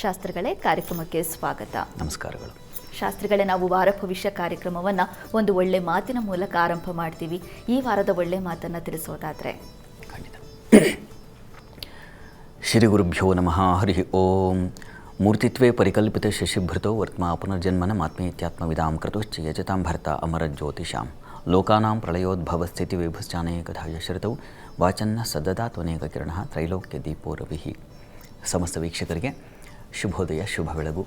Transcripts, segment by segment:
ಶಾಸ್ತ್ರಿಗಳೇ, ಕಾರ್ಯಕ್ರಮಕ್ಕೆ ಸ್ವಾಗತ. ನಮಸ್ಕಾರಗಳು. ಶಾಸ್ತ್ರಿಗಳೇ, ನಾವು ವಾರ ಭವಿಷ್ಯ ಕಾರ್ಯಕ್ರಮವನ್ನು ಒಂದು ಒಳ್ಳೆ ಮಾತಿನ ಮೂಲಕ ಆರಂಭ ಮಾಡ್ತೀವಿ. ಈ ವಾರದ ಒಳ್ಳೆ ಮಾತನ್ನು ತಿಳಿಸೋದಾದರೆ? ಖಂಡಿತ. ಶ್ರೀ ಗುರುಭ್ಯೋ ನಮಃ. ಹರಿ ಓಂ. ಮೂರ್ತಿತ್ವೇ ಪರಿಕಲ್ಪಿತ ಶಶಿಭೃತೋ ವರ್ತ್ಮಾ ಪುನರ್ಜನ್ಮನ ಮಾತ್ಮೇತ್ಯಾತ್ಮವಿದಾಂ ಕೃತುಶ್ಚ ಯಜತಾಂ ಭರ್ತ ಅಮರ ಜ್ಯೋತಿಷಾಂ ಲೋಕಾನಾಂ ಪ್ರಳಯೋದ್ಭವ ಸ್ಥಿತಿ ವಿಭಶ್ಚಾನೇಕಥಾ ಯಶರತೌ ವಾಚನ್ನ ಸದದಾತ್ವನೇಕ ಕಿರಣ ತ್ರೈಲೋಕ್ಯ ದೀಪೋ ರವಿಹಿ. ಸಮಸ್ತ ವೀಕ್ಷಕರಿಗೆ ಶುಭೋದಯ, ಶುಭ ಬೆಳಗು.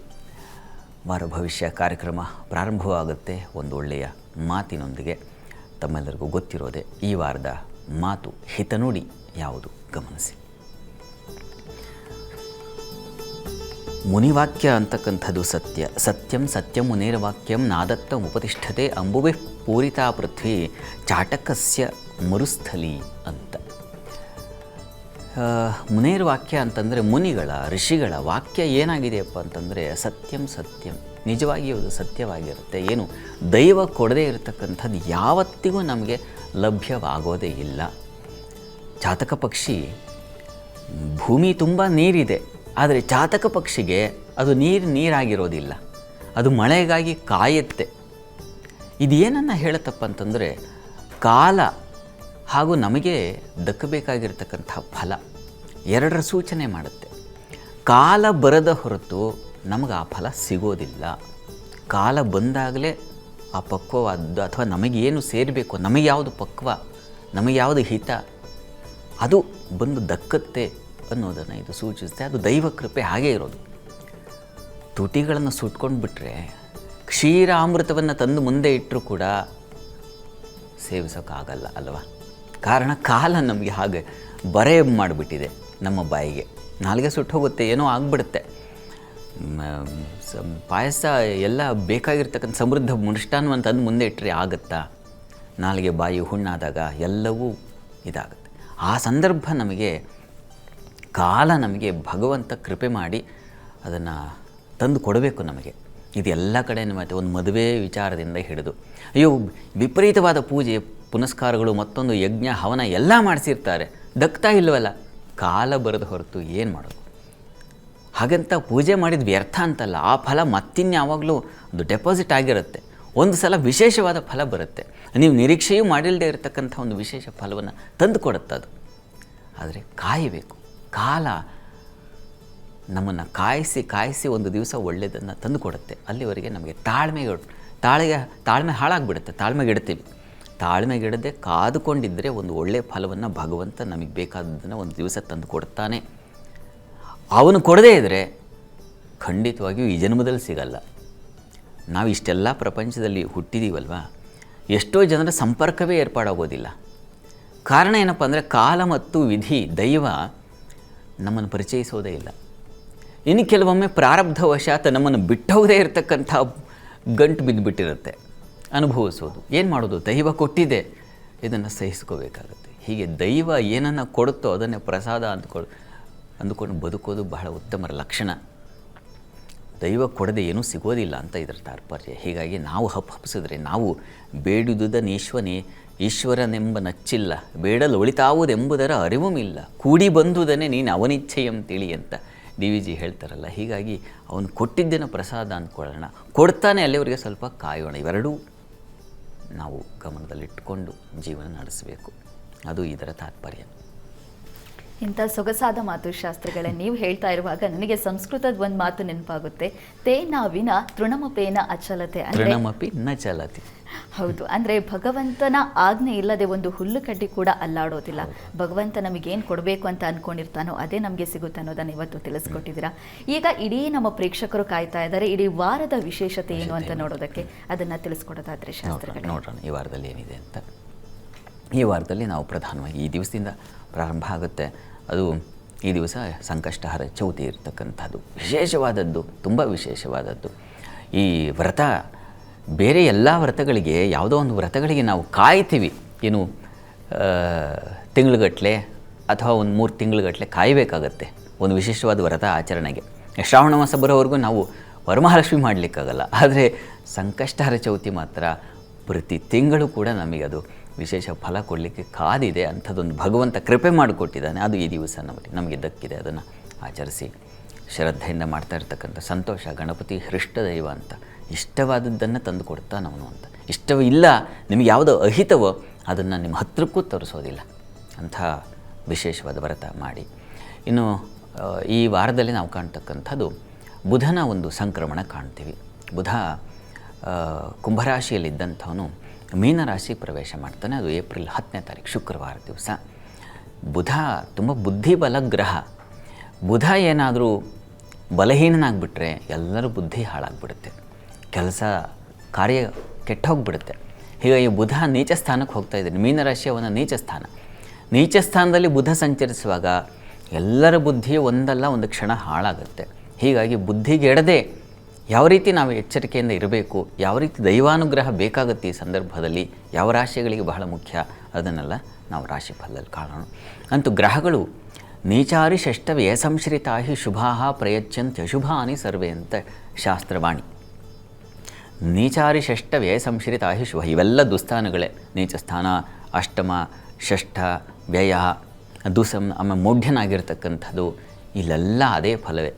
ವಾರ ಭವಿಷ್ಯ ಕಾರ್ಯಕ್ರಮ ಪ್ರಾರಂಭವಾಗುತ್ತೆ ಒಂದು ಒಳ್ಳೆಯ ಮಾತಿನೊಂದಿಗೆ. ತಮ್ಮೆಲ್ಲರಿಗೂ ಗೊತ್ತಿರೋದೆ ಈ ವಾರದ ಮಾತು, ಹಿತನುಡಿ ಯಾವುದು ಗಮನಿಸಿ. ಮುನಿವಾಕ್ಯ ಅಂತಕ್ಕಂಥದ್ದು ಸತ್ಯ. ಸತ್ಯಂ ಸತ್ಯಂ ಮುನೇರ ವಾಕ್ಯಂ ನಾದತ್ತ ಉಪತಿಷ್ಠತೆ ಅಂಬುವೆ ಪೂರಿತಾ ಪೃಥ್ವಿ ಚಾಟಕಸ್ಯ ಮರುಸ್ಥಲಿ ಅಂತ. ಮುನೇರ ವಾಕ್ಯ ಅಂತಂದರೆ ಮುನಿಗಳ, ಋಷಿಗಳ ವಾಕ್ಯ ಏನಾಗಿದೆಯಪ್ಪ ಅಂತಂದರೆ ಸತ್ಯಂ ಸತ್ಯಂ, ನಿಜವಾಗಿಯೂ ಅದು ಸತ್ಯವಾಗಿರುತ್ತೆ. ಏನು ದೈವ ಕೊಡದೇ ಇರತಕ್ಕಂಥದ್ದು ಯಾವತ್ತಿಗೂ ನಮಗೆ ಲಭ್ಯವಾಗೋದೇ ಇಲ್ಲ. ಚಾತಕ ಪಕ್ಷಿ, ಭೂಮಿ ತುಂಬ ನೀರಿದೆ, ಆದರೆ ಚಾತಕ ಪಕ್ಷಿಗೆ ಅದು ನೀರಾಗಿರೋದಿಲ್ಲ, ಅದು ಮಳೆಗಾಗಿ ಕಾಯುತ್ತೆ. ಇದೇನನ್ನು ಹೇಳುತ್ತಪ್ಪ ಅಂತಂದರೆ ಕಾಲ ಹಾಗೂ ನಮಗೆ ದಕ್ಕಬೇಕಾಗಿರ್ತಕ್ಕಂಥ ಫಲ ಎರಡರ ಸೂಚನೆ ಮಾಡುತ್ತೆ. ಕಾಲ ಬರದ ಹೊರತು ನಮಗೆ ಆ ಫಲ ಸಿಗೋದಿಲ್ಲ. ಕಾಲ ಬಂದಾಗಲೇ ಆ ಪಕ್ವವಾದ್ದು ಅಥವಾ ನಮಗೇನು ಸೇರಬೇಕು, ನಮಗೆ ಯಾವುದು ಪಕ್ವ, ನಮಗೆ ಯಾವುದು ಹಿತ, ಅದು ಬಂದು ದಕ್ಕತ್ತೆ ಅನ್ನೋದನ್ನು ಇದು ಸೂಚಿಸುತ್ತೆ. ಅದು ದೈವ ಕೃಪೆ ಹಾಗೇ ಇರೋದು. ತುಟಿಗಳನ್ನು ಸುಟ್ಕೊಂಡು ಬಿಟ್ಟರೆ ಕ್ಷೀರಾಮೃತವನ್ನು ತಂದು ಮುಂದೆ ಇಟ್ಟರೂ ಕೂಡ ಸೇವಿಸೋಕ್ಕಾಗಲ್ಲ ಅಲ್ವಾ? ಕಾರಣ ಕಾಲ ನಮಗೆ ಹಾಗೆ ಬರೆ ಮಾಡಿಬಿಟ್ಟಿದೆ. ನಮ್ಮ ಬಾಯಿಗೆ ನಾಲಿಗೆ ಸುಟ್ಟು ಹೋಗುತ್ತೆ, ಏನೋ ಆಗಿಬಿಡುತ್ತೆ. ಪಾಯಸ ಎಲ್ಲ ಬೇಕಾಗಿರ್ತಕ್ಕಂಥ ಸಮೃದ್ಧ ಮೃಷ್ಟಾನ್ನವನ್ನು ತಂದು ಮುಂದೆ ಇಟ್ಟರೆ ಆಗುತ್ತಾ? ನಾಲಿಗೆ ಬಾಯಿ ಹುಣ್ಣಾದಾಗ ಎಲ್ಲವೂ ಇದಾಗುತ್ತೆ. ಆ ಸಂದರ್ಭ ನಮಗೆ ಕಾಲ, ನಮಗೆ ಭಗವಂತ ಕೃಪೆ ಮಾಡಿ ಅದನ್ನು ತಂದು ಕೊಡಬೇಕು ನಮಗೆ. ಇದು ಎಲ್ಲ ಕಡೆ ಮತ್ತು ಒಂದು ಮದುವೆ ವಿಚಾರದಿಂದ ಹಿಡಿದು ಅಯ್ಯೋ ವಿಪರೀತವಾದ ಪೂಜೆ ಪುನಸ್ಕಾರಗಳು, ಮತ್ತೊಂದು ಯಜ್ಞ ಹವನ ಎಲ್ಲ ಮಾಡಿಸಿರ್ತಾರೆ, ದಕ್ತಾ ಇಲ್ಲವಲ್ಲ. ಕಾಲ ಬರದ ಹೊರತು ಏನು ಮಾಡೋದು? ಹಾಗಂತ ಪೂಜೆ ಮಾಡಿದ ವ್ಯರ್ಥ ಅಂತಲ್ಲ, ಆ ಫಲ ಮತ್ತಿನ್ಯಾವಾಗಲೂ ಒಂದು ಡೆಪಾಸಿಟ್ ಆಗಿರುತ್ತೆ. ಒಂದು ಸಲ ವಿಶೇಷವಾದ ಫಲ ಬರುತ್ತೆ, ನೀವು ನಿರೀಕ್ಷೆಯೂ ಮಾಡಿಲ್ಲದೆ ಇರತಕ್ಕಂಥ ಒಂದು ವಿಶೇಷ ಫಲವನ್ನು ತಂದು ಕೊಡುತ್ತೆ ಅದು. ಆದರೆ ಕಾಯಬೇಕು. ಕಾಲ ನಮ್ಮನ್ನು ಕಾಯಿಸಿ ಒಂದು ದಿವಸ ಒಳ್ಳೆಯದನ್ನು ತಂದು ಕೊಡುತ್ತೆ. ಅಲ್ಲಿವರೆಗೆ ನಮಗೆ ತಾಳ್ಮೆ ಹಾಳಾಗಿಬಿಡುತ್ತೆ. ತಾಳ್ಮೆಗೆಡ್ತೀವಿ. ತಾಳ್ಮೆಗೆಡದೆ ಕಾದುಕೊಂಡಿದ್ದರೆ ಒಂದು ಒಳ್ಳೆಯ ಫಲವನ್ನು ಭಗವಂತ ನಮಗೆ ಬೇಕಾದದ್ದನ್ನು ಒಂದು ದಿವಸ ತಂದು ಕೊಡ್ತಾನೆ. ಅವನು ಕೊಡದೇ ಇದ್ದರೆ ಖಂಡಿತವಾಗಿಯೂ ಈ ಜನ್ಮದಲ್ಲಿ ಸಿಗಲ್ಲ. ನಾವು ಇಷ್ಟೆಲ್ಲ ಪ್ರಪಂಚದಲ್ಲಿ ಹುಟ್ಟಿದ್ದೀವಲ್ವ, ಎಷ್ಟೋ ಜನರ ಸಂಪರ್ಕವೇ ಏರ್ಪಾಡಾಗೋದಿಲ್ಲ. ಕಾರಣ ಏನಪ್ಪ ಅಂದರೆ ಕಾಲ ಮತ್ತು ವಿಧಿ, ದೈವ ನಮ್ಮನ್ನು ಪರಿಚಯಿಸೋದೇ ಇಲ್ಲ. ಇನ್ನು ಕೆಲವೊಮ್ಮೆ ಪ್ರಾರಬ್ಧವಶಾತ್ ನಮ್ಮನ್ನು ಬಿಟ್ಟೋಗದೇ ಇರತಕ್ಕಂಥ ಗಂಟು ಬಿದ್ದುಬಿಟ್ಟಿರುತ್ತೆ. ಅನುಭವಿಸೋದು ಏನು ಮಾಡೋದು? ದೈವ ಕೊಟ್ಟಿದೆ, ಇದನ್ನು ಸಹಿಸ್ಕೋಬೇಕಾಗುತ್ತೆ. ಹೀಗೆ ದೈವ ಏನನ್ನು ಕೊಡುತ್ತೋ ಅದನ್ನೇ ಪ್ರಸಾದ ಅಂದುಕೊಂಡು ಬದುಕೋದು ಬಹಳ ಉತ್ತಮ ಲಕ್ಷಣ. ದೈವ ಕೊಡದೆ ಏನೂ ಸಿಗೋದಿಲ್ಲ ಅಂತ ಇದರ ತಾತ್ಪರ್ಯ. ಹೀಗಾಗಿ ನಾವು ಹಪ್ಪಿಸಿದ್ರೆ, ನಾವು ಬೇಡುವುದನ್ನು ಈಶ್ವರನೆಂಬ ನಚ್ಚಿಲ್ಲ, ಬೇಡಲು ಒಳಿತಾವುದೆಂಬುದರ ಅರಿವುಮಿಲ್ಲ, ಕೂಡಿ ಬಂದುದನ್ನೇ ನೀನು ಅವನಿಚ್ಛೆಯಂ ತಿಳಿ ಅಂತ DVG ಹೇಳ್ತಾರಲ್ಲ. ಹೀಗಾಗಿ ಅವನು ಕೊಟ್ಟಿದ್ದೇನೋ ಪ್ರಸಾದ ಅಂದ್ಕೊಳ್ಳೋಣ, ಕೊಡ್ತಾನೆ, ಅಲ್ಲಿವರೆಗೆ ಸ್ವಲ್ಪ ಕಾಯೋಣ. ಇವೆರಡೂ ನಾವು ಗಮನದಲ್ಲಿಟ್ಟುಕೊಂಡು ಜೀವನ ನಡೆಸಬೇಕು. ಅದು ಇದರ ತಾತ್ಪರ್ಯ. ಇಂಥ ಸೊಗಸಾದ ಮಾತು ಶಾಸ್ತ್ರಿಗಳೇ. ನೀವು ಹೇಳ್ತಾ ಇರುವಾಗ ನನಗೆ ಸಂಸ್ಕೃತದ ಒಂದು ಮಾತು ನೆನಪಾಗುತ್ತೆ. ತೇನಾವಿನ ತೃಣಮಪೇನ ಅಚಲತೆ, ತೃಣಮಪಿ ನ ಚಲತಿ. ಹೌದು, ಅಂದರೆ ಭಗವಂತನ ಆಜ್ಞೆ ಇಲ್ಲದೆ ಒಂದು ಹುಲ್ಲು ಕಡ್ಡಿ ಕೂಡ ಅಲ್ಲಾಡೋದಿಲ್ಲ. ಭಗವಂತ ನಮಗೇನು ಕೊಡಬೇಕು ಅಂತ ಅಂದ್ಕೊಂಡಿರ್ತಾನೋ ಅದೇ ನಮಗೆ ಸಿಗುತ್ತೆ ಅನ್ನೋದನ್ನು ಇವತ್ತು ತಿಳಿಸ್ಕೊಟ್ಟಿದ್ದೀರಾ. ಈಗ ಇಡೀ ನಮ್ಮ ಪ್ರೇಕ್ಷಕರು ಕಾಯ್ತಾ ಇದ್ದಾರೆ, ಇಡೀ ವಾರದ ವಿಶೇಷತೆ ಏನು ಅಂತ ನೋಡೋದಕ್ಕೆ. ಅದನ್ನು ತಿಳಿಸ್ಕೊಡೋದಾದ್ರೆ ಶಾಸ್ತ್ರಿಗಳೇ ನೋಡೋಣ ಈ ವಾರದಲ್ಲಿ ಏನಿದೆ ಅಂತ. ಈ ವಾರದಲ್ಲಿ ನಾವು ಪ್ರಧಾನವಾಗಿ ಈ ದಿವಸದಿಂದ ಪ್ರಾರಂಭ ಆಗುತ್ತೆ. ಅದು ಈ ದಿವಸ ಸಂಕಷ್ಟಹರ ಚೌತಿ ಇರತಕ್ಕಂಥದ್ದು ವಿಶೇಷವಾದದ್ದು, ತುಂಬ ವಿಶೇಷವಾದದ್ದು. ಈ ವ್ರತ ಬೇರೆ ಎಲ್ಲ ವ್ರತಗಳಿಗೆ, ಯಾವುದೋ ಒಂದು ವ್ರತಗಳಿಗೆ ನಾವು ಕಾಯ್ತೀವಿ, ಏನು ತಿಂಗಳುಗಟ್ಟಲೆ ಅಥವಾ ಒಂದು 3 ತಿಂಗಳುಗಟ್ಟಲೆ ಕಾಯಬೇಕಾಗತ್ತೆ ಒಂದು ವಿಶೇಷವಾದ ವ್ರತ ಆಚರಣೆಗೆ. ಶ್ರಾವಣ ಮಾಸ ಬರೋವರೆಗೂ ನಾವು ವರಮಹಾಲಕ್ಷ್ಮಿ ಮಾಡಲಿಕ್ಕಾಗಲ್ಲ. ಆದರೆ ಸಂಕಷ್ಟಹರ ಚೌತಿ ಮಾತ್ರ ಪ್ರತಿ ತಿಂಗಳು ಕೂಡ ನಮಗೆ ಅದು ವಿಶೇಷ ಫಲ ಕೊಡಲಿಕ್ಕೆ ಕಾದಿದೆ. ಅಂಥದ್ದೊಂದು ಭಗವಂತ ಕೃಪೆ ಮಾಡಿಕೊಟ್ಟಿದ್ದಾನೆ. ಅದು ಈ ದಿವಸ ನಮಗೆ ದಕ್ಕಿದೆ. ಅದನ್ನು ಆಚರಿಸಿ ಶ್ರದ್ಧೆಯಿಂದ ಮಾಡ್ತಾ ಇರ್ತಕ್ಕಂಥ ಸಂತೋಷ. ಗಣಪತಿ ಹೃಷ್ಟದೈವ ಅಂತ, ಇಷ್ಟವಾದದ್ದನ್ನು ತಂದು ಕೊಡ್ತಾನವನು ಅಂತ. ಇಷ್ಟವಿಲ್ಲ ನಿಮಗೆ ಯಾವುದೋ ಅಹಿತವೋ ಅದನ್ನು ನಿಮ್ಮ ಹತ್ತಿರಕ್ಕೂ ತರಿಸೋದಿಲ್ಲ. ಅಂಥ ವಿಶೇಷವಾದ ವ್ರತ ಮಾಡಿ. ಇನ್ನು ಈ ವಾರದಲ್ಲಿ ನಾವು ಕಾಣ್ತಕ್ಕಂಥದ್ದು ಬುಧನ ಒಂದು ಸಂಕ್ರಮಣ ಕಾಣ್ತೀವಿ. ಬುಧ ಕುಂಭರಾಶಿಯಲ್ಲಿದ್ದಂಥವನು ಮೀನರಾಶಿ ಪ್ರವೇಶ ಮಾಡ್ತಾನೆ. ಅದು ಏಪ್ರಿಲ್ 10ನೇ ತಾರೀಕು ಶುಕ್ರವಾರ ದಿವಸ. ಬುಧ ತುಂಬ ಬುದ್ಧಿಬಲ ಗ್ರಹ. ಬುಧ ಏನಾದರೂ ಬಲಹೀನನಾಗ್ಬಿಟ್ರೆ ಎಲ್ಲರ ಬುದ್ಧಿ ಹಾಳಾಗ್ಬಿಡುತ್ತೆ, ಕೆಲಸ ಕಾರ್ಯ ಕೆಟ್ಟೋಗ್ಬಿಡುತ್ತೆ. ಹೀಗಾಗಿ ಬುಧ ನೀಚ ಸ್ಥಾನಕ್ಕೆ ಹೋಗ್ತಾ ಇದ್ದಾನೆ. ಮೀನರಾಶಿಯವನ ನೀಚ ಸ್ಥಾನ. ನೀಚ ಸ್ಥಾನದಲ್ಲಿ ಬುಧ ಸಂಚರಿಸುವಾಗ ಎಲ್ಲರ ಬುದ್ಧಿಯು ಒಂದಲ್ಲ ಒಂದು ಕ್ಷಣ ಹಾಳಾಗುತ್ತೆ. ಹೀಗಾಗಿ ಬುದ್ಧಿಗೆಡದೆ ಯಾವ ರೀತಿ ನಾವು ಎಚ್ಚರಿಕೆಯಿಂದ ಇರಬೇಕು, ಯಾವ ರೀತಿ ದೈವಾನುಗ್ರಹ ಬೇಕಾಗುತ್ತೆ ಈ ಸಂದರ್ಭದಲ್ಲಿ, ಯಾವ ರಾಶಿಗಳಿಗೆ ಬಹಳ ಮುಖ್ಯ, ಅದನ್ನೆಲ್ಲ ನಾವು ರಾಶಿ ಫಲದಲ್ಲಿ ಕಾಣೋಣ. ಅಂತೂ ಗ್ರಹಗಳು ನೀಚಾರಿ ಷಷ್ಟವ್ಯಯ ಸಂಶ್ರಿತಾಹಿ ಶುಭಾಹ ಪ್ರಯಚ್ಛಂತ್ಯ ಅಶುಭಾನಿ ಸರ್ವೇ ಅಂತ ಶಾಸ್ತ್ರವಾಣಿ. ನೀಚಾರಿ ಷಷ್ಟ ವ್ಯಯ ಸಂಶ್ರಿತಾಹಿ ಶುಭ, ಇವೆಲ್ಲ ದುಸ್ಥಾನಗಳೇ. ನೀಚ ಸ್ಥಾನ, ಅಷ್ಟಮ, ಷಷ್ಠ, ವ್ಯಯ, ಆಮೇಲೆ ಮೌಢ್ಯನಾಗಿರ್ತಕ್ಕಂಥದ್ದು, ಇಲ್ಲೆಲ್ಲ ಅದೇ ಫಲವೇ,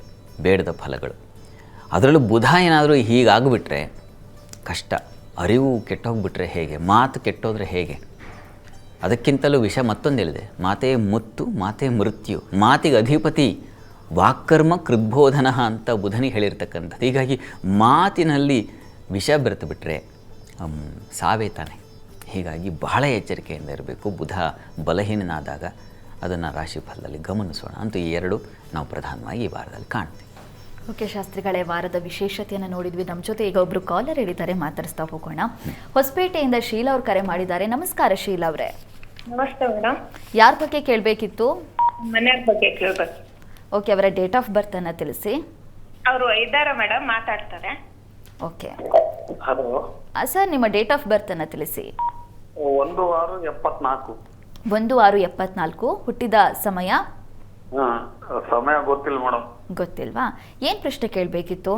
ಬೇಡದ ಫಲಗಳು. ಅದರಲ್ಲೂ ಬುಧ ಏನಾದರೂ ಹೀಗಾಗಿಬಿಟ್ರೆ ಕಷ್ಟ. ಅರಿವು ಕೆಟ್ಟೋಗ್ಬಿಟ್ರೆ ಹೇಗೆ, ಮಾತು ಕೆಟ್ಟೋದ್ರೆ ಹೇಗೆ. ಅದಕ್ಕಿಂತಲೂ ವಿಷ ಮತ್ತೊಂದಿದೆ. ಮಾತೇ ಮುತ್ತು, ಮಾತೇ ಮೃತ್ಯು. ಮಾತಿಗೆ ಅಧಿಪತಿ ವಾಕ್ಕರ್ಮ ಕೃದ್ಬೋಧನ ಅಂತ ಬುಧನಿಗೆ ಹೇಳಿರ್ತಕ್ಕಂಥದ್ದು. ಹೀಗಾಗಿ ಮಾತಿನಲ್ಲಿ ವಿಷ ಬೆರೆತು ಬಿಟ್ಟರೆ ಸಾವೇ ತಾನೆ. ಹೀಗಾಗಿ ಬಹಳ ಎಚ್ಚರಿಕೆಯಿಂದ ಇರಬೇಕು. ಬುಧ ಬಲಹೀನನಾದಾಗ ಅದನ್ನು ರಾಶಿ ಫಲದಲ್ಲಿ ಗಮನಿಸೋಣ. ಅಂತೂ ಈ ಎರಡು ನಾವು ಪ್ರಧಾನವಾಗಿ ಈ ವಾರದಲ್ಲಿ ಕಾಣ್ತೀವಿ. ಓಕೆ ಶಾಸ್ತ್ರಿಗಳೇ, ವಾರದ ವಿಶೇಷತೆಯನ್ನು ನೋಡಿದ್ವಿ. ನಮ್ಮ ಜೊತೆ ಈಗ ಒಬ್ಬರು ಕಾಲರ್ ಹೇಳಿದ್ದಾರೆ, ಮಾತಾಡಿಸ್ತಾ ಹೋಗೋಣ. ಹೊಸಪೇಟೆಯಿಂದ ಶೀಲಾ ಅವ್ರು ಕರೆ ಮಾಡಿದ್ದಾರೆ. ನಮಸ್ಕಾರ ಶೀಲಾ ಅವರೇ. ನಮಸ್ತೆ ಮೇಡಮ್. ಯಾರ ಬಗ್ಗೆ ಕೇಳಬೇಕಿತ್ತು? ಮನೆಯವ್ರ ಬಗ್ಗೆ ಕೇಳ್ಬೇಕು. ಓಕೆ, ಅವರ ಡೇಟ್ ಆಫ್ ಬರ್ತ್ ಅನ್ನು ತಿಳಿಸಿ. ಅವರು ಇದ್ದಾರೆ ಮೇಡಮ್, ಮಾತಾಡ್ತಾರೆ. ಓಕೆ ಹಲೋ ಸರ್, ನಿಮ್ಮ ಡೇಟ್ ಆಫ್ ಬರ್ತ್ ಅನ್ನು ತಿಳಿಸಿ. 1/6/74. 1/6/74. ಹುಟ್ಟಿದ ಸಮಯ ಸಮಯ ಗೊತ್ತಿಲ್ಲ ಮೇಡಮ್. ಗೊತ್ತಿಲ್ವಾ? ಏನ್ ಪ್ರಶ್ನೆ ಕೇಳಬೇಕಿತ್ತು?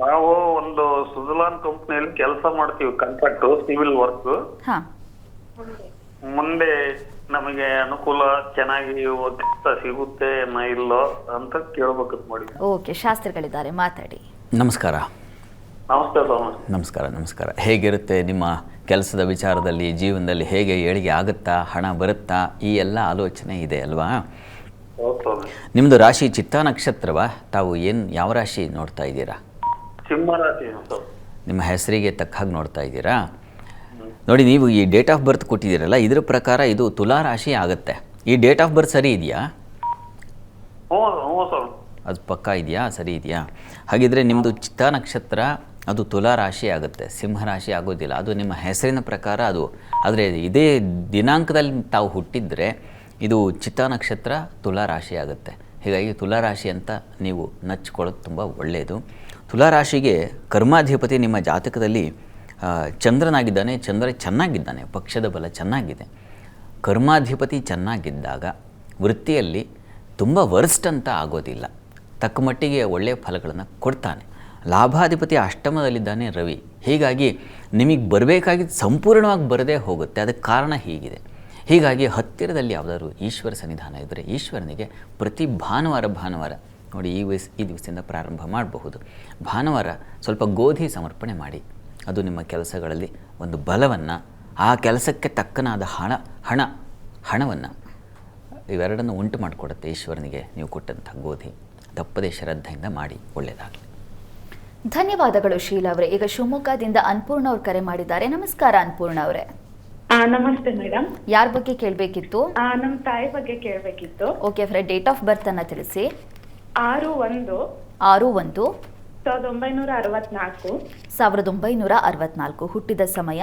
ನಾವು ಒಂದು ಸುಜಲಾನ್ ಕಂಪ್ನಿಯಲ್ಲಿ ಕೆಲಸ ಮಾಡ್ತೀವಿ, ಕಾಂಟ್ರಾಕ್ಟ್ ಸಿವಿಲ್ ವರ್ಕ್. ಹಾ, ಮುಂದೆ ನಮಗೆ ಅನುಕೂಲ ಚೆನ್ನಾಗಿ ಕೆಲಸ ಸಿಗುತ್ತೆ ಇಲ್ಲೋ ಅಂತ ಕೇಳ್ಬೇಕಂತ ಮಾಡಿ. ಓಕೆ, ಶಾಸ್ತ್ರಿಗಳಿದ್ದಾರೆ, ಮಾತಾಡಿ. ನಮಸ್ಕಾರ. ನಮಸ್ತೆ ಸ್ವಾಮಿ. ನಮಸ್ಕಾರ. ನಮಸ್ಕಾರ. ಹೇಗಿರುತ್ತೆ ನಿಮ್ಮ ಕೆಲಸದ ವಿಚಾರದಲ್ಲಿ, ಜೀವನದಲ್ಲಿ ಹೇಗೆ ಏಳಿಗೆ ಆಗುತ್ತಾ, ಹಣ ಬರುತ್ತಾ, ಈ ಎಲ್ಲ ಆಲೋಚನೆ ಇದೆ ಅಲ್ವಾ? ಹೌದು ಸ್ವಾಮಿ. ನಿಮ್ಮದು ರಾಶಿ ಚಿತ್ತಾ ನಕ್ಷತ್ರವಾ? ತಾವು ಯಾವ ರಾಶಿ ನೋಡ್ತಾ ಇದ್ದೀರಾ? ಸಿಂಹ ರಾಶಿ ಸರ್. ನಿಮ್ಮ ಹೆಸರಿಗೆ ತಕ್ಕ ಹಾಗೆ ನೋಡ್ತಾ ಇದ್ದೀರಾ? ನೋಡಿ, ನೀವು ಈ ಡೇಟ್ ಆಫ್ ಬರ್ತ್ ಕೊಟ್ಟಿದ್ದೀರಲ್ಲ, ಇದರ ಪ್ರಕಾರ ಇದು ತುಲಾ ರಾಶಿ ಆಗುತ್ತೆ. ಈ ಡೇಟ್ ಆಫ್ ಬರ್ತ್ ಸರಿ ಇದೆಯಾ? ಹ್ಞೂ ಸರ್. ಅದು ಪಕ್ಕಾ ಇದೆಯಾ? ಸರಿ ಇದೆಯಾ? ಹಾಗಿದ್ರೆ ನಿಮ್ಮದು ಚಿತ್ತಾ ನಕ್ಷತ್ರ ಅದು ತುಲಾ ರಾಶಿ ಆಗುತ್ತೆ, ಸಿಂಹ ರಾಶಿ ಆಗೋದಿಲ್ಲ. ಅದು ನಿಮ್ಮ ಹೆಸರಿನ ಪ್ರಕಾರ ಅದು. ಆದರೆ ಇದೇ ದಿನಾಂಕದಲ್ಲಿ ತಾವು ಹುಟ್ಟಿದರೆ ಇದು ಚಿತ್ತಾ ನಕ್ಷತ್ರ ತುಲಾ ರಾಶಿ ಆಗುತ್ತೆ. ಹೀಗಾಗಿ ತುಲಾ ರಾಶಿ ಅಂತ ನೀವು ನಚ್ಕೊಳ್ಳೋದು ತುಂಬ ಒಳ್ಳೆಯದು. ತುಲಾ ರಾಶಿಗೆ ಕರ್ಮಾಧಿಪತಿ ನಿಮ್ಮ ಜಾತಕದಲ್ಲಿ ಚಂದ್ರನಾಗಿದ್ದಾನೆ. ಚಂದ್ರ ಚೆನ್ನಾಗಿದ್ದಾನೆ, ಪಕ್ಷದ ಬಲ ಚೆನ್ನಾಗಿದೆ. ಕರ್ಮಾಧಿಪತಿ ಚೆನ್ನಾಗಿದ್ದಾಗ ವೃತ್ತಿಯಲ್ಲಿ ತುಂಬ ವರ್ಸ್ಟ್ ಅಂತ ಆಗೋದಿಲ್ಲ, ತಕ್ಕ ಮಟ್ಟಿಗೆ ಒಳ್ಳೆಯ ಫಲಗಳನ್ನು ಕೊಡ್ತಾನೆ. ಲಾಭಾಧಿಪತಿ ಅಷ್ಟಮದಲ್ಲಿದ್ದಾನೆ ರವಿ. ಹೀಗಾಗಿ ನಿಮಗೆ ಬರಬೇಕಾಗಿದ್ದು ಸಂಪೂರ್ಣವಾಗಿ ಬರದೇ ಹೋಗುತ್ತೆ. ಅದಕ್ಕೆ ಕಾರಣ ಹೀಗಿದೆ. ಹೀಗಾಗಿ ಹತ್ತಿರದಲ್ಲಿ ಯಾವುದಾದ್ರು ಈಶ್ವರ ಸನ್ನಿಧಾನ ಇದ್ದರೆ ಈಶ್ವರನಿಗೆ ಪ್ರತಿ ಭಾನುವಾರ ನೋಡಿ, ಈ ದಿವಸದಿಂದ ಪ್ರಾರಂಭ ಮಾಡಬಹುದು. ಭಾನುವಾರ ಸ್ವಲ್ಪ ಗೋಧಿ ಸಮರ್ಪಣೆ ಮಾಡಿ. ಅದು ನಿಮ್ಮ ಕೆಲಸಗಳಲ್ಲಿ ಒಂದು ಬಲವನ್ನು, ಆ ಕೆಲಸಕ್ಕೆ ತಕ್ಕನಾದ ಹಣವನ್ನು ಇವೆರಡನ್ನು ಉಂಟು ಮಾಡಿಕೊಡುತ್ತೆ ಈಶ್ವರನಿಗೆ ನೀವು ಕೊಟ್ಟಂಥ ಗೋಧಿ. ತಪ್ಪದೇ ಶ್ರದ್ಧೆಯಿಂದ ಮಾಡಿ, ಒಳ್ಳೆಯದಾಗಲಿ. ಧನ್ಯವಾದಗಳು ಶೀಲಾ ಅವರೇ. ಈಗ ಶಿವಮೊಗ್ಗದಿಂದ ಅನ್ಪೂರ್ಣ ಅವ್ರು ಕರೆ ಮಾಡಿದ್ದಾರೆ. ನಮಸ್ಕಾರ ಅನ್ಪೂರ್ಣ ಅವರೇ. ನಮಸ್ತೆ ಮೇಡಮ್. ಯಾರ ಬಗ್ಗೆ ಕೇಳಬೇಕಿತ್ತು? ನಮ್ಮ ತಾಯಿ ಬಗ್ಗೆ ಕೇಳಬೇಕಿತ್ತು. ಓಕೆ, ಅವರ ಡೇಟ್ ಆಫ್ ಬರ್ತ್ ಅನ್ನ ತಿಳಿಸಿ. 6/1/1964. 1964. ಹುಟ್ಟಿದ ಸಮಯ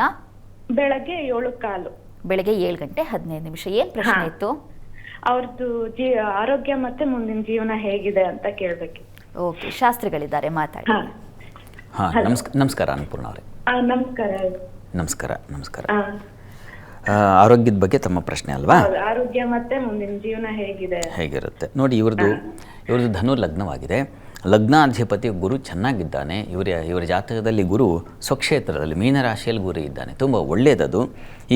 ಬೆಳಗ್ಗೆ 7:15. ಬೆಳಗ್ಗೆ 7:15. ಏನ್ ಪ್ರಶ್ನೆ ಇತ್ತು? ಅವ್ರದ್ದು ಆರೋಗ್ಯ ಮತ್ತೆ ಮುಂದಿನ ಜೀವನ ಹೇಗಿದೆ ಅಂತ ಕೇಳ್ಬೇಕಿತ್ತು. ಓಕೆ, ಶಾಸ್ತ್ರಿಗಳಿದ್ದಾರೆ, ಮಾತಾಡಿ. ಹಾಂ, ನಮಸ್ಕಾರ ಅನ್ನಪೂರ್ಣ ಅವರೇ. ನಮಸ್ಕಾರ. ನಮಸ್ಕಾರ. ಆರೋಗ್ಯದ ಬಗ್ಗೆ ತಮ್ಮ ಪ್ರಶ್ನೆ ಅಲ್ವಾ? ಆರೋಗ್ಯ ಮತ್ತೆ ಮುಂದಿನ ಜೀವನ ಹೇಗಿರುತ್ತೆ ನೋಡಿ, ಇವ್ರದ್ದು ಧನು ಲಗ್ನವಾಗಿದೆ. ಲಗ್ನಾಧಿಪತಿ ಗುರು ಚೆನ್ನಾಗಿದ್ದಾನೆ. ಇವರ ಜಾತಕದಲ್ಲಿ ಗುರು ಸ್ವಕ್ಷೇತ್ರದಲ್ಲಿ ಮೀನರಾಶಿಯಲ್ಲಿ ಗುರು ಇದ್ದಾನೆ. ತುಂಬ ಒಳ್ಳೆಯದದು.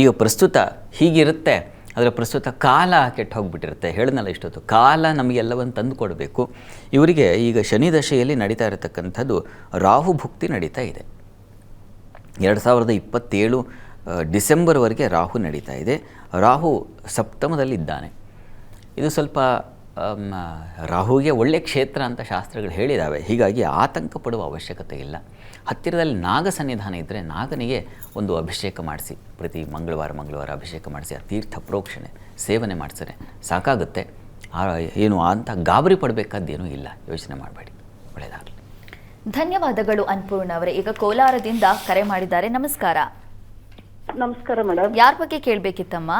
ಈಗ ಪ್ರಸ್ತುತ ಹೀಗಿರುತ್ತೆ. ಆದರೆ ಪ್ರಸ್ತುತ ಕಾಲ ಕೆಟ್ಟು ಹೋಗಿಬಿಟ್ಟಿರುತ್ತೆ. ಹೇಳಿದ್ನಲ್ಲ ಇಷ್ಟೊತ್ತು, ಕಾಲ ನಮಗೆಲ್ಲವನ್ನು ತಂದು ಕೊಡಬೇಕು. ಇವರಿಗೆ ಈಗ ಶನಿ ದಶೆಯಲ್ಲಿ ನಡೀತಾ ಇರತಕ್ಕಂಥದ್ದು ರಾಹು ಭುಕ್ತಿ ನಡೀತಾ ಇದೆ. 2027 ಡಿಸೆಂಬರ್ವರೆಗೆ ರಾಹು ನಡೀತಾ ಇದೆ. ರಾಹು ಸಪ್ತಮದಲ್ಲಿದ್ದಾನೆ. ಇದು ಸ್ವಲ್ಪ ರಾಹುಗೆ ಒಳ್ಳೆಯ ಕ್ಷೇತ್ರ ಅಂತ ಶಾಸ್ತ್ರಗಳು ಹೇಳಿದ್ದಾವೆ. ಹೀಗಾಗಿ ಆತಂಕ ಪಡುವ ಅವಶ್ಯಕತೆ ಇಲ್ಲ. ಹತ್ತಿರದಲ್ಲಿ ನಾಗ ಸನ್ನಿಧಾನ ಇದ್ದರೆ ನಾಗನಿಗೆ ಒಂದು ಅಭಿಷೇಕ ಮಾಡಿಸಿ, ಪ್ರತಿ ಮಂಗಳವಾರ ಅಭಿಷೇಕ ಮಾಡಿಸಿ, ಆ ತೀರ್ಥ ಪ್ರೋಕ್ಷಣೆ ಸೇವನೆ ಮಾಡಿಸಿದ್ರೆ ಸಾಕಾಗುತ್ತೆ. ಏನು ಅಂತ ಗಾಬರಿ ಪಡಬೇಕಾದ್ದೇನೂ ಇಲ್ಲ. ಯೋಚನೆ ಮಾಡಬೇಡಿ. ಒಳ್ಳೆಯದಾಗಲಿ. ಧನ್ಯವಾದಗಳು ಅನ್ನಪೂರ್ಣ ಅವರೇ. ಈಗ ಕೋಲಾರದಿಂದ ಕರೆ ಮಾಡಿದ್ದಾರೆ. ನಮಸ್ಕಾರ. ನಮಸ್ಕಾರ ಮೇಡಮ್. ಯಾರ ಬಗ್ಗೆ ಕೇಳಬೇಕಿತ್ತಮ್ಮ?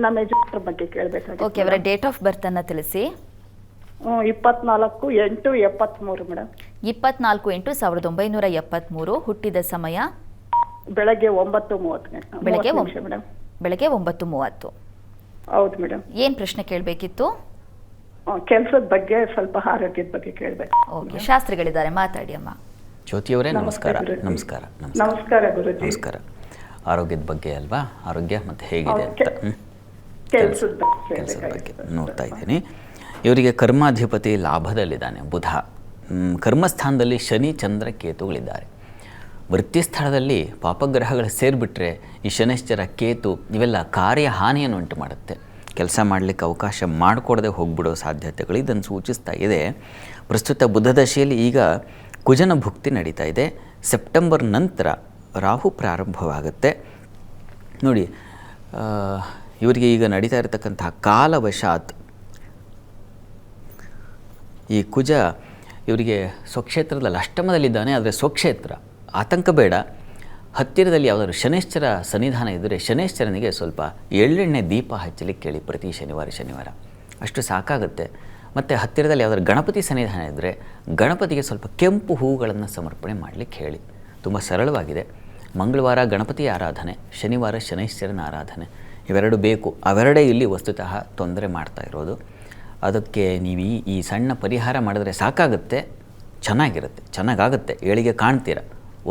ನಮ್ಮ ಯಜಮಾನ್ರ ಬಗ್ಗೆ ಕೇಳಬೇಕಾಗಿತ್ತು. ಓಕೆ, ಅವರ ಡೇಟ್ ಆಫ್ ಬರ್ತ್ ಅನ್ನ ತಿಳಿಸಿ. 24/8/73 ಮೇಡಮ್. 24/8/1973. ಹುಟ್ಟಿದ ಸಮಯ ಬೆಳಗ್ಗೆ 9:30 ಮೇಡಮ್. ಬೆಳಗ್ಗೆ 9:30. ಹೌದು ಮೇಡಮ್. ಏನ್ ಪ್ರಶ್ನೆ ಕೇಳಬೇಕಿತ್ತು? ಕೆಲಸದ ಬಗ್ಗೆ, ಸ್ವಲ್ಪ ಆರೋಗ್ಯದ ಬಗ್ಗೆ ಕೇಳಬೇಕು. ಓಕೆ, ಶಾಸ್ತ್ರಿಗಳಿದ್ದಾರೆ, ಮಾತಾಡಿ ಅಮ್ಮ. ಜ್ಯೋತಿಯವರೇ ನಮಸ್ಕಾರ. ನಮಸ್ಕಾರ ಗುರುಜಿ. ನಮಸ್ಕಾರ. ಆರೋಗ್ಯದ ಬಗ್ಗೆ ಅಲ್ವಾ? ಆರೋಗ್ಯ ಮತ್ತು ಹೇಗಿದೆ ಅಂತ ಕೆಲಸದ ಬಗ್ಗೆ ನೋಡ್ತಾ ಇದ್ದೀನಿ. ಇವರಿಗೆ ಕರ್ಮಾಧಿಪತಿ ಲಾಭದಲ್ಲಿದ್ದಾನೆ ಬುಧ. ಕರ್ಮಸ್ಥಾನದಲ್ಲಿ ಶನಿ, ಚಂದ್ರ, ಕೇತುಗಳಿದ್ದಾರೆ. ವೃತ್ತಿಸ್ಥಳದಲ್ಲಿ ಪಾಪಗ್ರಹಗಳು ಸೇರಿಬಿಟ್ರೆ ಈ ಶನಿಶ್ಚರ, ಕೇತು ಇವೆಲ್ಲ ಕಾರ್ಯ ಹಾನಿಯನ್ನು ಉಂಟು ಮಾಡುತ್ತೆ. ಕೆಲಸ ಮಾಡಲಿಕ್ಕೆ ಅವಕಾಶ ಮಾಡಿಕೊಡದೆ ಹೋಗ್ಬಿಡೋ ಸಾಧ್ಯತೆಗಳು ಇದನ್ನು ಸೂಚಿಸ್ತಾ ಇದೆ. ಪ್ರಸ್ತುತ ಬುಧ ದಶೆಯಲ್ಲಿ ಈಗ ಕುಜನ ಭುಕ್ತಿ ನಡೀತಾ ಇದೆ. ಸೆಪ್ಟೆಂಬರ್ ನಂತರ ರಾಹು ಪ್ರಾರಂಭವಾಗುತ್ತೆ. ನೋಡಿ, ಇವರಿಗೆ ಈಗ ನಡೀತಾ ಇರತಕ್ಕಂತಹ ಕಾಲವಶಾತ್ ಈ ಕುಜ ಇವರಿಗೆ ಸ್ವಕ್ಷೇತ್ರದಲ್ಲಿ ಅಷ್ಟಮದಲ್ಲಿದ್ದಾನೆ. ಆದರೆ ಸ್ವಕ್ಷೇತ್ರ ಆತಂಕ ಬೇಡ. ಹತ್ತಿರದಲ್ಲಿ ಯಾವುದಾದ್ರು ಶನೈಶ್ಚರ ಸನ್ನಿಧಾನ ಇದ್ದರೆ ಶನೈಶ್ಚರನಿಗೆ ಸ್ವಲ್ಪ ಎಳ್ಳೆಣ್ಣೆ ದೀಪ ಹಚ್ಚಲಿಕ್ಕೆ ಕೇಳಿ ಪ್ರತಿ ಶನಿವಾರ. ಅಷ್ಟು ಸಾಕಾಗುತ್ತೆ. ಮತ್ತು ಹತ್ತಿರದಲ್ಲಿ ಯಾವುದಾದ್ರು ಗಣಪತಿ ಸನ್ನಿಧಾನ ಇದ್ದರೆ ಗಣಪತಿಗೆ ಸ್ವಲ್ಪ ಕೆಂಪು ಹೂಗಳನ್ನು ಸಮರ್ಪಣೆ ಮಾಡಲಿಕ್ಕೆ ಹೇಳಿ. ತುಂಬ ಸರಳವಾಗಿದೆ. ಮಂಗಳವಾರ ಗಣಪತಿ ಆರಾಧನೆ, ಶನಿವಾರ ಶನೈಶ್ಚರನ ಆರಾಧನೆ, ಇವೆರಡು ಬೇಕು. ಅವೆರಡೇ ಇಲ್ಲಿ ವಸ್ತುತಃ ತೊಂದರೆ ಮಾಡ್ತಾ ಇರೋದು. ಅದಕ್ಕೆ ನೀವು ಈ ಸಣ್ಣ ಪರಿಹಾರ ಮಾಡಿದ್ರೆ ಸಾಕಾಗುತ್ತೆ. ಚೆನ್ನಾಗಾಗುತ್ತೆ. ಏಳಿಗೆ ಕಾಣ್ತೀರ.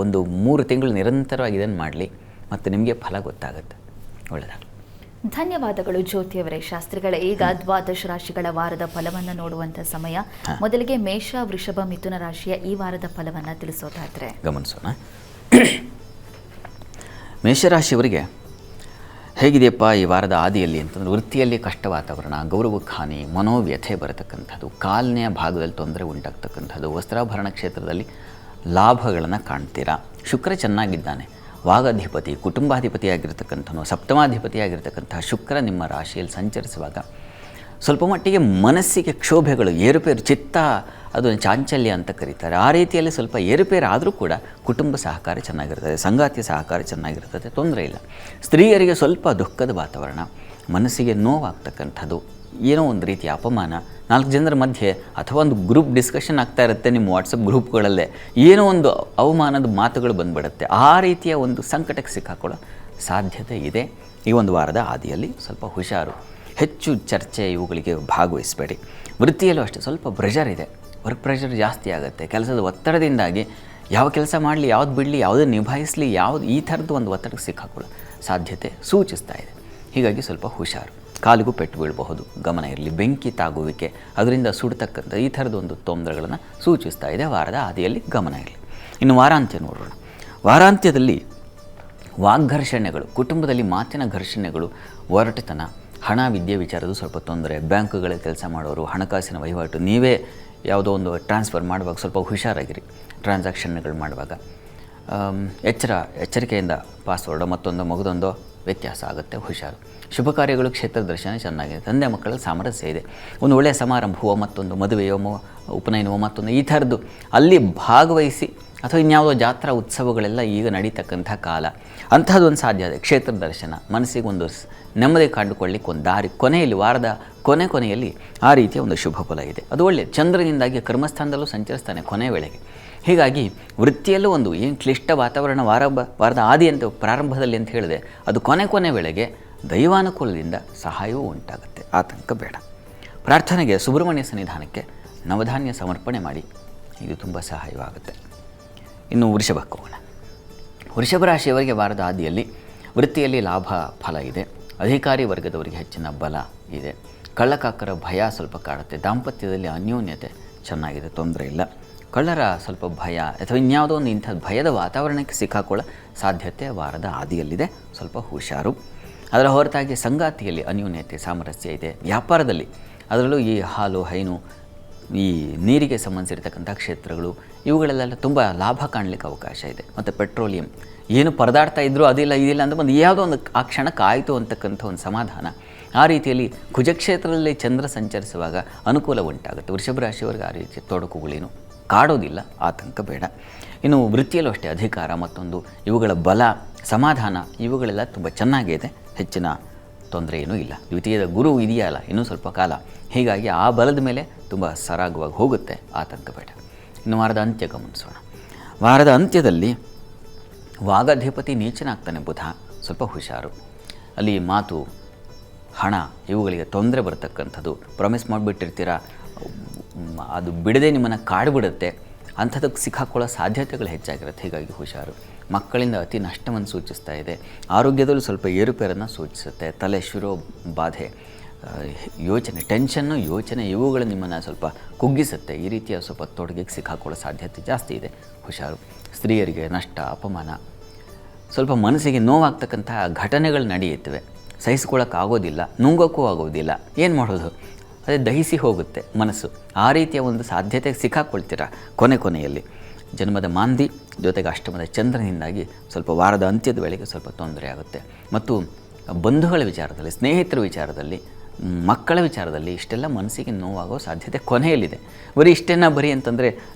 ಒಂದು 3 ತಿಂಗಳು ನಿರಂತರವಾಗಿ ಇದನ್ನು ಮಾಡಲಿ, ಮತ್ತು ನಿಮಗೆ ಫಲ ಗೊತ್ತಾಗುತ್ತೆ. ಒಳ್ಳೆಯದಾಗಲಿ. ಧನ್ಯವಾದಗಳು ಜ್ಯೋತಿಯವರೇ. ಶಾಸ್ತ್ರಿಗಳೇ, ಈಗ ದ್ವಾದಶ ರಾಶಿಗಳ ವಾರದ ಫಲವನ್ನು ನೋಡುವಂಥ ಸಮಯ. ಮೊದಲಿಗೆ ಮೇಷ, ವೃಷಭ, ಮಿಥುನ ರಾಶಿಯ ಈ ವಾರದ ಫಲವನ್ನು ತಿಳಿಸೋದಾದರೆ ಗಮನಿಸೋಣ. ಮೇಷರಾಶಿಯವರಿಗೆ ಹೇಗಿದೆಯಪ್ಪ ಈ ವಾರದ ಆದಿಯಲ್ಲಿ ಅಂತಂದರೆ, ವೃತ್ತಿಯಲ್ಲಿ ಕಷ್ಟ ವಾತಾವರಣ, ಗೌರವಕ್ಕೆ ಹಾನಿ, ಮನೋವ್ಯಥೆ ಬರತಕ್ಕಂಥದ್ದು, ಕಾಲನೆಯ ಭಾಗದಲ್ಲಿ ತೊಂದರೆ ಉಂಟಾಗ್ತಕ್ಕಂಥದ್ದು, ವಸ್ತ್ರಾಭರಣ ಕ್ಷೇತ್ರದಲ್ಲಿ ಲಾಭಗಳನ್ನು ಕಾಣ್ತೀರಾ. ಶುಕ್ರ ಚೆನ್ನಾಗಿದ್ದಾನೆ. ವಾಗಾಧಿಪತಿ, ಕುಟುಂಬಾಧಿಪತಿಯಾಗಿರ್ತಕ್ಕಂಥನು, ಸಪ್ತಮಾಧಿಪತಿಯಾಗಿರ್ತಕ್ಕಂಥ ಶುಕ್ರ ನಿಮ್ಮ ರಾಶಿಯಲ್ಲಿ ಸಂಚರಿಸುವಾಗ ಸ್ವಲ್ಪ ಮಟ್ಟಿಗೆ ಮನಸ್ಸಿಗೆ ಕ್ಷೋಭೆಗಳು, ಏರುಪೇರು, ಚಿತ್ತ ಅದನ್ನು ಚಾಂಚಲ್ಯ ಅಂತ ಕರೀತಾರೆ. ಆ ರೀತಿಯಲ್ಲಿ ಸ್ವಲ್ಪ ಏರುಪೇರು ಆದರೂ ಕೂಡ ಕುಟುಂಬ ಸಹಕಾರ ಚೆನ್ನಾಗಿರ್ತದೆ, ಸಂಗಾತಿ ಸಹಕಾರ ಚೆನ್ನಾಗಿರ್ತದೆ, ತೊಂದರೆ ಇಲ್ಲ. ಸ್ತ್ರೀಯರಿಗೆ ಸ್ವಲ್ಪ ದುಃಖದ ವಾತಾವರಣ, ಮನಸ್ಸಿಗೆ ನೋವಾಗ್ತಕ್ಕಂಥದ್ದು, ಏನೋ ಒಂದು ರೀತಿಯ ಅಪಮಾನ, 4 ಜನರ ಮಧ್ಯೆ ಅಥವಾ ಒಂದು ಗ್ರೂಪ್ ಡಿಸ್ಕಷನ್ ಆಗ್ತಾ ಇರುತ್ತೆ ನಿಮ್ಮ ವಾಟ್ಸಪ್ ಗ್ರೂಪ್ಗಳಲ್ಲೇ, ಏನೋ ಒಂದು ಅವಮಾನದ ಮಾತುಗಳು ಬಂದುಬಿಡುತ್ತೆ. ಆ ರೀತಿಯ ಒಂದು ಸಂಕಟಕ್ಕೆ ಸಿಕ್ಕಾಕೊಳ್ಳೋ ಸಾಧ್ಯತೆ ಇದೆ. ಈ ಒಂದು ವಾರದ ಆದಿಯಲ್ಲಿ ಸ್ವಲ್ಪ ಹುಷಾರು. ಹೆಚ್ಚು ಚರ್ಚೆ ಇವುಗಳಿಗೆ ಭಾಗವಹಿಸಬೇಡಿ. ವೃತ್ತಿಯಲ್ಲೂ ಅಷ್ಟೇ ಸ್ವಲ್ಪ ಪ್ರೆಷರ್ ಇದೆ. ವರ್ಕ್ ಪ್ರೆಷರ್ ಜಾಸ್ತಿ ಆಗುತ್ತೆ. ಕೆಲಸದ ಒತ್ತಡದಿಂದಾಗಿ ಯಾವ ಕೆಲಸ ಮಾಡಲಿ, ಯಾವ್ದು ಬಿಡಲಿ, ಯಾವುದನ್ನು ನಿಭಾಯಿಸಲಿ, ಈ ಥರದ್ದು ಒಂದು ಒತ್ತಡಕ್ಕೆ ಸಿಕ್ಕಾಕೊಳ್ಳೋ ಸಾಧ್ಯತೆ ಸೂಚಿಸ್ತಾ ಇದೆ. ಹೀಗಾಗಿ ಸ್ವಲ್ಪ ಹುಷಾರು. ಕಾಲಿಗೂ ಪೆಟ್ಟು ಬೀಳಬಹುದು, ಗಮನ ಇರಲಿ. ಬೆಂಕಿ ತಾಗುವಿಕೆ, ಅದರಿಂದ ಸುಡ್ತಕ್ಕಂಥ ಈ ಥರದ ಒಂದು ತೊಂದರೆಗಳನ್ನು ಸೂಚಿಸ್ತಾ ಇದೆ. ವಾರದ ಆದಿಯಲ್ಲಿ ಗಮನ ಇರಲಿ. ಇನ್ನು ವಾರಾಂತ್ಯ ನೋಡೋಣ. ವಾರಾಂತ್ಯದಲ್ಲಿ ವಾಗ್ಘರ್ಷಣೆಗಳು, ಕುಟುಂಬದಲ್ಲಿ ಮಾತಿನ ಘರ್ಷಣೆಗಳು, ಒರಟುತನ, ಹಣ ವಿದ್ಯೆ ವಿಚಾರದ್ದು ಸ್ವಲ್ಪ ತೊಂದರೆ. ಬ್ಯಾಂಕುಗಳ ಕೆಲಸ ಮಾಡೋರು, ಹಣಕಾಸಿನ ವಹಿವಾಟು, ನೀವೇ ಯಾವುದೋ ಒಂದು ಟ್ರಾನ್ಸ್ಫರ್ ಮಾಡುವಾಗ ಸ್ವಲ್ಪ ಹುಷಾರಾಗಿರಿ. ಟ್ರಾನ್ಸಾಕ್ಷನ್ಗಳು ಮಾಡುವಾಗ ಎಚ್ಚರಿಕೆಯಿಂದ ಪಾಸ್ವರ್ಡೋ ಮತ್ತೊಂದು ಮಗದೊಂದೋ ವ್ಯತ್ಯಾಸ ಆಗುತ್ತೆ, ಹುಷಾರು. ಶುಭ ಕಾರ್ಯಗಳು, ಕ್ಷೇತ್ರ ದರ್ಶನ ಚೆನ್ನಾಗಿದೆ. ತಂದೆ ಮಕ್ಕಳ ಸಾಮರಸ್ಯ ಇದೆ. ಒಂದು ಒಳ್ಳೆಯ ಸಮಾರಂಭವೋ, ಮತ್ತೊಂದು ಮದುವೆಯೋ, ಉಪನಯನವೋ, ಮತ್ತೊಂದು ಈ ಥರದ್ದು ಅಲ್ಲಿ ಭಾಗವಹಿಸಿ, ಅಥವಾ ಇನ್ಯಾವುದೋ ಜಾತ್ರಾ ಉತ್ಸವಗಳೆಲ್ಲ ಈಗ ನಡೀತಕ್ಕಂಥ ಕಾಲ. ಅಂಥದ್ದೊಂದು ಸಾಧ್ಯ ಇದೆ. ಕ್ಷೇತ್ರ ದರ್ಶನ, ಮನಸ್ಸಿಗೆ ಒಂದು ನೆಮ್ಮದಿ ಕಂಡುಕೊಳ್ಳಿಕ್ಕೆ ಒಂದು ದಾರಿ. ಕೊನೆಯಲ್ಲಿ, ವಾರದ ಕೊನೆಯಲ್ಲಿ ಆ ರೀತಿಯ ಒಂದು ಶುಭ ಫಲ ಇದೆ. ಅದು ಒಳ್ಳೆಯದು. ಚಂದ್ರನಿಂದಾಗಿ ಕರ್ಮಸ್ಥಾನದಲ್ಲೂ ಸಂಚರಿಸ್ತಾನೆ ಕೊನೆಯ ವೇಳೆಗೆ. ಹೀಗಾಗಿ ವೃತ್ತಿಯಲ್ಲೂ ಒಂದು ಏನು ಕ್ಲಿಷ್ಟ ವಾತಾವರಣ ವಾರದ ಆದಿ ಅಂತ ಪ್ರಾರಂಭದಲ್ಲಿ ಅಂತ ಹೇಳಿದೆ, ಅದು ಕೊನೆ ವೇಳೆಗೆ ದೈವಾನುಕೂಲದಿಂದ ಸಹಾಯವೂ ಉಂಟಾಗುತ್ತೆ. ಆತಂಕ ಬೇಡ. ಪ್ರಾರ್ಥನೆಗೆ ಸುಬ್ರಹ್ಮಣ್ಯ ಸನ್ನಿಧಾನಕ್ಕೆ ನವಧಾನ್ಯ ಸಮರ್ಪಣೆ ಮಾಡಿ, ಇದು ತುಂಬ ಸಹಾಯವಾಗುತ್ತೆ. ಇನ್ನು ವೃಷಭಕ್ಕೆ ಹೋಗೋಣ. ವೃಷಭ ರಾಶಿಯವರಿಗೆ ವಾರದ ಆದಿಯಲ್ಲಿ ವೃತ್ತಿಯಲ್ಲಿ ಲಾಭ ಫಲ ಇದೆ. ಅಧಿಕಾರಿ ವರ್ಗದವರಿಗೆ ಹೆಚ್ಚಿನ ಬಲ ಇದೆ. ಕಳ್ಳಕಾಕರ ಭಯ ಸ್ವಲ್ಪ ಕಾಡುತ್ತೆ. ದಾಂಪತ್ಯದಲ್ಲಿ ಅನ್ಯೋನ್ಯತೆ ಚೆನ್ನಾಗಿದೆ, ತೊಂದರೆ ಇಲ್ಲ. ಕಳ್ಳರ ಸ್ವಲ್ಪ ಭಯ ಅಥವಾ ಇನ್ಯಾವುದೋ ಒಂದು ಇಂಥ ಭಯದ ವಾತಾವರಣಕ್ಕೆ ಸಿಕ್ಕಾಕೊಳ್ಳೋ ಸಾಧ್ಯತೆ ವಾರದ ಆದಿಯಲ್ಲಿದೆ, ಸ್ವಲ್ಪ ಹುಷಾರು. ಅದರ ಹೊರತಾಗಿ ಸಂಗಾತಿಯಲ್ಲಿ ಅನ್ಯೋನ್ಯತೆ ಸಾಮರಸ್ಯ ಇದೆ. ವ್ಯಾಪಾರದಲ್ಲಿ ಅದರಲ್ಲೂ ಈ ಹಾಲು ಹೈನು ಈ ನೀರಿಗೆ ಸಂಬಂಧಿಸಿರ್ತಕ್ಕಂಥ ಕ್ಷೇತ್ರಗಳು ಇವುಗಳಲ್ಲೆಲ್ಲ ತುಂಬ ಲಾಭ ಕಾಣಲಿಕ್ಕೆ ಅವಕಾಶ ಇದೆ. ಮತ್ತು ಪೆಟ್ರೋಲಿಯಂ ಏನು ಪರದಾಡ್ತಾ ಇದ್ದರೂ ಅದಿಲ್ಲ ಇದಿಲ್ಲ ಅಂತ ಒಂದು ಯಾವುದೋ ಒಂದು ಆ ಕ್ಷಣಕ್ಕೆ ಆಯಿತು ಅಂತಕ್ಕಂಥ ಒಂದು ಸಮಾಧಾನ. ಆ ರೀತಿಯಲ್ಲಿ ಕುಜಕ್ಷೇತ್ರದಲ್ಲಿ ಚಂದ್ರ ಸಂಚರಿಸುವಾಗ ಅನುಕೂಲ ಉಂಟಾಗುತ್ತೆ. ವೃಷಭ ರಾಶಿಯವರಿಗೆ ಆ ರೀತಿಯ ತೊಡಕುಗಳೇನು ಕಾಡೋದಿಲ್ಲ, ಆತಂಕ ಬೇಡ. ಇನ್ನು ವೃತ್ತಿಯಲ್ಲೂ ಅಷ್ಟೇ ಅಧಿಕಾರ ಮತ್ತೊಂದು ಇವುಗಳ ಬಲ ಸಮಾಧಾನ ಇವುಗಳೆಲ್ಲ ತುಂಬ ಚೆನ್ನಾಗಿದೆ, ಹೆಚ್ಚಿನ ತೊಂದರೆ ಏನೂ ಇಲ್ಲ. ದ್ವಿತೀಯದ ಗುರು ಇದೆಯಲ್ಲ ಇನ್ನೂ ಸ್ವಲ್ಪ ಕಾಲ, ಹೀಗಾಗಿ ಆ ಬಲದ ಮೇಲೆ ತುಂಬ ಸರಾಗವಾಗಿ ಹೋಗುತ್ತೆ, ಆತಂಕ ಬೇಡ. ಇನ್ನು ವಾರದ ಅಂತ್ಯ ಗಮನಿಸೋಣ. ವಾರದ ಅಂತ್ಯದಲ್ಲಿ ವಾಗಾಧಿಪತಿ ನೀಚನಾಗ್ತಾನೆ ಬುಧ, ಸ್ವಲ್ಪ ಹುಷಾರು. ಅಲ್ಲಿ ಮಾತು ಹಣ ಇವುಗಳಿಗೆ ತೊಂದರೆ ಬರ್ತಕ್ಕಂಥದ್ದು. ಪ್ರಾಮಿಸ್ ಮಾಡಿಬಿಟ್ಟಿರ್ತೀರ, ಅದು ಬಿಡದೆ ನಿಮ್ಮನ್ನು ಕಾಡಿಬಿಡುತ್ತೆ, ಅಂಥದಕ್ಕೆ ಸಿಕ್ಕಾಕೊಳ್ಳೋ ಸಾಧ್ಯತೆಗಳು ಹೆಚ್ಚಾಗಿರುತ್ತೆ, ಹೀಗಾಗಿ ಹುಷಾರು. ಮಕ್ಕಳಿಂದ ಅತಿ ನಷ್ಟವನ್ನು ಸೂಚಿಸ್ತಾ ಇದೆ. ಆರೋಗ್ಯದಲ್ಲೂ ಸ್ವಲ್ಪ ಏರುಪೇರನ್ನು ಸೂಚಿಸುತ್ತೆ. ತಲೆ ಶಿರೋ ಬಾಧೆ, ಯೋಚನೆ ಟೆನ್ಷನ್ನು ಯೋಚನೆ ಇವುಗಳು ನಿಮ್ಮನ್ನು ಸ್ವಲ್ಪ ಕುಗ್ಗಿಸುತ್ತೆ. ಈ ರೀತಿಯ ಸ್ವಲ್ಪ ತೊಡಗಿಗೆ ಸಿಕ್ಕಾಕೊಳ್ಳೋ ಸಾಧ್ಯತೆ ಜಾಸ್ತಿ ಇದೆ, ಹುಷಾರು. ಸ್ತ್ರೀಯರಿಗೆ ನಷ್ಟ ಅಪಮಾನ, ಸ್ವಲ್ಪ ಮನಸ್ಸಿಗೆ ನೋವಾಗ್ತಕ್ಕಂಥ ಘಟನೆಗಳು ನಡೆಯುತ್ತವೆ, ಸಹಿಸ್ಕೊಳ್ಳೋಕ್ಕಾಗೋದಿಲ್ಲ, ನುಂಗೋಕ್ಕೂ ಆಗೋದಿಲ್ಲ. ಏನು ಮಾಡೋದು, ಅದೇ ದಹಿಸಿ ಹೋಗುತ್ತೆ ಮನಸ್ಸು. ಆ ರೀತಿಯ ಒಂದು ಸಾಧ್ಯತೆಗೆ ಸಿಕ್ಕಾಕೊಳ್ತೀರ ಕೊನೆಯಲ್ಲಿ. ಜನ್ಮದ ಮಾಂದಿ ಜೊತೆಗೆ ಅಷ್ಟಮದ ಚಂದ್ರನಿಂದಾಗಿ ಸ್ವಲ್ಪ ವಾರದ ಅಂತ್ಯದ ವೇಳೆಗೆ ಸ್ವಲ್ಪ ತೊಂದರೆ ಆಗುತ್ತೆ. ಮತ್ತು ಬಂಧುಗಳ ವಿಚಾರದಲ್ಲಿ, ಸ್ನೇಹಿತರ ವಿಚಾರದಲ್ಲಿ, ಮಕ್ಕಳ ವಿಚಾರದಲ್ಲಿ ಇಷ್ಟೆಲ್ಲ ಮನಸ್ಸಿಗೆ ನೋವಾಗೋ ಸಾಧ್ಯತೆ ಕೊನೆಯಲ್ಲಿದೆ. ಬರೀ ಇಷ್ಟೇನ ಬರೀ ಅಂತಂದರೆ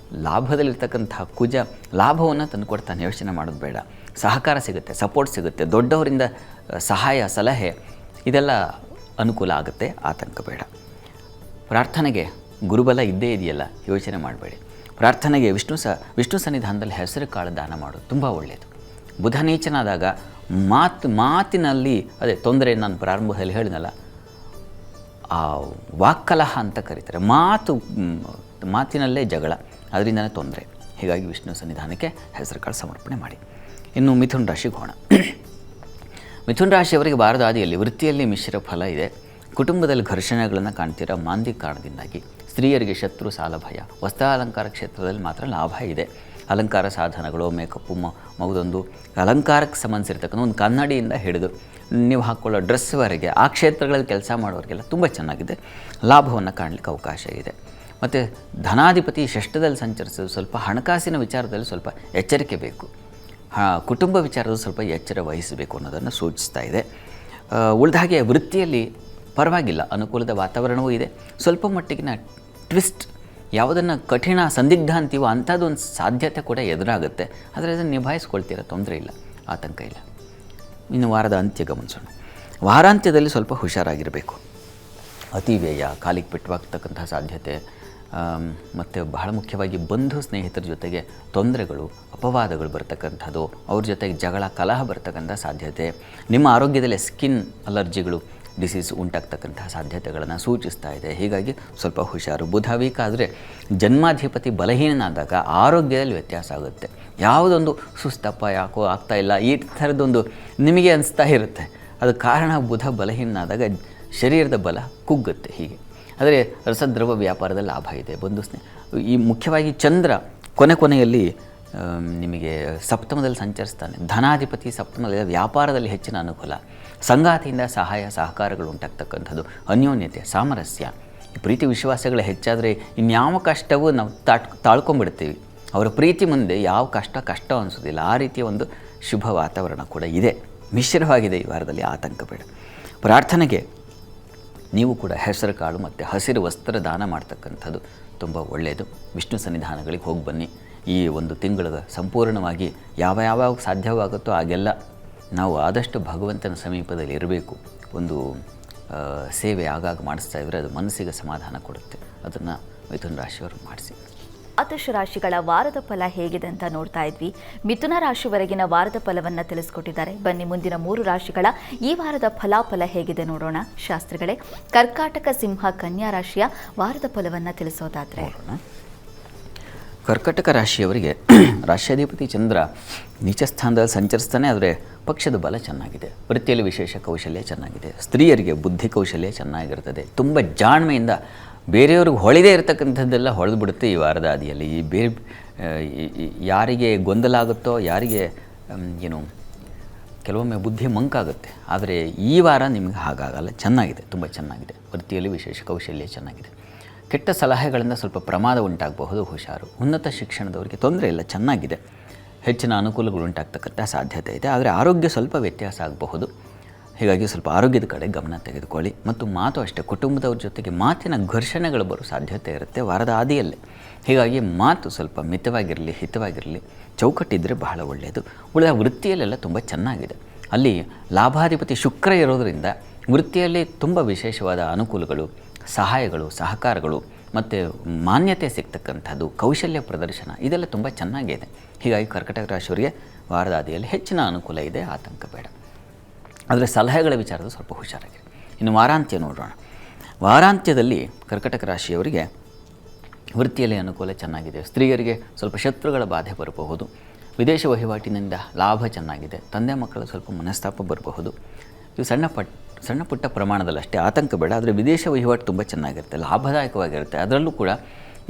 ಲಾಭದಲ್ಲಿರ್ತಕ್ಕಂಥ ಕುಜ ಲಾಭವನ್ನು ತಂದುಕೊಡ್ತಾನೆ, ಯೋಚನೆ ಮಾಡೋದು ಬೇಡ. ಸಹಕಾರ ಸಿಗುತ್ತೆ, ಸಪೋರ್ಟ್ ಸಿಗುತ್ತೆ, ದೊಡ್ಡವರಿಂದ ಸಹಾಯ ಸಲಹೆ ಇದೆಲ್ಲ ಅನುಕೂಲ ಆಗುತ್ತೆ, ಆತಂಕ ಬೇಡ. ಪ್ರಾರ್ಥನೆಗೆ ಗುರುಬಲ ಇದ್ದೇ ಇದೆಯಲ್ಲ, ಯೋಚನೆ ಮಾಡಬೇಡಿ. ಪ್ರಾರ್ಥನೆಗೆ ವಿಷ್ಣು ಸನ್ನಿಧಾನದಲ್ಲಿ ಹೆಸರು ಕಾಳು ದಾನ ಮಾಡೋದು ತುಂಬ ಒಳ್ಳೆಯದು. ಬುಧ ನೀಚನಾದಾಗ ಮಾತಿನಲ್ಲಿ ಅದೇ ತೊಂದರೆ, ನಾನು ಪ್ರಾರಂಭದಲ್ಲಿ ಹೇಳಿದ್ನಲ್ಲ, ಆ ವಾಕ್ಕಲಹ ಅಂತ ಕರೀತಾರೆ. ಮಾತಿನಲ್ಲೇ ಜಗಳ, ಅದರಿಂದನೇ ತೊಂದರೆ. ಹೀಗಾಗಿ ವಿಷ್ಣು ಸನ್ನಿಧಾನಕ್ಕೆ ಹೆಸರು ಕಾಳು ಸಮರ್ಪಣೆ ಮಾಡಿ. ಇನ್ನು ಮಿಥುನ ರಾಶಿಗೆ ಹೋಗೋಣ. ಮಿಥುನ ರಾಶಿಯವರಿಗೆ ವಾರದ ಆದಿಯಲ್ಲಿ ವೃತ್ತಿಯಲ್ಲಿ ಮಿಶ್ರ ಫಲ ಇದೆ. ಕುಟುಂಬದಲ್ಲಿ ಘರ್ಷಣೆಗಳನ್ನು ಕಾಣ್ತೀರ ಮಾಂದಿ ಕಾರಣದಿಂದಾಗಿ. ಸ್ತ್ರೀಯರಿಗೆ ಶತ್ರು ಸಾಲ ಭಯ. ವಸ್ತ್ರಾಲಂಕಾರ ಕ್ಷೇತ್ರದಲ್ಲಿ ಮಾತ್ರ ಲಾಭ ಇದೆ. ಅಲಂಕಾರ ಸಾಧನಗಳು, ಮೇಕಪ್ಪು ಮಗದೊಂದು ಅಲಂಕಾರಕ್ಕೆ ಸಂಬಂಧಿಸಿರ್ತಕ್ಕಂಥ ಒಂದು ಕನ್ನಡಿಯಿಂದ ಹಿಡಿದು ನೀವು ಹಾಕ್ಕೊಳ್ಳೋ ಡ್ರೆಸ್ವರೆಗೆ ಆ ಕ್ಷೇತ್ರಗಳಲ್ಲಿ ಕೆಲಸ ಮಾಡೋರಿಗೆಲ್ಲ ತುಂಬ ಚೆನ್ನಾಗಿದೆ, ಲಾಭವನ್ನು ಕಾಣಲಿಕ್ಕೆ ಅವಕಾಶ ಇದೆ. ಮತ್ತು ಧನಾಧಿಪತಿ ಷಷ್ಠದಲ್ಲಿ ಸಂಚರಿಸೋದು ಸ್ವಲ್ಪ ಹಣಕಾಸಿನ ವಿಚಾರದಲ್ಲಿ ಸ್ವಲ್ಪ ಎಚ್ಚರಿಕೆ ಬೇಕು. ಕುಟುಂಬ ವಿಚಾರದಲ್ಲಿ ಸ್ವಲ್ಪ ಎಚ್ಚರ ವಹಿಸಬೇಕು ಅನ್ನೋದನ್ನು ಸೂಚಿಸ್ತಾ ಇದೆ. ಉಳಿದ ಹಾಗೆ ವೃತ್ತಿಯಲ್ಲಿ ಪರವಾಗಿಲ್ಲ, ಅನುಕೂಲದ ವಾತಾವರಣವೂ ಇದೆ. ಸ್ವಲ್ಪ ಮಟ್ಟಿಗಿನ ಟ್ವಿಸ್ಟ್, ಯಾವುದನ್ನು ಕಠಿಣ ಸಂದಿಗ್ಧ ಅಂತೀವೋ ಅಂಥದ್ದೊಂದು ಸಾಧ್ಯತೆ ಕೂಡ ಎದುರಾಗುತ್ತೆ. ಆದರೆ ಅದನ್ನು ನಿಭಾಯಿಸ್ಕೊಳ್ತೀರ, ತೊಂದರೆ ಇಲ್ಲ, ಆತಂಕ ಇಲ್ಲ. ಇನ್ನು ವಾರದ ಅಂತ್ಯ ಗಮನಿಸೋಣ. ವಾರಾಂತ್ಯದಲ್ಲಿ ಸ್ವಲ್ಪ ಹುಷಾರಾಗಿರಬೇಕು. ಅತಿ ವ್ಯಯ, ಕಾಲಿಗೆ ಪೆಟ್ಟವಾಗ್ತಕ್ಕಂಥ ಸಾಧ್ಯತೆ, ಮತ್ತು ಬಹಳ ಮುಖ್ಯವಾಗಿ ಬಂಧು ಸ್ನೇಹಿತರ ಜೊತೆಗೆ ತೊಂದರೆಗಳು ಅಪವಾದಗಳು ಬರ್ತಕ್ಕಂಥದ್ದು, ಅವ್ರ ಜೊತೆಗೆ ಜಗಳ ಕಲಹ ಬರ್ತಕ್ಕಂಥ ಸಾಧ್ಯತೆ. ನಿಮ್ಮ ಆರೋಗ್ಯದಲ್ಲಿ ಸ್ಕಿನ್ ಅಲರ್ಜಿಗಳು ಡಿಸೀಸ್ ಉಂಟಾಗ್ತಕ್ಕಂಥ ಸಾಧ್ಯತೆಗಳನ್ನು ಸೂಚಿಸ್ತಾ ಇದೆ. ಹೀಗಾಗಿ ಸ್ವಲ್ಪ ಹುಷಾರು. ಬುಧ ವೀಕ್ ಆದರೆ ಜನ್ಮಾಧಿಪತಿ ಬಲಹೀನನಾದಾಗ ಆರೋಗ್ಯದಲ್ಲಿ ವ್ಯತ್ಯಾಸ ಆಗುತ್ತೆ. ಯಾವುದೊಂದು ಸುಸ್ತಪ್ಪ ಯಾಕೋ ಆಗ್ತಾಯಿಲ್ಲ ಈ ಥರದ್ದೊಂದು ನಿಮಗೆ ಅನಿಸ್ತಾ ಇರುತ್ತೆ. ಅದು ಕಾರಣ ಬುಧ ಬಲಹೀನನಾದಾಗ ಶರೀರದ ಬಲ ಕುಗ್ಗುತ್ತೆ. ಹೀಗೆ ಆದರೆ ರಸದ್ರವ ವ್ಯಾಪಾರದಲ್ಲಿ ಲಾಭ ಇದೆ. ಬಂಧು ಈ ಮುಖ್ಯವಾಗಿ ಚಂದ್ರ ಕೊನೆಯಲ್ಲಿ ನಿಮಗೆ ಸಪ್ತಮದಲ್ಲಿ ಸಂಚರಿಸ್ತಾನೆ. ಧನಾಧಿಪತಿ ಸಪ್ತಮದಲ್ಲಿ ವ್ಯಾಪಾರದಲ್ಲಿ ಹೆಚ್ಚಿನ ಅನುಕೂಲ. ಸಂಗಾತಿಯಿಂದ ಸಹಾಯ ಸಹಕಾರಗಳು ಉಂಟಾಗ್ತಕ್ಕಂಥದ್ದು, ಅನ್ಯೋನ್ಯತೆ, ಸಾಮರಸ್ಯ. ಈ ಪ್ರೀತಿ ವಿಶ್ವಾಸಗಳು ಹೆಚ್ಚಾದರೆ ಇನ್ಯಾವ ಕಷ್ಟವೂ ನಾವು ತಾಳ್ಕೊಂಡ್ಬಿಡ್ತೀವಿ. ಅವರ ಪ್ರೀತಿ ಮುಂದೆ ಯಾವ ಕಷ್ಟ ಅನಿಸೋದಿಲ್ಲ. ಆ ರೀತಿಯ ಒಂದು ಶುಭ ವಾತಾವರಣ ಕೂಡ ಇದೆ. ಮಿಶ್ರವಾಗಿದೆ ಈ ವಾರದಲ್ಲಿ, ಆತಂಕ ಬೇಡ. ಪ್ರಾರ್ಥನೆಗೆ ನೀವು ಕೂಡ ಹೆಸರು ಕಾಳು ಮತ್ತು ಹಸಿರು ವಸ್ತ್ರ ದಾನ ಮಾಡ್ತಕ್ಕಂಥದ್ದು ತುಂಬ ಒಳ್ಳೆಯದು. ವಿಷ್ಣು ಸನ್ನಿಧಾನಗಳಿಗೆ ಹೋಗಿ ಬನ್ನಿ. ಈ ಒಂದು ತಿಂಗಳ ಸಂಪೂರ್ಣವಾಗಿ ಯಾವಾಗ ಸಾಧ್ಯವಾಗುತ್ತೋ ಆಗೆಲ್ಲ ನಾವು ಆದಷ್ಟು ಭಗವಂತನ ಸಮೀಪದಲ್ಲಿ ಇರಬೇಕು. ಒಂದು ಸೇವೆ ಆಗಾಗ ಮಾಡಿಸ್ತಾ ಇದ್ದರೆ ಅದು ಮನಸ್ಸಿಗೆ ಸಮಾಧಾನ ಕೊಡುತ್ತೆ. ಅದನ್ನು ಮಿಥುನ ರಾಶಿಯವರು ಮಾಡಿಸಿ. ದ್ವಾದಶ ರಾಶಿಗಳ ವಾರದ ಫಲ ಹೇಗಿದೆ ಅಂತ ನೋಡ್ತಾ ಇದ್ವಿ. ಮಿಥುನ ರಾಶಿವರೆಗಿನ ವಾರದ ಫಲವನ್ನು ತಿಳಿಸ್ಕೊಟ್ಟಿದ್ದಾರೆ. ಬನ್ನಿ ಮುಂದಿನ 3 ರಾಶಿಗಳ ಈ ವಾರದ ಫಲಾಫಲ ಹೇಗಿದೆ ನೋಡೋಣ. ಶಾಸ್ತ್ರಿಗಳೇ, ಕರ್ಕಾಟಕ, ಸಿಂಹ, ಕನ್ಯಾ ರಾಶಿಯ ವಾರದ ಫಲವನ್ನು ತಿಳಿಸೋದಾದ್ರೆ. ಕರ್ಕಟಕ ರಾಶಿಯವರಿಗೆ ರಾಶ್ಯಾಧಿಪತಿ ಚಂದ್ರ ನೀಚ ಸ್ಥಾನದಲ್ಲಿ ಸಂಚರಿಸ್ತಾನೆ, ಆದರೆ ಪಕ್ಷದ ಬಲ ಚೆನ್ನಾಗಿದೆ, ವೃತ್ತಿಯಲ್ಲಿ ವಿಶೇಷ ಕೌಶಲ್ಯ ಚೆನ್ನಾಗಿದೆ, ಸ್ತ್ರೀಯರಿಗೆ ಬುದ್ಧಿ ಕೌಶಲ್ಯ ಚೆನ್ನಾಗಿರ್ತದೆ, ತುಂಬ ಜಾಣ್ಮೆಯಿಂದ ಬೇರೆಯವ್ರಿಗೆ ಹೊಳೆದೇ ಇರತಕ್ಕಂಥದ್ದೆಲ್ಲ ಹೊಳೆದು ಬಿಡುತ್ತೆ ಈ ವಾರದ ಆದಿಯಲ್ಲಿ. ಈ ಬೇರೆ ಯಾರಿಗೆ ಗೊಂದಲ ಆಗುತ್ತೋ, ಯಾರಿಗೆ ಏನು ಕೆಲವೊಮ್ಮೆ ಬುದ್ಧಿ ಮಂಕಾಗುತ್ತೆ, ಆದರೆ ಈ ವಾರ ನಿಮಗೆ ಹಾಗಾಗಲ್ಲ, ಚೆನ್ನಾಗಿದೆ, ತುಂಬ ಚೆನ್ನಾಗಿದೆ, ವೃತ್ತಿಯಲ್ಲಿ ವಿಶೇಷ ಕೌಶಲ್ಯ ಚೆನ್ನಾಗಿದೆ. ಕೆಟ್ಟ ಸಲಹೆಗಳಿಂದ ಸ್ವಲ್ಪ ಪ್ರಮಾದ ಉಂಟಾಗಬಹುದು, ಹುಷಾರು. ಉನ್ನತ ಶಿಕ್ಷಣದವರಿಗೆ ತೊಂದರೆ ಇಲ್ಲ, ಚೆನ್ನಾಗಿದೆ, ಹೆಚ್ಚಿನ ಅನುಕೂಲಗಳು ಉಂಟಾಗ್ತಕ್ಕಂಥ ಸಾಧ್ಯತೆ ಇದೆ. ಆದರೆ ಆರೋಗ್ಯ ಸ್ವಲ್ಪ ವ್ಯತ್ಯಾಸ ಆಗಬಹುದು, ಹೀಗಾಗಿ ಸ್ವಲ್ಪ ಆರೋಗ್ಯದ ಕಡೆ ಗಮನ ತೆಗೆದುಕೊಳ್ಳಿ. ಮತ್ತು ಮಾತು ಅಷ್ಟೇ, ಕುಟುಂಬದವ್ರ ಜೊತೆಗೆ ಮಾತಿನ ಘರ್ಷಣೆಗಳು ಬರೋ ಸಾಧ್ಯತೆ ಇರುತ್ತೆ ವಾರದ ಆದಿಯಲ್ಲೇ. ಹೀಗಾಗಿ ಮಾತು ಸ್ವಲ್ಪ ಮಿತವಾಗಿರಲಿ, ಹಿತವಾಗಿರಲಿ, ಚೌಕಟ್ಟಿದ್ದರೆ ಬಹಳ ಒಳ್ಳೆಯದು. ಉಳಿದ ವೃತ್ತಿಯಲ್ಲೆಲ್ಲ ತುಂಬ ಚೆನ್ನಾಗಿದೆ. ಅಲ್ಲಿ ಲಾಭಾಧಿಪತಿ ಶುಕ್ರ ಇರೋದರಿಂದ ವೃತ್ತಿಯಲ್ಲಿ ತುಂಬ ವಿಶೇಷವಾದ ಅನುಕೂಲಗಳು, ಸಹಾಯಗಳು, ಸಹಕಾರಗಳು ಮತ್ತು ಮಾನ್ಯತೆ ಸಿಗ್ತಕ್ಕಂಥದ್ದು, ಕೌಶಲ್ಯ ಪ್ರದರ್ಶನ ಇದೆಲ್ಲ ತುಂಬ ಚೆನ್ನಾಗಿದೆ. ಹೀಗಾಗಿ ಕರ್ಕಟಕ ರಾಶಿಯವರಿಗೆ ವಾರದ ಆದಿಯಲ್ಲಿ ಹೆಚ್ಚಿನ ಅನುಕೂಲ ಇದೆ, ಆತಂಕ ಬೇಡ. ಆದರೆ ಸಲಹೆಗಳ ವಿಚಾರದ ಸ್ವಲ್ಪ ಹುಷಾರಾಗಿರಿ. ಇನ್ನು ವಾರಾಂತ್ಯ ನೋಡೋಣ. ವಾರಾಂತ್ಯದಲ್ಲಿ ಕರ್ಕಟಕ ರಾಶಿಯವರಿಗೆ ವೃತ್ತಿಯಲ್ಲಿ ಅನುಕೂಲ ಚೆನ್ನಾಗಿದೆ, ಸ್ತ್ರೀಯರಿಗೆ ಸ್ವಲ್ಪ ಶತ್ರುಗಳ ಬಾಧೆ ಬರಬಹುದು, ವಿದೇಶ ವಹಿವಾಟಿನಿಂದ ಲಾಭ ಚೆನ್ನಾಗಿದೆ, ತಂದೆ ಮಕ್ಕಳ ಸ್ವಲ್ಪ ಮನಸ್ತಾಪ ಬರಬಹುದು. ಇದು ಸಣ್ಣ ಪುಟ್ಟ ಪ್ರಮಾಣದಲ್ಲಿ ಅಷ್ಟೇ, ಆತಂಕ ಬೇಡ. ಆದರೆ ವಿದೇಶ ವಹಿವಾಟು ತುಂಬ ಚೆನ್ನಾಗಿರುತ್ತೆ, ಲಾಭದಾಯಕವಾಗಿರುತ್ತೆ. ಅದರಲ್ಲೂ ಕೂಡ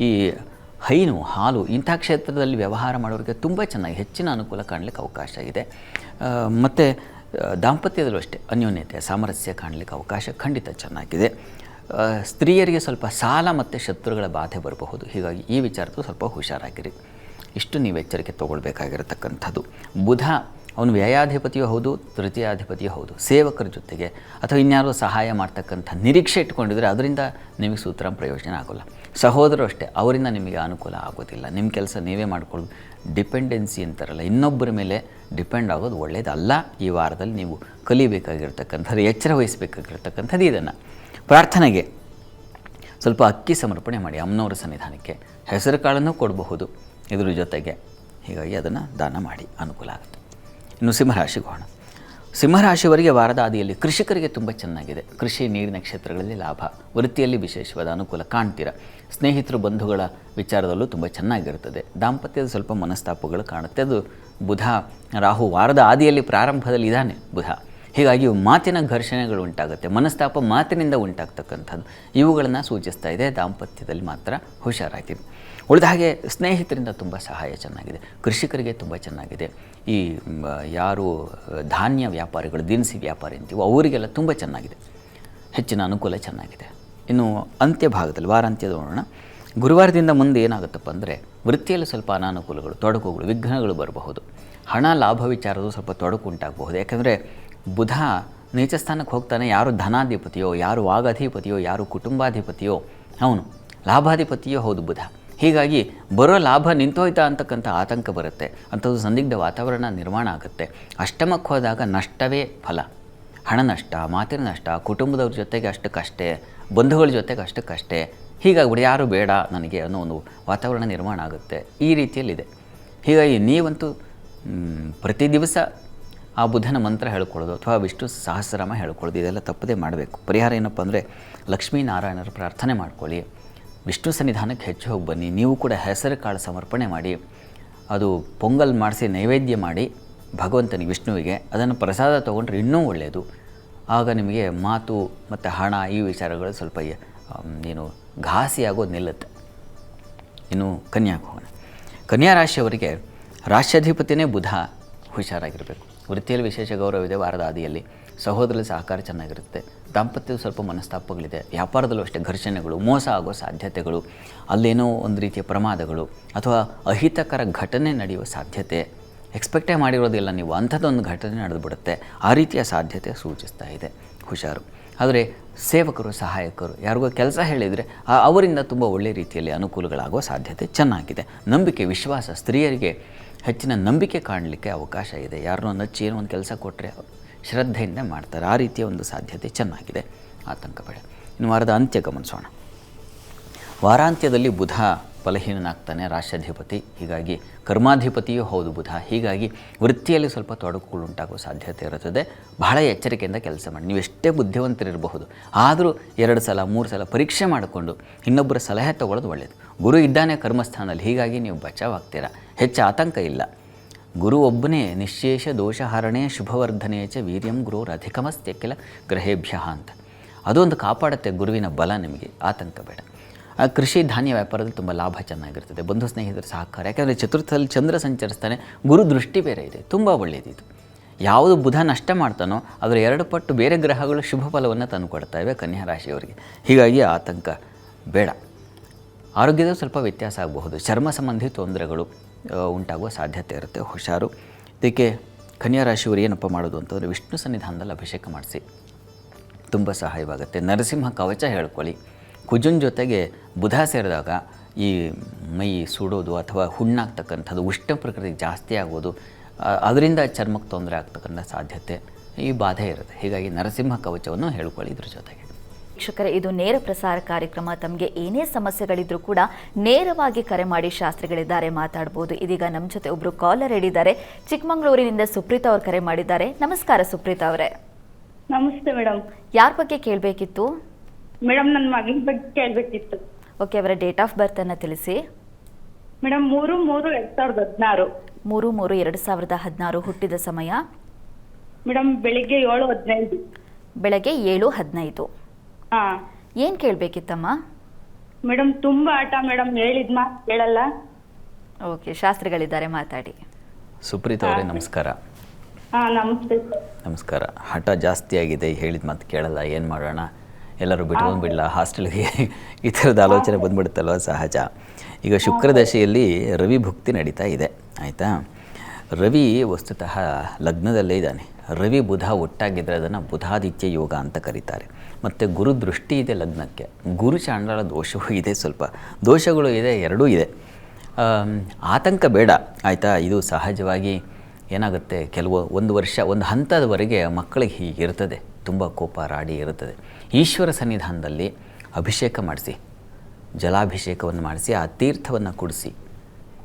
ಈ ಹೈನು, ಹಾಲು ಇಂಥ ಕ್ಷೇತ್ರದಲ್ಲಿ ವ್ಯವಹಾರ ಮಾಡೋರಿಗೆ ತುಂಬ ಚೆನ್ನಾಗಿ ಹೆಚ್ಚಿನ ಅನುಕೂಲ ಕಾಣಲಿಕ್ಕೆ ಅವಕಾಶ ಇದೆ. ಮತ್ತು ದಾಂಪತ್ಯದಲ್ಲೂ ಅಷ್ಟೇ ಅನ್ಯೋನ್ಯತೆ, ಸಾಮರಸ್ಯ ಕಾಣಲಿಕ್ಕೆ ಅವಕಾಶ ಖಂಡಿತ ಚೆನ್ನಾಗಿದೆ. ಸ್ತ್ರೀಯರಿಗೆ ಸ್ವಲ್ಪ ಸಾಲ ಮತ್ತು ಶತ್ರುಗಳ ಬಾಧೆ ಬರಬಹುದು, ಹೀಗಾಗಿ ಈ ವಿಚಾರದ್ದು ಸ್ವಲ್ಪ ಹುಷಾರಾಗಿರಿ. ಇಷ್ಟು ನೀವು ಎಚ್ಚರಿಕೆ ತೊಗೊಳ್ಬೇಕಾಗಿರತಕ್ಕಂಥದ್ದು. ಬುಧ ಅವನು ವ್ಯಯಾಧಿಪತಿಯೂ ಹೌದು, ತೃತೀಯಾಧಿಪತಿಯೂ ಹೌದು. ಸೇವಕರ ಜೊತೆಗೆ ಅಥವಾ ಇನ್ಯಾರೋ ಸಹಾಯ ಮಾಡ್ತಕ್ಕಂಥ ನಿರೀಕ್ಷೆ ಇಟ್ಕೊಂಡಿದ್ರೆ ಅದರಿಂದ ನಿಮಗೆ ಸೂತ್ರ ಪ್ರಯೋಜನ ಆಗೋಲ್ಲ. ಸಹೋದರರು ಅಷ್ಟೇ, ಅವರಿಂದ ನಿಮಗೆ ಅನುಕೂಲ ಆಗೋದಿಲ್ಲ. ನಿಮ್ಮ ಕೆಲಸ ನೀವೇ ಮಾಡ್ಕೊಳ್ಳೋದು, ಡಿಪೆಂಡೆನ್ಸಿ ಅಂತಾರಲ್ಲ, ಇನ್ನೊಬ್ಬರ ಮೇಲೆ ಡಿಪೆಂಡ್ ಆಗೋದು ಒಳ್ಳೆಯದಲ್ಲ. ಈ ವಾರದಲ್ಲಿ ನೀವು ಕಲಿಬೇಕಾಗಿರ್ತಕ್ಕಂಥದ್ದು, ಎಚ್ಚರ ವಹಿಸಬೇಕಾಗಿರ್ತಕ್ಕಂಥದ್ದು ಇದನ್ನು. ಪ್ರಾರ್ಥನೆಗೆ ಸ್ವಲ್ಪ ಅಕ್ಕಿ ಸಮರ್ಪಣೆ ಮಾಡಿ ಅಮ್ಮನವರ ಸನ್ನಿಧಾನಕ್ಕೆ, ಹೆಸರು ಕಾಳನ್ನು ಕೊಡಬಹುದು ಇದ್ರ ಜೊತೆಗೆ, ಹೀಗಾಗಿ ಅದನ್ನು ದಾನ ಮಾಡಿ, ಅನುಕೂಲ ಆಗುತ್ತೆ. ಇನ್ನು ಸಿಂಹರಾಶಿಗೆ ಹೋಗೋಣ. ಸಿಂಹರಾಶಿಯವರಿಗೆ ವಾರದ ಆದಿಯಲ್ಲಿ ಕೃಷಿಕರಿಗೆ ತುಂಬ ಚೆನ್ನಾಗಿದೆ. ಕೃಷಿ, ನೀರಿನ ಕ್ಷೇತ್ರಗಳಲ್ಲಿ ಲಾಭ, ವೃತ್ತಿಯಲ್ಲಿ ವಿಶೇಷವಾದ ಅನುಕೂಲ ಕಾಣ್ತೀರ. ಸ್ನೇಹಿತರು, ಬಂಧುಗಳ ವಿಚಾರದಲ್ಲೂ ತುಂಬ ಚೆನ್ನಾಗಿರ್ತದೆ. ದಾಂಪತ್ಯದ ಸ್ವಲ್ಪ ಮನಸ್ತಾಪಗಳು ಕಾಣುತ್ತೆ. ಅದು ಬುಧ, ರಾಹು ವಾರದ ಆದಿಯಲ್ಲಿ ಪ್ರಾರಂಭದಲ್ಲಿ ಇದ್ದಾನೆ ಬುಧ, ಹೀಗಾಗಿ ಮಾತಿನ ಘರ್ಷಣೆಗಳು ಉಂಟಾಗುತ್ತೆ, ಮನಸ್ತಾಪ ಮಾತಿನಿಂದ ಉಂಟಾಗ್ತಕ್ಕಂಥದ್ದು ಇವುಗಳನ್ನು ಸೂಚಿಸ್ತಾ ಇದೆ. ದಾಂಪತ್ಯದಲ್ಲಿ ಮಾತ್ರ ಹುಷಾರಾಗಿರಿ. ಉಳಿದ ಹಾಗೆ ಸ್ನೇಹಿತರಿಂದ ತುಂಬ ಸಹಾಯ ಚೆನ್ನಾಗಿದೆ. ಕೃಷಿಕರಿಗೆ ತುಂಬ ಚೆನ್ನಾಗಿದೆ. ಈ ಯಾರು ಧಾನ್ಯ ವ್ಯಾಪಾರಿಗಳು, ದಿನಸಿ ವ್ಯಾಪಾರಿ ಅಂತೀವೋ ಅವರಿಗೆಲ್ಲ ತುಂಬ ಚೆನ್ನಾಗಿದೆ, ಹೆಚ್ಚಿನ ಅನುಕೂಲ ಚೆನ್ನಾಗಿದೆ. ಇನ್ನು ಅಂತ್ಯ ಭಾಗದಲ್ಲಿ ವಾರಾಂತ್ಯದ ನೋಡೋಣ. ಗುರುವಾರದಿಂದ ಮುಂದೆ ಏನಾಗುತ್ತಪ್ಪ ಅಂದರೆ ವೃತ್ತಿಯಲ್ಲಿ ಸ್ವಲ್ಪ ಅನಾನುಕೂಲಗಳು, ತೊಡಕುಗಳು, ವಿಘ್ನಗಳು ಬರಬಹುದು. ಹಣ ಲಾಭ ವಿಚಾರದ್ದು ಸ್ವಲ್ಪ ತೊಡಕು ಉಂಟಾಗಬಹುದು. ಯಾಕಂದರೆ ಬುಧ ನೀಚ ಸ್ಥಾನಕ್ಕೆ ಹೋಗ್ತಾನೆ. ಯಾರು ಧನಾಧಿಪತಿಯೋ, ಯಾರು ವಾಗಾಧಿಪತಿಯೋ, ಯಾರು ಕುಟುಂಬಾಧಿಪತಿಯೋ ಅವನು ಲಾಭಾಧಿಪತಿಯೋ ಹೌದು ಬುಧ. ಹೀಗಾಗಿ ಬರೋ ಲಾಭ ನಿಂತೋಯ್ತಾ ಅಂತಕ್ಕಂಥ ಆತಂಕ ಬರುತ್ತೆ, ಅಂಥದ್ದು ಸಂದಿಗ್ಧ ವಾತಾವರಣ ನಿರ್ಮಾಣ ಆಗುತ್ತೆ. ಅಷ್ಟಮಕ್ಕೆ ಹೋದಾಗ ನಷ್ಟವೇ ಫಲ, ಹಣ ನಷ್ಟ, ಮಾತಿನ ನಷ್ಟ, ಕುಟುಂಬದವ್ರ ಜೊತೆಗೆ ಅಷ್ಟಕ್ಕಷ್ಟೇ, ಬಂಧುಗಳ ಜೊತೆಗೆ ಅಷ್ಟಕ್ಕಷ್ಟೇ. ಹೀಗಾಗ್ಬಿಡಿ ಯಾರು ಬೇಡ ನನಗೆ ಅನ್ನೋ ಒಂದು ವಾತಾವರಣ ನಿರ್ಮಾಣ ಆಗುತ್ತೆ. ಈ ರೀತಿಯಲ್ಲಿದೆ. ಹೀಗಾಗಿ ನೀವಂತೂ ಪ್ರತಿ ದಿವಸ ಆ ಬುಧನ ಮಂತ್ರ ಹೇಳ್ಕೊಳ್ಳೋದು ಅಥವಾ ವಿಷ್ಣು ಸಹಸ್ರನಾಮ ಹೇಳ್ಕೊಳ್ಳೋದು ಇದೆಲ್ಲ ತಪ್ಪದೇ ಮಾಡಬೇಕು. ಪರಿಹಾರ ಏನಪ್ಪ ಅಂದರೆ ಲಕ್ಷ್ಮೀನಾರಾಯಣರ ಪ್ರಾರ್ಥನೆ ಮಾಡ್ಕೊಳ್ಳಿ, ವಿಷ್ಣು ಸನ್ನಿಧಾನಕ್ಕೆ ಹೆಚ್ಚು ಹೋಗಿ ಬನ್ನಿ. ನೀವು ಕೂಡ ಹೆಸರು ಕಾಳು ಸಮರ್ಪಣೆ ಮಾಡಿ, ಅದು ಪೊಂಗಲ್ ಮಾಡಿಸಿ ನೈವೇದ್ಯ ಮಾಡಿ ಭಗವಂತನಿಗೆ, ವಿಷ್ಣುವಿಗೆ ಅದನ್ನು ಪ್ರಸಾದ ತೊಗೊಂಡ್ರೆ ಇನ್ನೂ ಒಳ್ಳೆಯದು. ಆಗ ನಿಮಗೆ ಮಾತು ಮತ್ತು ಹಣ ಈ ವಿಚಾರಗಳು ಸ್ವಲ್ಪ ಏನು ಘಾಸಿಯಾಗೋದು ನಿಲ್ಲುತ್ತೆ. ಇನ್ನು ಕನ್ಯಾಗೆ ಹೋಗೋಣ. ಕನ್ಯಾ ರಾಶಿಯವರಿಗೆ ರಾಶ್ಯಾಧಿಪತಿಯೇ ಬುಧ, ಹುಷಾರಾಗಿರಬೇಕು. ವೃತ್ತಿಯಲ್ಲಿ ವಿಶೇಷ ಗೌರವವಿದೆ ವಾರದ ಆದಿಯಲ್ಲಿ. ಸಹೋದರರ ಸಹಕಾರ ಚೆನ್ನಾಗಿರುತ್ತೆ. ದಾಂಪತ್ಯದ ಸ್ವಲ್ಪ ಮನಸ್ತಾಪಗಳಿದೆ. ವ್ಯಾಪಾರದಲ್ಲೂ ಅಷ್ಟೇ ಘರ್ಷಣೆಗಳು, ಮೋಸ ಆಗೋ ಸಾಧ್ಯತೆಗಳು, ಅಲ್ಲೇನೋ ಒಂದು ರೀತಿಯ ಪ್ರಮಾದಗಳು ಅಥವಾ ಅಹಿತಕರ ಘಟನೆ ನಡೆಯುವ ಸಾಧ್ಯತೆ, ಎಕ್ಸ್ಪೆಕ್ಟೇ ಮಾಡಿರೋದಿಲ್ಲ ನೀವು, ಅಂಥದ್ದೊಂದು ಘಟನೆ ನಡೆದುಬಿಡುತ್ತೆ. ಆ ರೀತಿಯ ಸಾಧ್ಯತೆ ಸೂಚಿಸ್ತಾ ಇದೆ, ಹುಷಾರು. ಆದರೆ ಸೇವಕರು, ಸಹಾಯಕರು ಯಾರಿಗೋ ಕೆಲಸ ಹೇಳಿದರೆ ಅವರಿಂದ ತುಂಬ ಒಳ್ಳೆಯ ರೀತಿಯಲ್ಲಿ ಅನುಕೂಲಗಳಾಗುವ ಸಾಧ್ಯತೆ ಚೆನ್ನಾಗಿದೆ. ನಂಬಿಕೆ, ವಿಶ್ವಾಸ, ಸ್ತ್ರೀಯರಿಗೆ ಹೆಚ್ಚಿನ ನಂಬಿಕೆ ಕಾಣಲಿಕ್ಕೆ ಅವಕಾಶ ಇದೆ. ಯಾರನ್ನೋ ನಚ್ಚಿ ಏನೋ ಒಂದು ಕೆಲಸ ಕೊಟ್ಟರೆ ಶ್ರದ್ಧೆಯಿಂದ ಮಾಡ್ತಾರೆ. ಆ ರೀತಿಯ ಒಂದು ಸಾಧ್ಯತೆ ಚೆನ್ನಾಗಿದೆ, ಆತಂಕ ಬೇಡ. ಇನ್ನು ವಾರದ ಅಂತ್ಯ ಗಮನಿಸೋಣ. ವಾರಾಂತ್ಯದಲ್ಲಿ ಬುಧ ಬಲಹೀನನಾಗ್ತಾನೆ ರಾಶ್ಯಾಧಿಪತಿ, ಹೀಗಾಗಿ ಕರ್ಮಾಧಿಪತಿಯೂ ಹೌದು ಬುಧ. ಹೀಗಾಗಿ ವೃತ್ತಿಯಲ್ಲಿ ಸ್ವಲ್ಪ ತೊಡಕುಗಳುಂಟಾಗುವ ಸಾಧ್ಯತೆ ಇರುತ್ತದೆ. ಬಹಳ ಎಚ್ಚರಿಕೆಯಿಂದ ಕೆಲಸ ಮಾಡಿ. ನೀವು ಎಷ್ಟೇ ಬುದ್ಧಿವಂತರಿರಬಹುದು, ಆದರೂ 2 ಸಲ 3 ಸಲ ಪರೀಕ್ಷೆ ಮಾಡಿಕೊಂಡು ಇನ್ನೊಬ್ಬರ ಸಲಹೆ ತಗೊಳ್ಳೋದು ಒಳ್ಳೆಯದು. ಗುರು ಇದ್ದಾನೆ ಕರ್ಮಸ್ಥಾನದಲ್ಲಿ, ಹೀಗಾಗಿ ನೀವು ಬಚಾವಾಗ್ತೀರಾ, ಹೆಚ್ಚು ಆತಂಕ ಇಲ್ಲ. ಗುರು ಒಬ್ಬನೇ ನಿಶ್ಶೇಷ ದೋಷಹರಣೆ ಶುಭವರ್ಧನೆ ಚ ವೀರ್ಯಂ ಗುರೋರಧಿಕಮಸ್ತ್ಯ ಕೆಲ ಗ್ರಹೇಭ್ಯ ಅಂತ. ಅದೊಂದು ಕಾಪಾಡುತ್ತೆ ಗುರುವಿನ ಬಲ, ನಿಮಗೆ ಆತಂಕ ಬೇಡ. ಕೃಷಿ ಧಾನ್ಯ ವ್ಯಾಪಾರದಲ್ಲಿ ತುಂಬ ಲಾಭ ಚೆನ್ನಾಗಿರ್ತದೆ. ಬಂಧು ಸ್ನೇಹಿತರ ಸಹಕಾರ, ಯಾಕೆಂದರೆ ಚತುರ್ಥದಲ್ಲಿ ಚಂದ್ರ ಸಂಚರಿಸ್ತಾನೆ, ಗುರು ದೃಷ್ಟಿ ಬೇರೆ ಇದೆ, ತುಂಬ ಒಳ್ಳೆಯದಿದು. ಯಾವುದು ಬುಧ ನಷ್ಟ ಮಾಡ್ತಾನೋ ಅದರ 2 ಪಟ್ಟು ಬೇರೆ ಗ್ರಹಗಳು ಶುಭ ಫಲವನ್ನು ತಂದುಕೊಡ್ತಾ ಇವೆ ಕನ್ಯಾ ರಾಶಿಯವರಿಗೆ. ಹೀಗಾಗಿ ಆತಂಕ ಬೇಡ. ಆರೋಗ್ಯದ ಸ್ವಲ್ಪ ವ್ಯತ್ಯಾಸ ಆಗಬಹುದು. ಚರ್ಮ ಸಂಬಂಧಿ ತೊಂದರೆಗಳು ಉಂಟಾಗುವ ಸಾಧ್ಯತೆ ಇರುತ್ತೆ, ಹುಷಾರು. ಇದಕ್ಕೆ ಕನ್ಯಾ ರಾಶಿಯವರು ಏನಪ್ಪ ಮಾಡೋದು ಅಂತಂದರೆ ವಿಷ್ಣು ಸನ್ನಿಧಾನದಲ್ಲಿ ಅಭಿಷೇಕ ಮಾಡಿಸಿ, ತುಂಬ ಸಹಾಯವಾಗುತ್ತೆ. ನರಸಿಂಹ ಕವಚ ಹೇಳ್ಕೊಳ್ಳಿ. ಕುಜುನ್ ಜೊತೆಗೆ ಬುಧ ಸೇರಿದಾಗ ಈ ಮೈ ಸುಡೋದು ಅಥವಾ ಹುಣ್ಣಾಗ್ತಕ್ಕಂಥದ್ದು, ಉಷ್ಣ ಪ್ರಕೃತಿ ಜಾಸ್ತಿ ಆಗೋದು, ಅದರಿಂದ ಚರ್ಮಕ್ಕೆ ತೊಂದರೆ ಆಗ್ತಕ್ಕಂಥ ಸಾಧ್ಯತೆ, ಈ ಬಾಧೆ ಇರುತ್ತೆ. ಹೀಗಾಗಿ ನರಸಿಂಹ ಕವಚವನ್ನು ಹೇಳ್ಕೊಳ್ಳಿ ಇದ್ರ ಜೊತೆಗೆ. ವೀಕ್ಷಕರೇ, ಇದು ನೇರ ಪ್ರಸಾರ ಕಾರ್ಯಕ್ರಮ. ತಮಗೆ ಏನೇ ಸಮಸ್ಯೆಗಳಿದ್ರೂ ಕೂಡ ನೇರವಾಗಿ ಕರೆ ಮಾಡಿ ಶಾಸ್ತ್ರಿಗಳಿದ್ದಾರೆ, ಮಾತಾಡ್ಬೋದು. ಇದೀಗ ನಮ್ಮ ಜೊತೆ ಒಬ್ಬರು ಕಾಲರ್ ಹಿಡಿದ್ದಾರೆ. ಚಿಕ್ಕಮಗಳೂರಿನಿಂದ ಸುಪ್ರೀತಾ ಅವರು ಕರೆ ಮಾಡಿದ್ದಾರೆ. ನಮಸ್ಕಾರ ಸುಪ್ರೀತಾ ಅವರೇ. ನಮಸ್ತೆ ಮೇಡಮ್. ಯಾರ ಬಗ್ಗೆ ಕೇಳಬೇಕಿತ್ತು? ಮೇಡಮ್ ನನ್ನ ಮಗನ ಬಗ್ಗೆ ಕೇಳಬೇಕಿತ್ತು. ಓಕೆ, ಅವರ ಡೇಟ್ ಆಫ್ ಬರ್ತ್ ಅನ್ನು ತಿಳಿಸಿ. ಮೇಡಮ್ 3/3/2016. 3/3/2016. ಹುಟ್ಟಿದ ಸಮಯ? ಮೇಡಮ್ ಬೆಳಿಗ್ಗೆ 7:15. ಬೆಳಗ್ಗೆ 7:15. ಹಾ. ಏನು ಕೇಳಬೇಕಿತ್ತಮ್ಮ? ಮೇಡಮ್ ತುಂಬಾ ಆಟ ಮೇಡಮ್, ಹೇಳಿದ ಮಾತು ಕೇಳಲ್ಲ. ಓಕೆ, ಶಾಸ್ತ್ರಿಗಳಿದ್ದಾರೆ, ಮಾತಾಡಿ. ಸುಪ್ರೀತಾ ಅವರೇ ನಮಸ್ಕಾರ. ಹಾ ನಮಸ್ತೆ ಸರ್. ನಮಸ್ಕಾರ. ಹಠ ಜಾಸ್ತಿ ಆಗಿದೆ, ಹೇಳಿದ ಮಾತು ಕೇಳಲ್ಲ, ಏನು ಮಾಡೋಣ, ಎಲ್ಲರೂ ಬಿಟ್ಕೊಂಡು ಬಿಡಲ್ಲ ಹಾಸ್ಟೆಲ್ಗೆ, ಈ ಥರದ ಆಲೋಚನೆ ಬಂದ್ಬಿಡುತ್ತಲ್ವ, ಸಹಜ. ಈಗ ಶುಕ್ರದಶೆಯಲ್ಲಿ ರವಿ ಭುಕ್ತಿ ನಡೀತಾ ಇದೆ, ಆಯಿತಾ. ರವಿ ವಸ್ತುತಃ ಲಗ್ನದಲ್ಲೇ ಇದ್ದಾನೆ. ರವಿ ಬುಧ ಒಟ್ಟಾಗಿದ್ದರೆ ಅದನ್ನು ಬುಧಾದಿತ್ಯ ಯೋಗ ಅಂತ ಕರೀತಾರೆ. ಮತ್ತು ಗುರು ದೃಷ್ಟಿ ಇದೆ ಲಗ್ನಕ್ಕೆ. ಗುರು ಚಾಂಡಾಲ ದೋಷವೂ ಇದೆ, ಸ್ವಲ್ಪ ದೋಷಗಳು ಇದೆ, ಎರಡೂ ಇದೆ. ಆತಂಕ ಬೇಡ, ಆಯಿತಾ. ಇದು ಸಹಜವಾಗಿ ಏನಾಗುತ್ತೆ, ಒಂದು ವರ್ಷ ಒಂದು ಹಂತದವರೆಗೆ ಮಕ್ಕಳಿಗೆ ಹೀಗಿರ್ತದೆ, ತುಂಬ ಕೋಪ ರಾಡಿ ಇರುತ್ತದೆ. ಈಶ್ವರ ಸನ್ನಿಧಾನದಲ್ಲಿ ಅಭಿಷೇಕ ಮಾಡಿಸಿ, ಜಲಾಭಿಷೇಕವನ್ನು ಮಾಡಿಸಿ, ಆ ತೀರ್ಥವನ್ನು ಕುಡಿಸಿ,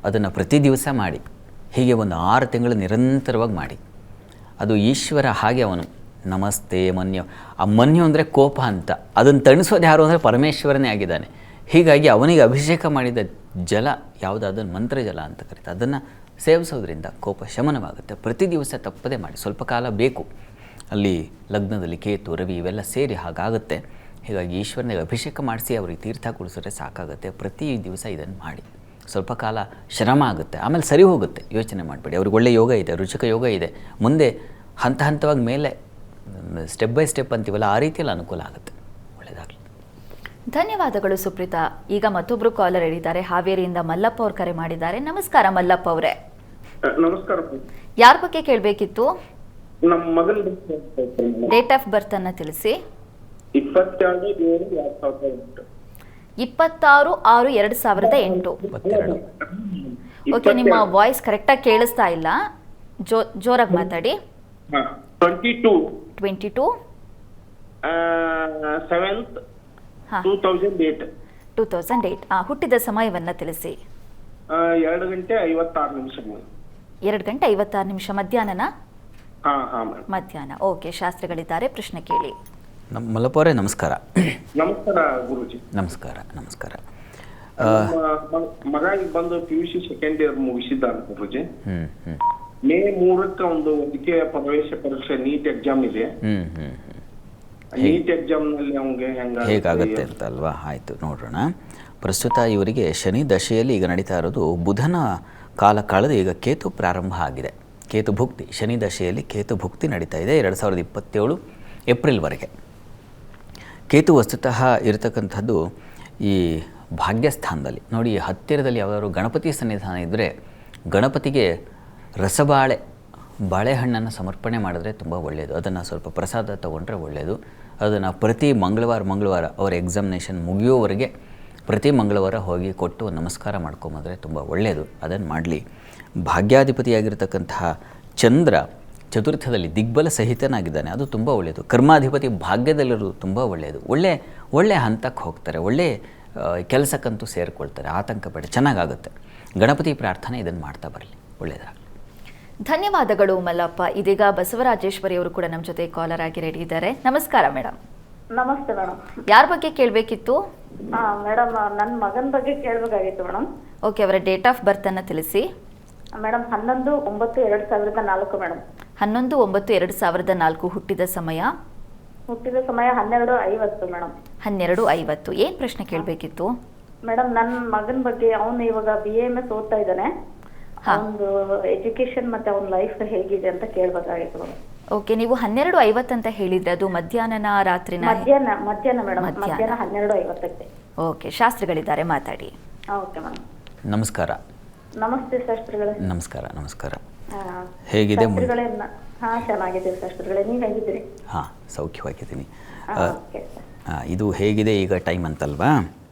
ಅದನ್ನು ಪ್ರತಿ ದಿವಸ ಮಾಡಿ, ಹೀಗೆ ಒಂದು 6 ತಿಂಗಳು ನಿರಂತರವಾಗಿ ಮಾಡಿ. ಅದು ಈಶ್ವರ ಹಾಗೆ ಅವನು ನಮಸ್ತೆ ಮನ್ಯು, ಆ ಮನ್ಯು ಅಂದರೆ ಕೋಪ ಅಂತ, ಅದನ್ನು ತಣಿಸೋದು ಯಾರು ಅಂದರೆ ಪರಮೇಶ್ವರನೇ ಆಗಿದ್ದಾನೆ. ಹೀಗಾಗಿ ಅವನಿಗೆ ಅಭಿಷೇಕ ಮಾಡಿದ ಜಲ ಯಾವುದು, ಅದನ್ನು ಮಂತ್ರ ಜಲ ಅಂತ ಕರೀತಾರೆ. ಅದನ್ನು ಸೇವಿಸೋದ್ರಿಂದ ಕೋಪ ಶಮನವಾಗುತ್ತೆ. ಪ್ರತಿ ದಿವಸ ತಪ್ಪದೇ ಮಾಡಿ, ಸ್ವಲ್ಪ ಕಾಲ ಬೇಕು. ಅಲ್ಲಿ ಲಗ್ನದಲ್ಲಿ ಕೇತು ರವಿ ಇವೆಲ್ಲ ಸೇರಿ ಹಾಗಾಗುತ್ತೆ. ಹೀಗಾಗಿ ಈಶ್ವರನಿಗೆ ಅಭಿಷೇಕ ಮಾಡಿಸಿ ಅವ್ರಿಗೆ ತೀರ್ಥ ಕುಡಿಸಿದ್ರೆ ಸಾಕಾಗುತ್ತೆ. ಪ್ರತಿ ದಿವಸ ಇದನ್ನು ಮಾಡಿ, ಸ್ವಲ್ಪ ಕಾಲ ಶ್ರಮ ಆಗುತ್ತೆ, ಆಮೇಲೆ ಸರಿ ಹೋಗುತ್ತೆ. ಯೋಚನೆ ಮಾಡಬೇಡಿ. ಅವ್ರಿಗೆ ಒಳ್ಳೆ ಯೋಗ ಇದೆ, ರುಚಿಕ ಯೋಗ ಇದೆ. ಮುಂದೆ ಹಂತ ಹಂತವಾಗಿ ಮೇಲೆ ಸ್ಟೆಪ್ ಬೈ ಸ್ಟೆಪ್ ಅಂತೀವಲ್ಲ, ಆ ರೀತಿಯಲ್ಲಿ ಅನುಕೂಲ ಆಗುತ್ತೆ. ಒಳ್ಳೆಯದಾಗಲಿ. ಧನ್ಯವಾದಗಳು ಸುಪ್ರೀತಾ. ಈಗ ಮತ್ತೊಬ್ಬರು ಕಾಲರ್ ಹೇಳಿದ್ದಾರೆ. ಹಾವೇರಿಯಿಂದ ಮಲ್ಲಪ್ಪ ಅವರು ಕರೆ ಮಾಡಿದ್ದಾರೆ. ನಮಸ್ಕಾರ ಮಲ್ಲಪ್ಪ ಅವರೇ. ನಮಸ್ಕಾರ. ಯಾರ ಬಗ್ಗೆ ಕೇಳಬೇಕಿತ್ತು? ನಮ್ಮ ಮಗನ ಡೇಟ್ ಆಫ್ ಬರ್ತ್ ಅನ್ನು ತಿಳಿಸಿ. 22/7/2008. 26/6/2008. ಓಕೆ, ನಿಮ್ಮ ವಾಯ್ಸ್ ಕರೆಕ್ಟಾಗಿ ಕೇಳಿಸ್ತಾ ಇಲ್ಲ, ಜೋರಾಗಿ ಮಾತಾಡಿ. 22/7/2008. 2008. ಹುಟ್ಟಿದ ಸಮಯವನ್ನು ತಿಳಿಸಿ. 2:56. 2:56 ಮಧ್ಯಾಹ್ನನ? ಮಧ್ಯಾಹ್ನ. ಓಕೆ, ಶಾಸ್ತ್ರಿಗಳಿದ್ದಾರೆ, ಪ್ರಶ್ನೆ ಕೇಳಿ. ಮಲ್ಲಪ್ಪ ಅವರೇ ನಮಸ್ಕಾರ. ನಮಸ್ಕಾರ ಗುರುಜಿ. ನಮಸ್ಕಾರ. ನಮಸ್ಕಾರ. ಮಗ ಬಂದು PUC ಸೆಕೆಂಡ್ ಇಯರ್ ಮುಗಿಸಿದ್ದಾನೆ ಗುರುಜಿ. ಮೇ 3ಕ್ಕೆ ಒಂದು ವೈದ್ಯಕೀಯ ಪ್ರವೇಶ ಪರೀಕ್ಷೆ ನೀಟ್ ಎಕ್ಸಾಮ್ ಇದೆ. ನೀಟ್ ಎಕ್ಸಾಮ್ ನಲ್ಲಿ ಅವನಿಗೆ ಹೇಗಾಗುತ್ತೆ ಅಂತ ಅಲ್ವಾ? ಆಯಿತು, ನೋಡೋಣ. ಪ್ರಸ್ತುತ ಇವರಿಗೆ ಶನಿ ದಶೆಯಲ್ಲಿ ಈಗ ನಡೀತಾ ಇರೋದು. ಬುಧನ ಕಾಲ ಕಳೆದು ಈಗ ಕೇತು ಪ್ರಾರಂಭ ಆಗಿದೆ. ಕೇತು ಭುಕ್ತಿ, ಶನಿ ದಶೆಯಲ್ಲಿ ಕೇತು ಭುಕ್ತಿ ನಡೀತಾ ಇದೆ 2027 ಏಪ್ರಿಲ್ವರೆಗೆ. ಕೇತು ವಸ್ತುತಃ ಇರತಕ್ಕಂಥದ್ದು ಈ ಭಾಗ್ಯಸ್ಥಾನದಲ್ಲಿ. ನೋಡಿ, ಹತ್ತಿರದಲ್ಲಿ ಯಾವುದಾದ್ರು ಗಣಪತಿ ಸನ್ನಿಧಾನ ಇದ್ದರೆ ಗಣಪತಿಗೆ ಬಾಳೆಹಣ್ಣನ್ನು ಸಮರ್ಪಣೆ ಮಾಡಿದ್ರೆ ತುಂಬ ಒಳ್ಳೆಯದು. ಅದನ್ನು ಸ್ವಲ್ಪ ಪ್ರಸಾದ ತೊಗೊಂಡ್ರೆ ಒಳ್ಳೆಯದು. ಅದನ್ನು ಪ್ರತಿ ಮಂಗಳವಾರ ಅವರ ಎಕ್ಸಾಮಿನೇಷನ್ ಮುಗಿಯೋವರೆಗೆ ಪ್ರತಿ ಮಂಗಳವಾರ ಹೋಗಿ ಕೊಟ್ಟು ನಮಸ್ಕಾರ ಮಾಡ್ಕೊಂಬಂದರೆ ತುಂಬ ಒಳ್ಳೆಯದು. ಅದನ್ನು ಮಾಡಲಿ. ಭಾಗ್ಯಾಧಿಪತಿಯಾಗಿರ್ತಕ್ಕಂತಹ ಚಂದ್ರ ಚತುರ್ಥದಲ್ಲಿ ದಿಗ್ಬಲ ಸಹಿತನಾಗಿದ್ದಾನೆ, ಅದು ತುಂಬ ಒಳ್ಳೆಯದು. ಕರ್ಮಾಧಿಪತಿ ಭಾಗ್ಯದಲ್ಲಿರೋದು ತುಂಬ ಒಳ್ಳೆಯದು. ಒಳ್ಳೆ ಹಂತಕ್ಕೆ ಹೋಗ್ತಾರೆ, ಒಳ್ಳೆ ಕೆಲಸಕ್ಕಂತೂ ಸೇರಿಕೊಳ್ತಾರೆ. ಆತಂಕ ಬೇಡ, ಚೆನ್ನಾಗಾಗುತ್ತೆ. ಗಣಪತಿ ಪ್ರಾರ್ಥನೆ ಇದನ್ನು ಮಾಡ್ತಾ ಬರಲಿ, ಒಳ್ಳೆಯದಾಗಲಿ. ಧನ್ಯವಾದಗಳು ಮಲ್ಲಪ್ಪ. ಇದೀಗ ಬಸವರಾಜೇಶ್ವರಿ ಅವರು ಕೂಡ ನಮ್ಮ ಜೊತೆ ಕಾಲರ್ ಆಗಿ ರೆಡಿ ಇದ್ದಾರೆ. ನಮಸ್ಕಾರ ಮೇಡಮ್. ನಮಸ್ತೆ ಮೇಡಮ್. ಯಾರ ಬಗ್ಗೆ ಕೇಳಬೇಕಿತ್ತು? ಮೇಡಮ್ ನನ್ನ ಮಗನ ಬಗ್ಗೆ ಕೇಳಬೇಕಾಗಿತ್ತು ಮೇಡಮ್. ಓಕೆ, ಅವರ ಡೇಟ್ ಆಫ್ ಬರ್ತ್ ಅನ್ನು ತಿಳಿಸಿ. Madam 11/9/2004 madam. 11/9/2004 ಹುಟ್ಟಿದ ಸಮಯ? ಹುಟ್ಟಿದ ಸಮಯ 12:50 ಮೇಡಮ್. 12:50. ಏನು ಪ್ರಶ್ನೆ ಕೇಳಬೇಕಿತ್ತು? ಮೇಡಮ್ ನನ್ನ ಮಗನ ಬಗ್ಗೆ, ಅವನು ಇವಾಗ BAMS ಓದ್ತಾ ಇದ್ದಾನೆ. ಅವನದು ಎಜುಕೇಶನ್ ಮತ್ತೆ ಅವನ ಲೈಫ್ ಹೇಗಿದೆ ಅಂತ ಕೇಳಬೇಕಾಗಿತ್ತು ಮೇಡಮ್. ಓಕೆ, ನೀವು 12:50 ಅಂತ ಹೇಳಿದ್ರೆ ಅದು ಮಧ್ಯಾಹ್ನ ರಾತ್ರಿನ? ಮಧ್ಯಾಹ್ನ ಮೇಡಮ್, ಮಧ್ಯಾಹ್ನ 12:50ಕ್ಕೆ. ಓಕೆ, ಶಾಸ್ತ್ರಿಗಳಿದ್ದಾರೆ, ಮಾತಾಡಿ. Okay madam. ನಮಸ್ಕಾರ. ನಮಸ್ತೆ ಶಾಸ್ತ್ರಿಗಳೇ. ನಮಸ್ಕಾರ. ನಮಸ್ಕಾರ. ಹೇಗಿದೆ? ಚೆನ್ನಾಗಿದ್ದೀವಿ ಶಾಸ್ತ್ರಿಗಳೇ, ನೀವು ಹೇಗಿದ್ದೀರಿ? ಹಾಂ, ಸೌಖ್ಯವಾಗಿದ್ದೀನಿ. Okay sir. ಇದು ಹೇಗಿದೆ ಈಗ ಟೈಮ್ ಅಂತಲ್ವಾ?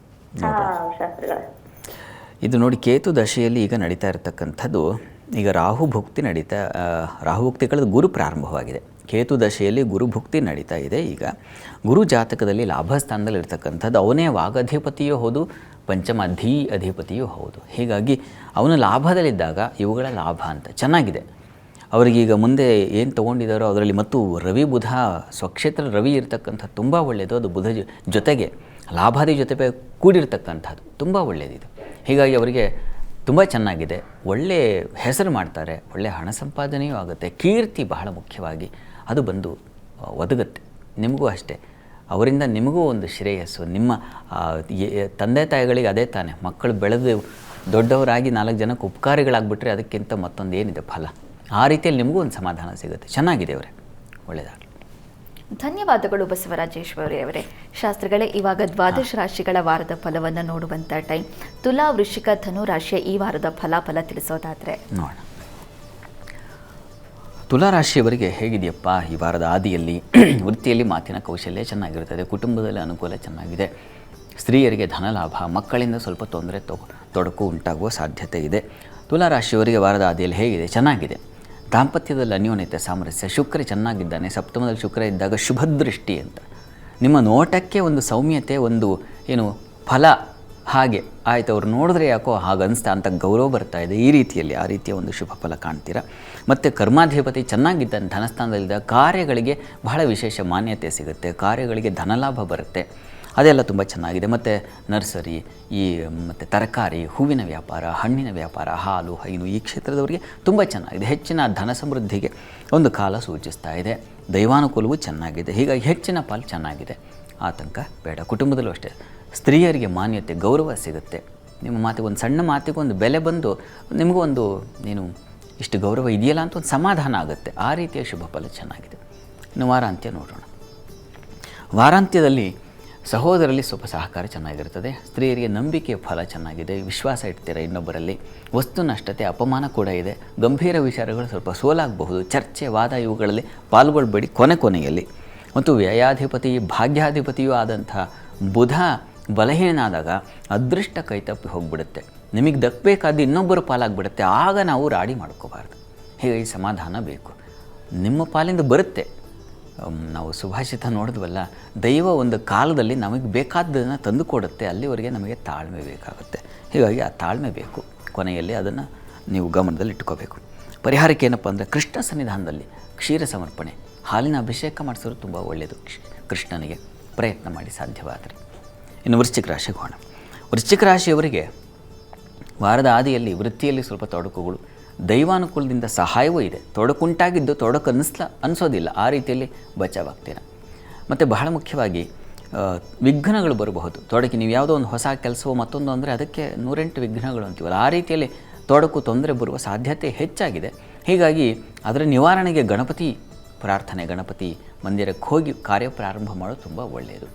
ಶಾಸ್ತ್ರಿಗಳೇ, ಇದು ನೋಡಿ, ಕೇತು ದಶೆಯಲ್ಲಿ ಈಗ ನಡೀತಾ ಇರತಕ್ಕಂಥದ್ದು. ಈಗ ರಾಹುಭುಕ್ತಿ ರಾಹುಭುಕ್ತಿ ಕಳೆದು ಗುರು ಪ್ರಾರಂಭವಾಗಿದೆ. ಕೇತು ದಶೆಯಲ್ಲಿ ಗುರುಭುಕ್ತಿ ನಡೀತಾ ಇದೆ. ಈಗ ಗುರು ಜಾತಕದಲ್ಲಿ ಲಾಭಸ್ಥಾನದಲ್ಲಿ ಇರ್ತಕ್ಕಂಥದ್ದು, ಅವನೇ ವಾಗಧಿಪತಿಯೂ ಹೌದು, ಪಂಚಮಾಧಿ ಅಧಿಪತಿಯೂ ಹೌದು. ಹೀಗಾಗಿ ಅವನು ಲಾಭದಲ್ಲಿದ್ದಾಗ ಇವುಗಳ ಲಾಭ ಅಂತ ಚೆನ್ನಾಗಿದೆ. ಅವರಿಗೀಗ ಮುಂದೆ ಏನು ತೊಗೊಂಡಿದ್ದಾರೋ ಅದರಲ್ಲಿ, ಮತ್ತು ರವಿ ಬುಧ ಸ್ವಕ್ಷೇತ್ರ ರವಿ ಇರತಕ್ಕಂಥ ತುಂಬ ಒಳ್ಳೆಯದು. ಅದು ಬುಧ ಜೊತೆಗೆ ಲಾಭಾದಿ ಜೊತೆ ಕೂಡಿರ್ತಕ್ಕಂಥದ್ದು ತುಂಬ ಒಳ್ಳೆಯದಿದೆ. ಹೀಗಾಗಿ ಅವರಿಗೆ ತುಂಬ ಚೆನ್ನಾಗಿದೆ. ಒಳ್ಳೆ ಹೆಸರು ಮಾಡ್ತಾರೆ, ಒಳ್ಳೆ ಹಣ ಸಂಪಾದನೆಯೂ ಆಗುತ್ತೆ. ಕೀರ್ತಿ ಬಹಳ ಮುಖ್ಯವಾಗಿ ಅದು ಬಂದು ಒದಗುತ್ತೆ. ನಿಮಗೂ ಅಷ್ಟೇ, ಅವರಿಂದ ನಿಮಗೂ ಒಂದು ಶ್ರೇಯಸ್ಸು. ನಿಮ್ಮ ತಂದೆ ತಾಯಿಗಳಿಗೆ ಅದೇ ತಾನೇ, ಮಕ್ಕಳು ಬೆಳೆದು ದೊಡ್ಡವರಾಗಿ 4 ಜನಕ್ಕೆ ಉಪಕಾರಿಗಳಾಗ್ಬಿಟ್ರೆ ಅದಕ್ಕಿಂತ ಮತ್ತೊಂದು ಏನಿದೆ ಫಲ. ಆ ರೀತಿಯಲ್ಲಿ ನಿಮಗೂ ಒಂದು ಸಮಾಧಾನ ಸಿಗುತ್ತೆ. ಚೆನ್ನಾಗಿದೆ ಅವರೇ, ಒಳ್ಳೆಯದಾಗಲಿ. ಧನ್ಯವಾದಗಳು ಬಸವರಾಜೇಶ್ವರಿ ಅವರೇ. ಶಾಸ್ತ್ರಿಗಳೇ, ಇವಾಗ ದ್ವಾದಶ ರಾಶಿಗಳ ವಾರದ ಫಲವನ್ನು ನೋಡುವಂಥ ಟೈಮ್. ತುಲಾ, ವೃಶ್ಚಿಕ, ಧನು ರಾಶಿಯ ಈ ವಾರದ ಫಲಾಫಲ ತಿಳಿಸೋದಾದರೆ ನೋಡೋಣ. ತುಲಾರಾಶಿಯವರಿಗೆ ಹೇಗಿದೆಯಪ್ಪ ಈ ವಾರದ ಆದಿಯಲ್ಲಿ? ವೃತ್ತಿಯಲ್ಲಿ ಮಾತಿನ ಕೌಶಲ್ಯ ಚೆನ್ನಾಗಿರ್ತದೆ, ಕುಟುಂಬದಲ್ಲಿ ಅನುಕೂಲ ಚೆನ್ನಾಗಿದೆ, ಸ್ತ್ರೀಯರಿಗೆ ಧನಲಾಭ, ಮಕ್ಕಳಿಂದ ಸ್ವಲ್ಪ ತೊಂದರೆ ತೊಡಕು ಉಂಟಾಗುವ ಸಾಧ್ಯತೆ ಇದೆ. ತುಲಾರಾಶಿಯವರಿಗೆ ವಾರದ ಆದಿಯಲ್ಲಿ ಹೇಗಿದೆ? ಚೆನ್ನಾಗಿದೆ. ದಾಂಪತ್ಯದಲ್ಲಿ ಅನ್ಯೋನ್ಯತೆ, ಸಾಮರಸ್ಯ. ಶುಕ್ರ ಚೆನ್ನಾಗಿದ್ದಾನೆ, ಸಪ್ತಮದಲ್ಲಿ ಶುಕ್ರ ಇದ್ದಾಗ ಶುಭದೃಷ್ಟಿ ಅಂತ. ನಿಮ್ಮ ನೋಟಕ್ಕೆ ಒಂದು ಸೌಮ್ಯತೆ, ಒಂದು ಏನು ಫಲ, ಹಾಗೆ ಆಯಿತು ಅವ್ರು ನೋಡಿದ್ರೆ ಯಾಕೋ ಹಾಗನ್ನಿಸ್ತಾ ಅಂತ ಗೌರವ ಬರ್ತಾ ಇದೆ. ಈ ರೀತಿಯಲ್ಲಿ ಆ ರೀತಿಯ ಒಂದು ಶುಭ ಫಲ ಕಾಣ್ತೀರಾ. ಮತ್ತು ಕರ್ಮಾಧಿಪತಿ ಚೆನ್ನಾಗಿದ್ದಾನೆ, ಧನಸ್ಥಾನದಲ್ಲಿದ್ದಾಗ ಕಾರ್ಯಗಳಿಗೆ ಬಹಳ ವಿಶೇಷ ಮಾನ್ಯತೆ ಸಿಗುತ್ತೆ, ಕಾರ್ಯಗಳಿಗೆ ಧನಲಾಭ ಬರುತ್ತೆ. ಅದೆಲ್ಲ ತುಂಬ ಚೆನ್ನಾಗಿದೆ. ಮತ್ತು ನರ್ಸರಿ, ಮತ್ತು ತರಕಾರಿ, ಹೂವಿನ ವ್ಯಾಪಾರ, ಹಣ್ಣಿನ ವ್ಯಾಪಾರ, ಹಾಲು, ಹೈನು, ಈ ಕ್ಷೇತ್ರದವರಿಗೆ ತುಂಬ ಚೆನ್ನಾಗಿದೆ. ಹೆಚ್ಚಿನ ಧನ ಸಮೃದ್ಧಿಗೆ ಒಂದು ಕಾಲ ಸೂಚಿಸ್ತಾ ಇದೆ. ದೈವಾನುಕೂಲವೂ ಚೆನ್ನಾಗಿದೆ. ಹೀಗಾಗಿ ಹೆಚ್ಚಿನ ಪಾಲು ಚೆನ್ನಾಗಿದೆ, ಆತಂಕ ಬೇಡ. ಕುಟುಂಬದಲ್ಲೂ ಅಷ್ಟೇ, ಸ್ತ್ರೀಯರಿಗೆ ಮಾನ್ಯತೆ, ಗೌರವ ಸಿಗುತ್ತೆ. ನಿಮ್ಮ ಮಾತಿಗೆ ಒಂದು ಸಣ್ಣ ಮಾತಿಗೆ ಒಂದು ಬೆಲೆ ಬಂದು ನಿಮಗೂ ಒಂದು ನೀನು ಇಷ್ಟು ಗೌರವ ಇದೆಯಲ್ಲ ಅಂತ ಒಂದು ಸಮಾಧಾನ ಆಗುತ್ತೆ. ಆ ರೀತಿಯ ಶುಭ ಫಲ ಚೆನ್ನಾಗಿದೆ. ಇನ್ನು ವಾರಾಂತ್ಯ ನೋಡೋಣ. ವಾರಾಂತ್ಯದಲ್ಲಿ ಸಹೋದರಲ್ಲಿ ಸ್ವಲ್ಪ ಸಹಕಾರ ಚೆನ್ನಾಗಿರ್ತದೆ. ಸ್ತ್ರೀಯರಿಗೆ ನಂಬಿಕೆಯ ಫಲ ಚೆನ್ನಾಗಿದೆ, ವಿಶ್ವಾಸ ಇಡ್ತೀರ ಇನ್ನೊಬ್ಬರಲ್ಲಿ. ವಸ್ತು ನಷ್ಟತೆ, ಅಪಮಾನ ಕೂಡ ಇದೆ. ಗಂಭೀರ ವಿಚಾರಗಳು ಸ್ವಲ್ಪ ಸೋಲಾಗಬಹುದು. ಚರ್ಚೆ, ವಾದ ಇವುಗಳಲ್ಲಿ ಪಾಲ್ಗೊಳ್ಬೇಡಿ ಕೊನೆಯಲ್ಲಿ. ಮತ್ತು ವ್ಯಯಾಧಿಪತಿ, ಭಾಗ್ಯಾಧಿಪತಿಯೂ ಆದಂಥ ಬುಧ ಬಲಹೀನಾದಾಗ ಅದೃಷ್ಟ ಕೈತಪ್ಪಿ ಹೋಗಿಬಿಡುತ್ತೆ. ನಿಮಗೆ ದಕ್ಕಬೇಕಾದ ಇನ್ನೊಬ್ಬರ ಪಾಲಾಗಿಬಿಡುತ್ತೆ. ಆಗ ನಾವು ರಾಡಿ ಮಾಡ್ಕೋಬಾರ್ದು. ಹೀಗಾಗಿ ಸಮಾಧಾನ ಬೇಕು. ನಿಮ್ಮ ಪಾಲಿಂದ ಬರುತ್ತೆ. ನಾವು ಸುಭಾಷಿತ ನೋಡಿದ್ವಲ್ಲ, ದೈವ ಒಂದು ಕಾಲದಲ್ಲಿ ನಮಗೆ ಬೇಕಾದ್ದನ್ನು ತಂದು ಕೊಡುತ್ತೆ, ಅಲ್ಲಿವರೆಗೆ ನಮಗೆ ತಾಳ್ಮೆ ಬೇಕಾಗುತ್ತೆ. ಹೀಗಾಗಿ ಆ ತಾಳ್ಮೆ ಬೇಕು. ಕೊನೆಯಲ್ಲಿ ಅದನ್ನು ನೀವು ಗಮನದಲ್ಲಿ ಇಟ್ಕೋಬೇಕು. ಪರಿಹಾರಕ್ಕೆ ಏನಪ್ಪ ಅಂದರೆ, ಕೃಷ್ಣ ಸನ್ನಿಧಾನದಲ್ಲಿ ಕ್ಷೀರ ಸಮರ್ಪಣೆ, ಹಾಲಿನ ಅಭಿಷೇಕ ಮಾಡಿಸೋರು ತುಂಬ ಒಳ್ಳೆಯದು. ಕೃಷ್ಣನಿಗೆ ಪ್ರಯತ್ನ ಮಾಡಿ ಸಾಧ್ಯವಾದರೆ. ಇನ್ನು ವೃಶ್ಚಿಕ ರಾಶಿಗೆ ಹೋಗೋಣ. ವೃಶ್ಚಿಕ ರಾಶಿಯವರಿಗೆ ವಾರದ ಆದಿಯಲ್ಲಿ ವೃತ್ತಿಯಲ್ಲಿ ಸ್ವಲ್ಪ ತೊಡಕುಗಳು, ದೈವಾನುಕೂಲದಿಂದ ಸಹಾಯವೂ ಇದೆ. ತೊಡಕುಂಟಾಗಿದ್ದು ತೊಡಕು ಅನಿಸೋದಿಲ್ಲ, ಆ ರೀತಿಯಲ್ಲಿ ಬಚಾವಾಗ್ತೀರ. ಮತ್ತು ಬಹಳ ಮುಖ್ಯವಾಗಿ ವಿಘ್ನಗಳು ಬರಬಹುದು. ತೊಡಕಿ ನೀವು ಯಾವುದೋ ಒಂದು ಹೊಸ ಕೆಲಸವೋ ಮತ್ತೊಂದು ಅಂದರೆ ಅದಕ್ಕೆ 108 ವಿಘ್ನಗಳು ಅಂತೀವಲ್ಲ, ಆ ರೀತಿಯಲ್ಲಿ ತೊಡಕು ತೊಂದರೆ ಬರುವ ಸಾಧ್ಯತೆ ಹೆಚ್ಚಾಗಿದೆ. ಹೀಗಾಗಿ ಅದರ ನಿವಾರಣೆಗೆ ಗಣಪತಿ ಪ್ರಾರ್ಥನೆ, ಗಣಪತಿ ಮಂದಿರಕ್ಕೆ ಹೋಗಿ ಕಾರ್ಯ ಪ್ರಾರಂಭ ಮಾಡೋದು ತುಂಬ ಒಳ್ಳೆಯದು.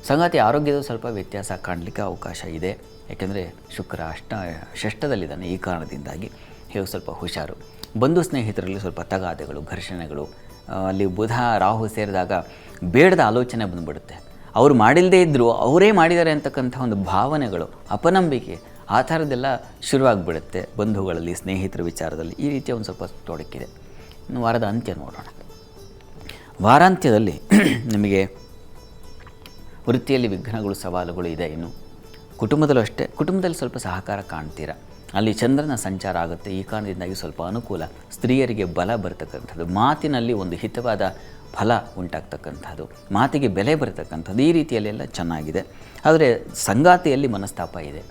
ಸಂಗಾತಿ ಆರೋಗ್ಯದ ಸ್ವಲ್ಪ ವ್ಯತ್ಯಾಸ ಕಾಣಲಿಕ್ಕೆ ಅವಕಾಶ ಇದೆ. ಯಾಕೆಂದರೆ ಶುಕ್ರ ಷಷ್ಠದಲ್ಲಿದ್ದಾನೆ. ಈ ಕಾರಣದಿಂದಾಗಿ ಹೇಗೆ ಸ್ವಲ್ಪ ಹುಷಾರು. ಬಂಧು ಸ್ನೇಹಿತರಲ್ಲಿ ಸ್ವಲ್ಪ ತಗಾದೆಗಳು, ಘರ್ಷಣೆಗಳು. ಅಲ್ಲಿ ಬುಧ ರಾಹು ಸೇರಿದಾಗ ಬೇಡದ ಆಲೋಚನೆ ಬಂದುಬಿಡುತ್ತೆ. ಅವರು ಮಾಡಿಲ್ಲದೇ ಇದ್ದರೂ ಅವರೇ ಮಾಡಿದ್ದಾರೆ ಅಂತಕ್ಕಂಥ ಒಂದು ಭಾವನೆಗಳು, ಅಪನಂಬಿಕೆ, ಆ ಥರದ್ದೆಲ್ಲ ಶುರುವಾಗ್ಬಿಡುತ್ತೆ ಬಂಧುಗಳಲ್ಲಿ, ಸ್ನೇಹಿತರ ವಿಚಾರದಲ್ಲಿ. ಈ ರೀತಿಯ ಒಂದು ಸ್ವಲ್ಪ ತೊಡಕಿದೆ. ಇನ್ನು ವಾರದ ಅಂತ್ಯ ನೋಡೋಣ. ವಾರಾಂತ್ಯದಲ್ಲಿ ನಿಮಗೆ ವೃತ್ತಿಯಲ್ಲಿ ವಿಘ್ನಗಳು, ಸವಾಲುಗಳು ಇದೆ. ಇನ್ನು ಕುಟುಂಬದಲ್ಲೂ ಅಷ್ಟೇ, ಕುಟುಂಬದಲ್ಲಿ ಸ್ವಲ್ಪ ಸಹಕಾರ ಕಾಣ್ತೀರ. ಅಲ್ಲಿ ಚಂದ್ರನ ಸಂಚಾರ ಆಗುತ್ತೆ. ಈ ಕಾರಣದಿಂದಾಗಿ ಸ್ವಲ್ಪ ಅನುಕೂಲ, ಸ್ತ್ರೀಯರಿಗೆ ಬಲ ಬರ್ತಕ್ಕಂಥದ್ದು, ಮಾತಿನಲ್ಲಿ ಒಂದು ಹಿತವಾದ ಫಲ ಉಂಟಾಗ್ತಕ್ಕಂಥದ್ದು, ಮಾತಿಗೆ ಬೆಲೆ ಬರ್ತಕ್ಕಂಥದ್ದು, ಈ ರೀತಿಯಲ್ಲೆಲ್ಲ ಚೆನ್ನಾಗಿದೆ. ಆದರೆ ಸಂಗಾತಿಯಲ್ಲಿ ಮನಸ್ತಾಪ ಇದೆ.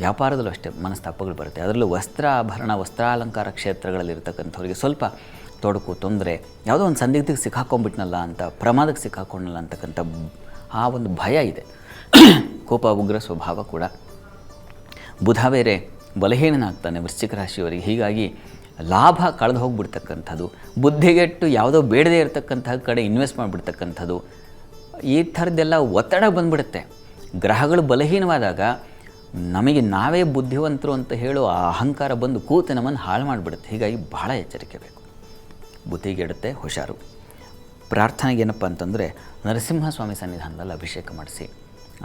ವ್ಯಾಪಾರದಲ್ಲೂ ಅಷ್ಟೇ ಮನಸ್ತಾಪಗಳು ಬರುತ್ತೆ. ಅದರಲ್ಲೂ ವಸ್ತ್ರಾಭರಣ ವಸ್ತ್ರಾಲಂಕಾರ ಕ್ಷೇತ್ರಗಳಲ್ಲಿರ್ತಕ್ಕಂಥವ್ರಿಗೆ ಸ್ವಲ್ಪ ತೊಡಕು, ತೊಂದರೆ, ಯಾವುದೋ ಒಂದು ಸಂದಿಗ್ಧಕ್ಕೆ ಸಿಕ್ಕಾಕೊಂಡ್ಬಿಟ್ನಲ್ಲ ಅಂತ, ಪ್ರಮಾದಕ್ಕೆ ಸಿಕ್ಕಾಕೊಂಡಲ್ಲ ಅಂತಕ್ಕಂಥ ಆ ಒಂದು ಭಯ ಇದೆ. ಕೋಪ, ಉಗ್ರ ಸ್ವಭಾವ ಕೂಡ. ಬುಧ ಬೇರೆ ಬಲಹೀನನಾಗ್ತಾನೆ ವೃಶ್ಚಿಕ ರಾಶಿಯವರಿಗೆ. ಹೀಗಾಗಿ ಲಾಭ ಕಳೆದು ಹೋಗ್ಬಿಡ್ತಕ್ಕಂಥದ್ದು, ಬುದ್ಧಿಗೆಟ್ಟು ಯಾವುದೋ ಬೇಡದೇ ಇರತಕ್ಕಂಥ ಕಡೆ ಇನ್ವೆಸ್ಟ್ ಮಾಡಿಬಿಡ್ತಕ್ಕಂಥದ್ದು, ಈ ಥರದ್ದೆಲ್ಲ ಒತ್ತಡ ಬಂದ್ಬಿಡುತ್ತೆ. ಗ್ರಹಗಳು ಬಲಹೀನವಾದಾಗ ನಮಗೆ ನಾವೇ ಬುದ್ಧಿವಂತರು ಅಂತ ಹೇಳೋ ಆ ಅಹಂಕಾರ ಬಂದು ಕೂತು ನಮ್ಮನ್ನು ಹಾಳು ಮಾಡಿಬಿಡುತ್ತೆ. ಹೀಗಾಗಿ ಬಹಳ ಎಚ್ಚರಿಕೆ ಬೇಕು. ಬುದ್ಧಿಗೆಡುತ್ತೆ, ಹುಷಾರು. ಪ್ರಾರ್ಥನೆಗೆ ಏನಪ್ಪ ಅಂತಂದರೆ ನರಸಿಂಹಸ್ವಾಮಿ ಸನ್ನಿಧಾನದಲ್ಲಿ ಅಭಿಷೇಕ ಮಾಡಿಸಿ,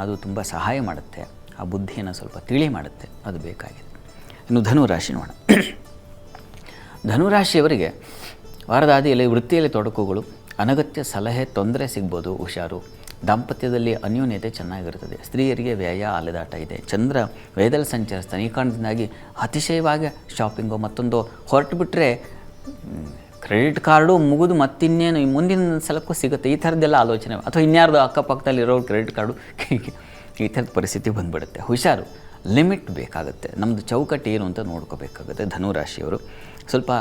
ಅದು ತುಂಬ ಸಹಾಯ ಮಾಡುತ್ತೆ. ಆ ಬುದ್ಧಿಯನ್ನು ಸ್ವಲ್ಪ ತಿಳಿ ಮಾಡುತ್ತೆ, ಅದು ಬೇಕಾಗಿದೆ. ಇನ್ನು ಧನುರಾಶಿ ನೋಡೋಣ. ಧನುರಾಶಿಯವರಿಗೆ ವಾರದ ಆದಿಯಲ್ಲಿ ವೃತ್ತಿಯಲ್ಲಿ ತೊಡಕುಗಳು, ಅನಗತ್ಯ ಸಲಹೆ, ತೊಂದರೆ ಸಿಗ್ಬೋದು, ಹುಷಾರು. ದಾಂಪತ್ಯದಲ್ಲಿ ಅನ್ಯೋನ್ಯತೆ ಚೆನ್ನಾಗಿರುತ್ತದೆ. ಸ್ತ್ರೀಯರಿಗೆ ವ್ಯಯ, ಅಲೆದಾಟ ಇದೆ. ಚಂದ್ರ ವೇದದಲ್ಲಿ ಸಂಚರಿಸ್ತಾನೆ. ಈ ಕಾರಣದಿಂದಾಗಿ ಅತಿಶಯವಾಗಿ ಶಾಪಿಂಗು ಮತ್ತೊಂದು ಹೊರಟು ಬಿಟ್ಟರೆ ಕ್ರೆಡಿಟ್ ಕಾರ್ಡು ಮುಗಿದು ಮತ್ತಿನ್ನೇನು ಮುಂದಿನ ಸಲಕ್ಕೂ ಸಿಗುತ್ತೆ, ಈ ಥರದ್ದೆಲ್ಲ ಆಲೋಚನೆ. ಅಥವಾ ಇನ್ಯಾರ್ದು ಅಕ್ಕಪಕ್ಕದಲ್ಲಿರೋ ಕ್ರೆಡಿಟ್ ಕಾರ್ಡು ಈ ಥರದ ಪರಿಸ್ಥಿತಿ ಬಂದುಬಿಡುತ್ತೆ. ಹುಷಾರು, ಲಿಮಿಟ್ ಬೇಕಾಗುತ್ತೆ. ನಮ್ಮದು ಚೌಕಟ್ಟು ಏನು ಅಂತ ನೋಡ್ಕೋಬೇಕಾಗುತ್ತೆ. ಧನುರಾಶಿಯವರು ಸ್ವಲ್ಪ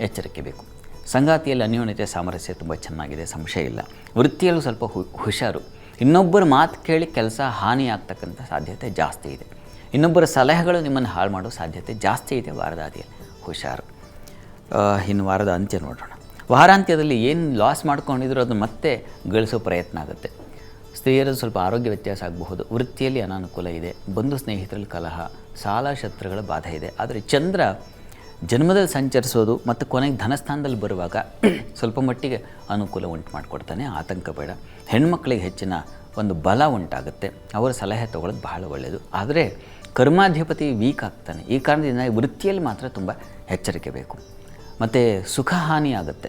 ಎಚ್ಚರಿಕೆ ಬೇಕು. ಸಂಗಾತಿಯಲ್ಲಿ ಅನ್ಯೋನ್ಯತೆ, ಸಾಮರಸ್ಯ ತುಂಬ ಚೆನ್ನಾಗಿದೆ, ಸಂಶಯ ಇಲ್ಲ. ವೃತ್ತಿಯಲ್ಲೂ ಸ್ವಲ್ಪ ಹುಷಾರು. ಇನ್ನೊಬ್ಬರ ಮಾತು ಕೇಳಿ ಕೆಲಸ ಹಾನಿ ಆಗ್ತಕ್ಕಂಥ ಸಾಧ್ಯತೆ ಜಾಸ್ತಿ ಇದೆ. ಇನ್ನೊಬ್ಬರ ಸಲಹೆಗಳು ನಿಮ್ಮನ್ನು ಹಾಳು ಮಾಡೋ ಸಾಧ್ಯತೆ ಜಾಸ್ತಿ ಇದೆ. ವಾರದ ಆದಿಯಲ್ಲಿ ಹುಷಾರು. ಇನ್ನು ವಾರದ ಅಂತ್ಯ ನೋಡೋಣ. ವಾರಾಂತ್ಯದಲ್ಲಿ ಏನು ಲಾಸ್ ಮಾಡ್ಕೊಂಡಿದ್ರು ಅದನ್ನು ಮತ್ತೆ ಗಳಿಸೋ ಪ್ರಯತ್ನ ಆಗುತ್ತೆ. ಸ್ತ್ರೀಯರದ್ದು ಸ್ವಲ್ಪ ಆರೋಗ್ಯ ವ್ಯತ್ಯಾಸ ಆಗಬಹುದು. ವೃತ್ತಿಯಲ್ಲಿ ಅನಾನುಕೂಲ ಇದೆ. ಬಂಧು ಸ್ನೇಹಿತರಲ್ಲಿ ಕಲಹ, ಸಾಲ ಶತ್ರುಗಳ ಬಾಧೆ ಇದೆ. ಆದರೆ ಚಂದ್ರ ಜನ್ಮದಲ್ಲಿ ಸಂಚರಿಸೋದು ಮತ್ತು ಕೊನೆಗೆ ಧನಸ್ಥಾನದಲ್ಲಿ ಬರುವಾಗ ಸ್ವಲ್ಪ ಮಟ್ಟಿಗೆ ಅನುಕೂಲ ಉಂಟು ಮಾಡಿಕೊಡ್ತಾನೆ. ಆತಂಕ ಬೇಡ. ಹೆಣ್ಮಕ್ಳಿಗೆ ಹೆಚ್ಚಿನ ಒಂದು ಬಲ ಉಂಟಾಗುತ್ತೆ. ಅವರ ಸಲಹೆ ತೊಗೊಳ್ಳೋದು ಬಹಳ ಒಳ್ಳೆಯದು. ಆದರೆ ಕರ್ಮಾಧಿಪತಿ ವೀಕ್ ಆಗ್ತಾನೆ. ಈ ಕಾರಣದಿಂದ ವೃತ್ತಿಯಲ್ಲಿ ಮಾತ್ರ ತುಂಬ ಎಚ್ಚರಿಕೆ ಬೇಕು. ಮತ್ತು ಸುಖ ಹಾನಿ ಆಗುತ್ತೆ,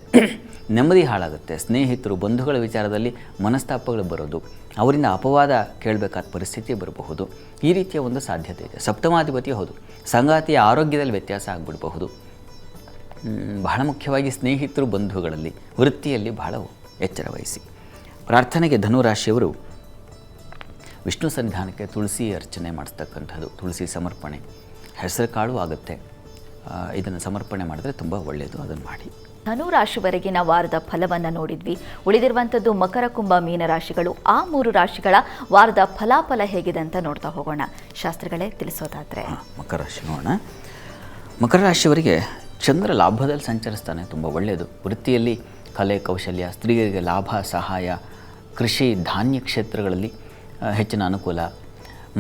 ನೆಮ್ಮದಿ ಹಾಳಾಗುತ್ತೆ. ಸ್ನೇಹಿತರು, ಬಂಧುಗಳ ವಿಚಾರದಲ್ಲಿ ಮನಸ್ತಾಪಗಳು ಬರೋದು, ಅವರಿಂದ ಅಪವಾದ ಕೇಳಬೇಕಾದ ಪರಿಸ್ಥಿತಿ ಬರಬಹುದು. ಈ ರೀತಿಯ ಒಂದು ಸಾಧ್ಯತೆ ಇದೆ. ಸಪ್ತಮಾಧಿಪತಿ ಹೌದು. ಸಂಗಾತಿಯ ಆರೋಗ್ಯದಲ್ಲಿ ವ್ಯತ್ಯಾಸ ಆಗಿಬಿಡಬಹುದು. ಬಹಳ ಮುಖ್ಯವಾಗಿ ಸ್ನೇಹಿತರು, ಬಂಧುಗಳಲ್ಲಿ, ವೃತ್ತಿಯಲ್ಲಿ ಬಹಳ ಎಚ್ಚರ ವಹಿಸಿ. ಪ್ರಾರ್ಥನೆಗೆ ಧನುರಾಶಿಯವರು ವಿಷ್ಣು ಸನ್ನಿಧಾನಕ್ಕೆ ತುಳಸಿ ಅರ್ಚನೆ ಮಾಡಿಸ್ತಕ್ಕಂಥದ್ದು, ತುಳಸಿ ಸಮರ್ಪಣೆ, ಹೆಸರು ಕಾಳು ಆಗುತ್ತೆ. ಇದನ್ನು ಸಮರ್ಪಣೆ ಮಾಡಿದ್ರೆ ತುಂಬ ಒಳ್ಳೆಯದು. ಅದನ್ನು ಮಾಡಿ. ಧನುರಾಶಿವರೆಗಿನ ವಾರದ ಫಲವನ್ನು ನೋಡಿದ್ವಿ. ಉಳಿದಿರುವಂಥದ್ದು ಮಕರ, ಕುಂಭ, ಮೀನ ರಾಶಿಗಳು. ಆ 3 ರಾಶಿಗಳ ವಾರದ ಫಲಾಫಲ ಹೇಗಿದೆ ಅಂತ ನೋಡ್ತಾ ಹೋಗೋಣ. ಶಾಸ್ತ್ರಗಳೇ ತಿಳಿಸೋದಾದರೆ ಮಕರ ರಾಶಿ ನೋಡೋಣ. ಮಕರ ರಾಶಿಯವರಿಗೆ ಚಂದ್ರ ಲಾಭದಲ್ಲಿ ಸಂಚರಿಸ್ತಾನೆ, ತುಂಬ ಒಳ್ಳೆಯದು. ವೃತ್ತಿಯಲ್ಲಿ ಕಲೆ, ಕೌಶಲ್ಯ, ಸ್ತ್ರೀಯರಿಗೆ ಲಾಭ, ಸಹಾಯ, ಕೃಷಿ, ಧಾನ್ಯ ಕ್ಷೇತ್ರಗಳಲ್ಲಿ ಹೆಚ್ಚಿನ ಅನುಕೂಲ.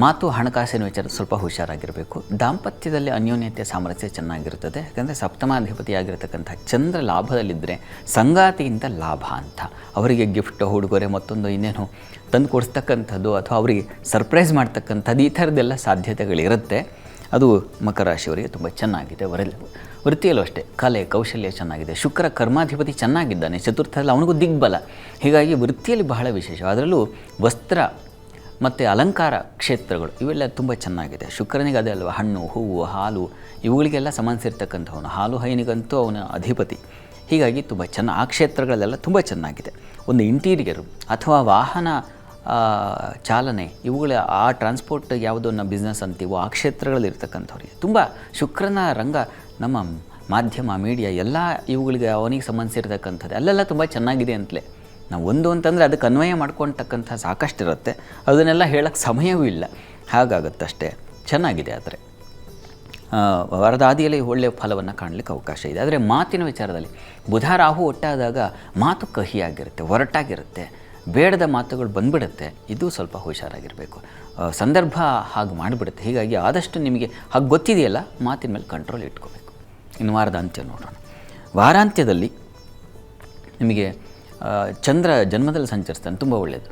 ಮಾತು, ಹಣಕಾಸಿನ ವಿಚಾರ ಸ್ವಲ್ಪ ಹುಷಾರಾಗಿರಬೇಕು. ದಾಂಪತ್ಯದಲ್ಲಿ ಅನ್ಯೋನ್ಯತೆ, ಸಾಮರಸ್ಯ ಚೆನ್ನಾಗಿರ್ತದೆ. ಯಾಕಂದರೆ ಸಪ್ತಮಾಧಿಪತಿಯಾಗಿರ್ತಕ್ಕಂಥ ಚಂದ್ರ ಲಾಭದಲ್ಲಿದ್ದರೆ ಸಂಗಾತಿಗಿಂತ ಲಾಭ ಅಂತ. ಅವರಿಗೆ ಗಿಫ್ಟ್, ಉಡುಗೊರೆ, ಮತ್ತೊಂದು ಇನ್ನೇನು ತಂದು ಕೊಡಿಸ್ತಕ್ಕಂಥದ್ದು ಅಥವಾ ಅವರಿಗೆ ಸರ್ಪ್ರೈಸ್ ಮಾಡ್ತಕ್ಕಂಥದ್ದು, ಈ ಥರದ್ದೆಲ್ಲ ಸಾಧ್ಯತೆಗಳಿರುತ್ತೆ. ಅದು ಮಕರ ರಾಶಿಯವರಿಗೆ ತುಂಬ ಚೆನ್ನಾಗಿದೆ. ವೃತ್ತಿಯಲ್ಲೂ ಅಷ್ಟೇ ಕಲೆ, ಕೌಶಲ್ಯ ಚೆನ್ನಾಗಿದೆ. ಶುಕ್ರ ಕರ್ಮಾಧಿಪತಿ ಚೆನ್ನಾಗಿದ್ದಾನೆ, ಚತುರ್ಥದಲ್ಲಿ ಅವನಿಗೂ ದಿಗ್ಬಲ. ಹೀಗಾಗಿ ವೃತ್ತಿಯಲ್ಲಿ ಬಹಳ ವಿಶೇಷ. ಅದರಲ್ಲೂ ವಸ್ತ್ರ ಮತ್ತು ಅಲಂಕಾರ ಕ್ಷೇತ್ರಗಳು ಇವೆಲ್ಲ ತುಂಬ ಚೆನ್ನಾಗಿದೆ. ಶುಕ್ರನಿಗೆ ಅದೇ ಅಲ್ವ, ಹಣ್ಣು, ಹೂವು, ಹಾಲು ಇವುಗಳಿಗೆಲ್ಲ ಸಂಬಂಧಿಸಿರ್ತಕ್ಕಂಥವನು. ಹಾಲು ಹೈನಿಗಂತೂ ಅವನ ಅಧಿಪತಿ. ಹೀಗಾಗಿ ತುಂಬ ಆ ಕ್ಷೇತ್ರಗಳಲ್ಲೆಲ್ಲ ತುಂಬ ಚೆನ್ನಾಗಿದೆ. ಒಂದು ಇಂಟೀರಿಯರು ಅಥವಾ ವಾಹನ ಚಾಲನೆ, ಇವುಗಳ ಆ ಟ್ರಾನ್ಸ್ಪೋರ್ಟ್ ಯಾವುದನ್ನು ಬಿಸ್ನೆಸ್ ಅಂತೀವೋ ಆ ಕ್ಷೇತ್ರಗಳಲ್ಲಿರ್ತಕ್ಕಂಥವ್ರಿಗೆ ತುಂಬ ಶುಕ್ರನ ರಂಗ, ನಮ್ಮ ಮಾಧ್ಯಮ, ಮೀಡಿಯಾ ಎಲ್ಲ ಇವುಗಳಿಗೆ ಅವನಿಗೆ ಸಂಬಂಧಿಸಿರ್ತಕ್ಕಂಥದ್ದು ಅಲ್ಲೆಲ್ಲ ತುಂಬ ಚೆನ್ನಾಗಿದೆ ಅಂತಲೇ. ನಾವು ಒಂದು ಅಂತಂದರೆ ಅದಕ್ಕೆ ಅನ್ವಯ ಮಾಡ್ಕೊಳ್ತಕ್ಕಂಥ ಸಾಕಷ್ಟಿರುತ್ತೆ. ಅದನ್ನೆಲ್ಲ ಹೇಳೋಕ್ಕೆ ಸಮಯವೂ ಇಲ್ಲ. ಹಾಗಾಗುತ್ತಷ್ಟೇ. ಚೆನ್ನಾಗಿದೆ. ಆದರೆ ವಾರದ ಆದಿಯಲ್ಲಿ ಒಳ್ಳೆಯ ಫಲವನ್ನು ಕಾಣಲಿಕ್ಕೆ ಅವಕಾಶ ಇದೆ. ಆದರೆ ಮಾತಿನ ವಿಚಾರದಲ್ಲಿ ಬುಧ ರಾಹು ಒಟ್ಟಾದಾಗ ಮಾತು ಕಹಿಯಾಗಿರುತ್ತೆ, ಒರಟಾಗಿರುತ್ತೆ, ಬೇಡದ ಮಾತುಗಳು ಬಂದುಬಿಡುತ್ತೆ. ಇದು ಸ್ವಲ್ಪ ಹುಷಾರಾಗಿರಬೇಕು. ಸಂದರ್ಭ ಹಾಗೆ ಮಾಡಿಬಿಡುತ್ತೆ. ಹೀಗಾಗಿ ಆದಷ್ಟು ನಿಮಗೆ ಹಾಗೆ ಗೊತ್ತಿದೆಯಲ್ಲ, ಮಾತಿನ ಮೇಲೆ ಕಂಟ್ರೋಲ್ ಇಟ್ಕೋಬೇಕು. ಇನ್ನು ವಾರದ ಅಂತ್ಯ ನೋಡೋಣ. ವಾರಾಂತ್ಯದಲ್ಲಿ ನಿಮಗೆ ಚಂದ್ರ ಜನ್ಮದಲ್ಲಿ ಸಂಚರಿಸ್ತಾನೆ, ತುಂಬ ಒಳ್ಳೆಯದು.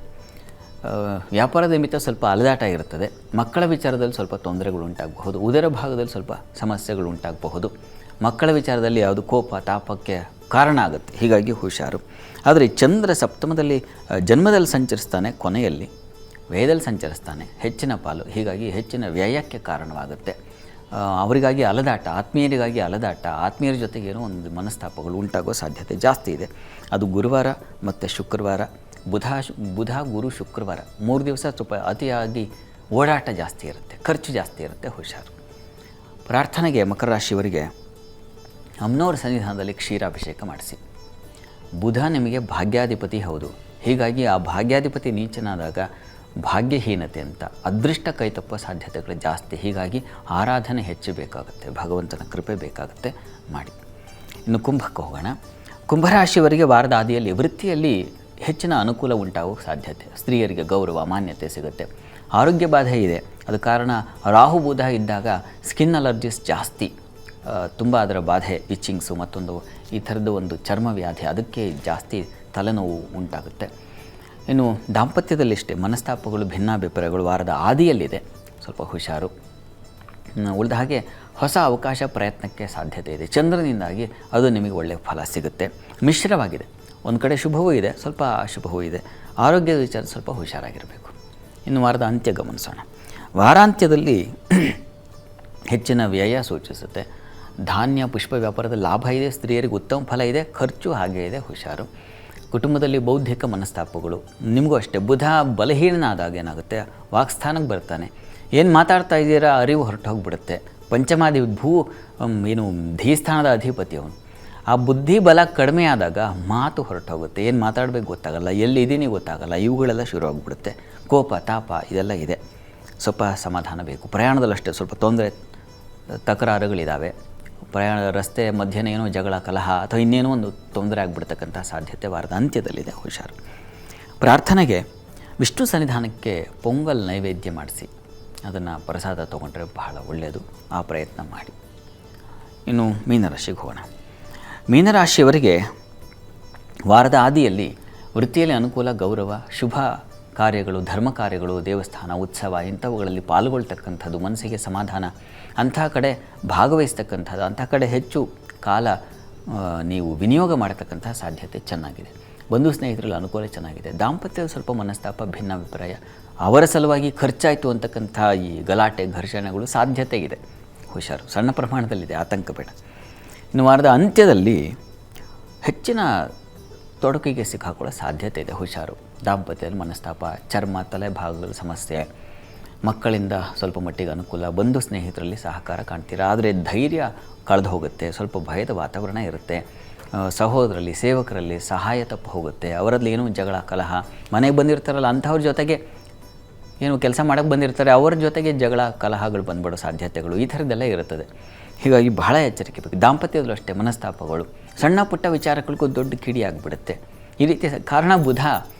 ವ್ಯಾಪಾರದ ನಿಮಿತ್ತ ಸ್ವಲ್ಪ ಅಲೆದಾಟ ಇರುತ್ತದೆ. ಮಕ್ಕಳ ವಿಚಾರದಲ್ಲಿ ಸ್ವಲ್ಪ ತೊಂದರೆಗಳು ಉಂಟಾಗಬಹುದು. ಉದರ ಭಾಗದಲ್ಲಿ ಸ್ವಲ್ಪ ಸಮಸ್ಯೆಗಳು ಉಂಟಾಗಬಹುದು. ಮಕ್ಕಳ ವಿಚಾರದಲ್ಲಿ ಯಾವುದು ಕೋಪ, ತಾಪಕ್ಕೆ ಕಾರಣ ಆಗುತ್ತೆ. ಹೀಗಾಗಿ ಹುಷಾರು. ಆದರೆ ಚಂದ್ರ ಸಪ್ತಮದಲ್ಲಿ ಜನ್ಮದಲ್ಲಿ ಸಂಚರಿಸ್ತಾನೆ, ಕೊನೆಯಲ್ಲಿ ವ್ಯಯದಲ್ಲಿ ಸಂಚರಿಸ್ತಾನೆ, ಹೆಚ್ಚಿನ ಪಾಲು. ಹೀಗಾಗಿ ಹೆಚ್ಚಿನ ವ್ಯಯಕ್ಕೆ ಕಾರಣವಾಗುತ್ತೆ. ಅವರಿಗಾಗಿ ಅಲದಾಟ, ಆತ್ಮೀಯರಿಗಾಗಿ ಅಲದಾಟ, ಆತ್ಮೀಯರ ಜೊತೆಗೆ ಏನೋ ಒಂದು ಮನಸ್ತಾಪಗಳು ಉಂಟಾಗೋ ಸಾಧ್ಯತೆ ಜಾಸ್ತಿ ಇದೆ. ಅದು ಗುರುವಾರ ಮತ್ತು ಶುಕ್ರವಾರ, ಬುಧ ಗುರು ಶುಕ್ರವಾರ 3 ದಿವಸ ಸ್ವಲ್ಪ ಅತಿಯಾಗಿ ಓಡಾಟ ಜಾಸ್ತಿ ಇರುತ್ತೆ, ಖರ್ಚು ಜಾಸ್ತಿ ಇರುತ್ತೆ, ಹುಷಾರು. ಪ್ರಾರ್ಥನೆಗೆ ಮಕರ ರಾಶಿಯವರಿಗೆ ಅಮ್ಮನವರ ಸನ್ನಿಧಾನದಲ್ಲಿ ಕ್ಷೀರಾಭಿಷೇಕ ಮಾಡಿಸಿ. ಬುಧ ನಿಮಗೆ ಭಾಗ್ಯಾಧಿಪತಿ ಹೌದು. ಹೀಗಾಗಿ ಆ ಭಾಗ್ಯಾಧಿಪತಿ ನೀಚನಾದಾಗ ಭಾಗ್ಯಹೀನತೆ ಅಂತ ಅದೃಷ್ಟ ಕೈ ತಪ್ಪೋ ಸಾಧ್ಯತೆಗಳು ಜಾಸ್ತಿ. ಹೀಗಾಗಿ ಆರಾಧನೆ ಹೆಚ್ಚು ಬೇಕಾಗುತ್ತೆ, ಭಗವಂತನ ಕೃಪೆ ಬೇಕಾಗುತ್ತೆ, ಮಾಡಿ. ಇನ್ನು ಕುಂಭಕ್ಕೆ ಹೋಗೋಣ. ಕುಂಭರಾಶಿಯವರಿಗೆ ವಾರದ ಆದಿಯಲ್ಲಿ ವೃತ್ತಿಯಲ್ಲಿ ಹೆಚ್ಚಿನ ಅನುಕೂಲ ಉಂಟಾಗೋ ಸಾಧ್ಯತೆ. ಸ್ತ್ರೀಯರಿಗೆ ಗೌರವ ಮಾನ್ಯತೆ ಸಿಗುತ್ತೆ. ಆರೋಗ್ಯ ಬಾಧೆ ಇದೆ. ಅದು ಕಾರಣ ರಾಹು ಬುಧ ಇದ್ದಾಗ ಸ್ಕಿನ್ ಅಲರ್ಜೀಸ್ ಜಾಸ್ತಿ, ತುಂಬ ಅದರ ಬಾಧೆ, ಇಚ್ಚಿಂಗ್ಸು, ಮತ್ತೊಂದು ಈ ಥರದ್ದು ಒಂದು ಚರ್ಮ ವ್ಯಾಧಿ, ಅದಕ್ಕೆ ಜಾಸ್ತಿ ತಲೆನೋವು ಉಂಟಾಗುತ್ತೆ. ಇನ್ನು ದಾಂಪತ್ಯದಲ್ಲಿಷ್ಟೇ ಮನಸ್ತಾಪಗಳು, ಭಿನ್ನಾಭಿಪ್ರಾಯಗಳು ವಾರದ ಆದಿಯಲ್ಲಿದೆ, ಸ್ವಲ್ಪ ಹುಷಾರು. ಉಳಿದ ಹಾಗೆ ಹೊಸ ಅವಕಾಶ ಪ್ರಯತ್ನಕ್ಕೆ ಸಾಧ್ಯತೆ ಇದೆ. ಚಂದ್ರನಿಂದಾಗಿ ಅದು ನಿಮಗೆ ಒಳ್ಳೆಯ ಫಲ ಸಿಗುತ್ತೆ. ಮಿಶ್ರವಾಗಿದೆ, ಒಂದು ಕಡೆ ಶುಭವೂ ಇದೆ, ಸ್ವಲ್ಪ ಅಶುಭವೂ ಇದೆ. ಆರೋಗ್ಯದ ವಿಚಾರ ಸ್ವಲ್ಪ ಹುಷಾರಾಗಿರಬೇಕು. ಇನ್ನು ವಾರದ ಅಂತ್ಯ ಗಮನಿಸೋಣ. ವಾರಾಂತ್ಯದಲ್ಲಿ ಹೆಚ್ಚಿನ ವ್ಯಯ ಸೂಚಿಸುತ್ತೆ. ಧಾನ್ಯ ಪುಷ್ಪ ವ್ಯಾಪಾರದ ಲಾಭ ಇದೆ, ಸ್ತ್ರೀಯರಿಗೆ ಉತ್ತಮ ಫಲ ಇದೆ, ಖರ್ಚು ಹಾಗೇ ಇದೆ, ಹುಷಾರು. ಕುಟುಂಬದಲ್ಲಿ ಬೌದ್ಧಿಕ ಮನಸ್ತಾಪಗಳು. ನಿಮಗೂ ಅಷ್ಟೇ, ಬುಧ ಬಲಹೀನನಾದಾಗ ಏನಾಗುತ್ತೆ, ವಾಕ್ಸ್ಥಾನಕ್ಕೆ ಬರ್ತಾನೆ, ಏನು ಮಾತಾಡ್ತಾ ಇದ್ದೀರಾ ಅರಿವು ಹೊರಟು ಹೋಗಿಬಿಡುತ್ತೆ. ಏನು ಧೀಸ್ಥಾನದ ಅಧಿಪತಿ ಅವನು. ಆ ಬುದ್ಧಿ ಬಲ ಕಡಿಮೆ ಆದಾಗ ಮಾತು ಹೊರಟು ಹೋಗುತ್ತೆ, ಏನು ಮಾತಾಡಬೇಕು ಗೊತ್ತಾಗಲ್ಲ, ಎಲ್ಲಿದ್ದೀನಿ ಗೊತ್ತಾಗಲ್ಲ, ಇವುಗಳೆಲ್ಲ ಶುರು ಆಗಿಬಿಡುತ್ತೆ. ಕೋಪ ತಾಪ ಇದೆಲ್ಲ ಇದೆ, ಸ್ವಲ್ಪ ಸಮಾಧಾನ ಬೇಕು. ಪ್ರಯಾಣದಲ್ಲಷ್ಟೇ ಸ್ವಲ್ಪ ತೊಂದರೆ ತಕರಾರುಗಳಿದ್ದಾವೆ. ಪ್ರಯಾಣ ರಸ್ತೆ ಮಧ್ಯೆ ಏನೋ ಜಗಳ ಕಲಹ ಅಥವಾ ಇನ್ನೇನೋ ಒಂದು ತೊಂದರೆ ಆಗಿಬಿಡ್ತಕ್ಕಂಥ ಸಾಧ್ಯತೆ ವಾರದ ಅಂತ್ಯದಲ್ಲಿದೆ, ಹುಷಾರು. ಪ್ರಾರ್ಥನೆಗೆ ವಿಷ್ಣು ಸನ್ನಿಧಾನಕ್ಕೆ ಪೊಂಗಲ್ ನೈವೇದ್ಯ ಮಾಡಿಸಿ, ಅದನ್ನು ಪ್ರಸಾದ ತೊಗೊಂಡ್ರೆ ಬಹಳ ಒಳ್ಳೆಯದು, ಆ ಪ್ರಯತ್ನ ಮಾಡಿ. ಇನ್ನು ಮೀನರಾಶಿಗೆ ಹೋಗೋಣ. ಮೀನರಾಶಿಯವರಿಗೆ ವಾರದ ಆದಿಯಲ್ಲಿ ವೃತ್ತಿಯಲ್ಲಿ ಅನುಕೂಲ, ಗೌರವ, ಶುಭ ಕಾರ್ಯಗಳು, ಧರ್ಮ ಕಾರ್ಯಗಳು, ದೇವಸ್ಥಾನ, ಉತ್ಸವ ಇಂಥವುಗಳಲ್ಲಿ ಪಾಲ್ಗೊಳ್ತಕ್ಕಂಥದ್ದು, ಮನಸ್ಸಿಗೆ ಸಮಾಧಾನ, ಅಂಥ ಕಡೆ ಭಾಗವಹಿಸ್ತಕ್ಕಂಥದ್ದು, ಅಂಥ ಕಡೆ ಹೆಚ್ಚು ಕಾಲ ನೀವು ವಿನಿಯೋಗ ಮಾಡತಕ್ಕಂಥ ಸಾಧ್ಯತೆ ಚೆನ್ನಾಗಿದೆ. ಬಂಧು ಸ್ನೇಹಿತರಲ್ಲಿ ಅನುಕೂಲ ಚೆನ್ನಾಗಿದೆ. ದಾಂಪತ್ಯದ ಸ್ವಲ್ಪ ಮನಸ್ತಾಪ, ಭಿನ್ನಾಭಿಪ್ರಾಯ, ಅವರ ಸಲುವಾಗಿ ಖರ್ಚಾಯಿತು ಅಂತಕ್ಕಂಥ ಈ ಗಲಾಟೆ ಘರ್ಷಣೆಗಳು ಸಾಧ್ಯತೆ ಇದೆ, ಹುಷಾರು. ಸಣ್ಣ ಪ್ರಮಾಣದಲ್ಲಿದೆ, ಆತಂಕ ಬೇಡ. ಇನ್ನು ವಾರದ ಅಂತ್ಯದಲ್ಲಿ ಹೆಚ್ಚಿನ ತೊಡಕಿಗೆ ಸಿಕ್ಕಾಕೊಳ್ಳೋ ಸಾಧ್ಯತೆ ಇದೆ, ಹುಷಾರು. ದಾಂಪತ್ಯದಲ್ಲಿ ಮನಸ್ತಾಪ, ಚರ್ಮ ತಲೆ ಭಾಗಗಳ ಸಮಸ್ಯೆ, ಮಕ್ಕಳಿಂದ ಸ್ವಲ್ಪ ಮಟ್ಟಿಗೆ ಅನುಕೂಲ, ಬಂಧು ಸ್ನೇಹಿತರಲ್ಲಿ ಸಹಕಾರ ಕಾಣ್ತೀರಾ. ಆದರೆ ಧೈರ್ಯ ಕಳೆದು ಹೋಗುತ್ತೆ, ಸ್ವಲ್ಪ ಭಯದ ವಾತಾವರಣ ಇರುತ್ತೆ. ಸಹೋದರಲ್ಲಿ ಸೇವಕರಲ್ಲಿ ಸಹಾಯ ತಪ್ಪು ಹೋಗುತ್ತೆ, ಅವರಲ್ಲಿ ಏನೋ ಜಗಳ ಕಲಹ, ಮನೆಗೆ ಬಂದಿರ್ತಾರಲ್ಲ ಅಂಥವ್ರ ಜೊತೆಗೆ ಏನು ಕೆಲಸ ಮಾಡೋಕ್ಕೆ ಬಂದಿರ್ತಾರೆ, ಅವರ ಜೊತೆಗೆ ಜಗಳ ಕಲಹಗಳು ಬಂದ್ಬಿಡೋ ಸಾಧ್ಯತೆಗಳು ಈ ಥರದ್ದೆಲ್ಲ ಇರುತ್ತದೆ. ಹೀಗಾಗಿ ಬಹಳ ಎಚ್ಚರಿಕೆ ಬೇಕು. ದಾಂಪತ್ಯದಲ್ಲೂ ಅಷ್ಟೇ ಮನಸ್ತಾಪಗಳು, ಸಣ್ಣ ಪುಟ್ಟ ವಿಚಾರಗಳಿಗೂ ದೊಡ್ಡ ಕಿಡಿ ಆಗಿಬಿಡುತ್ತೆ. ಈ ರೀತಿ ಕಾರಣ ಬುಧ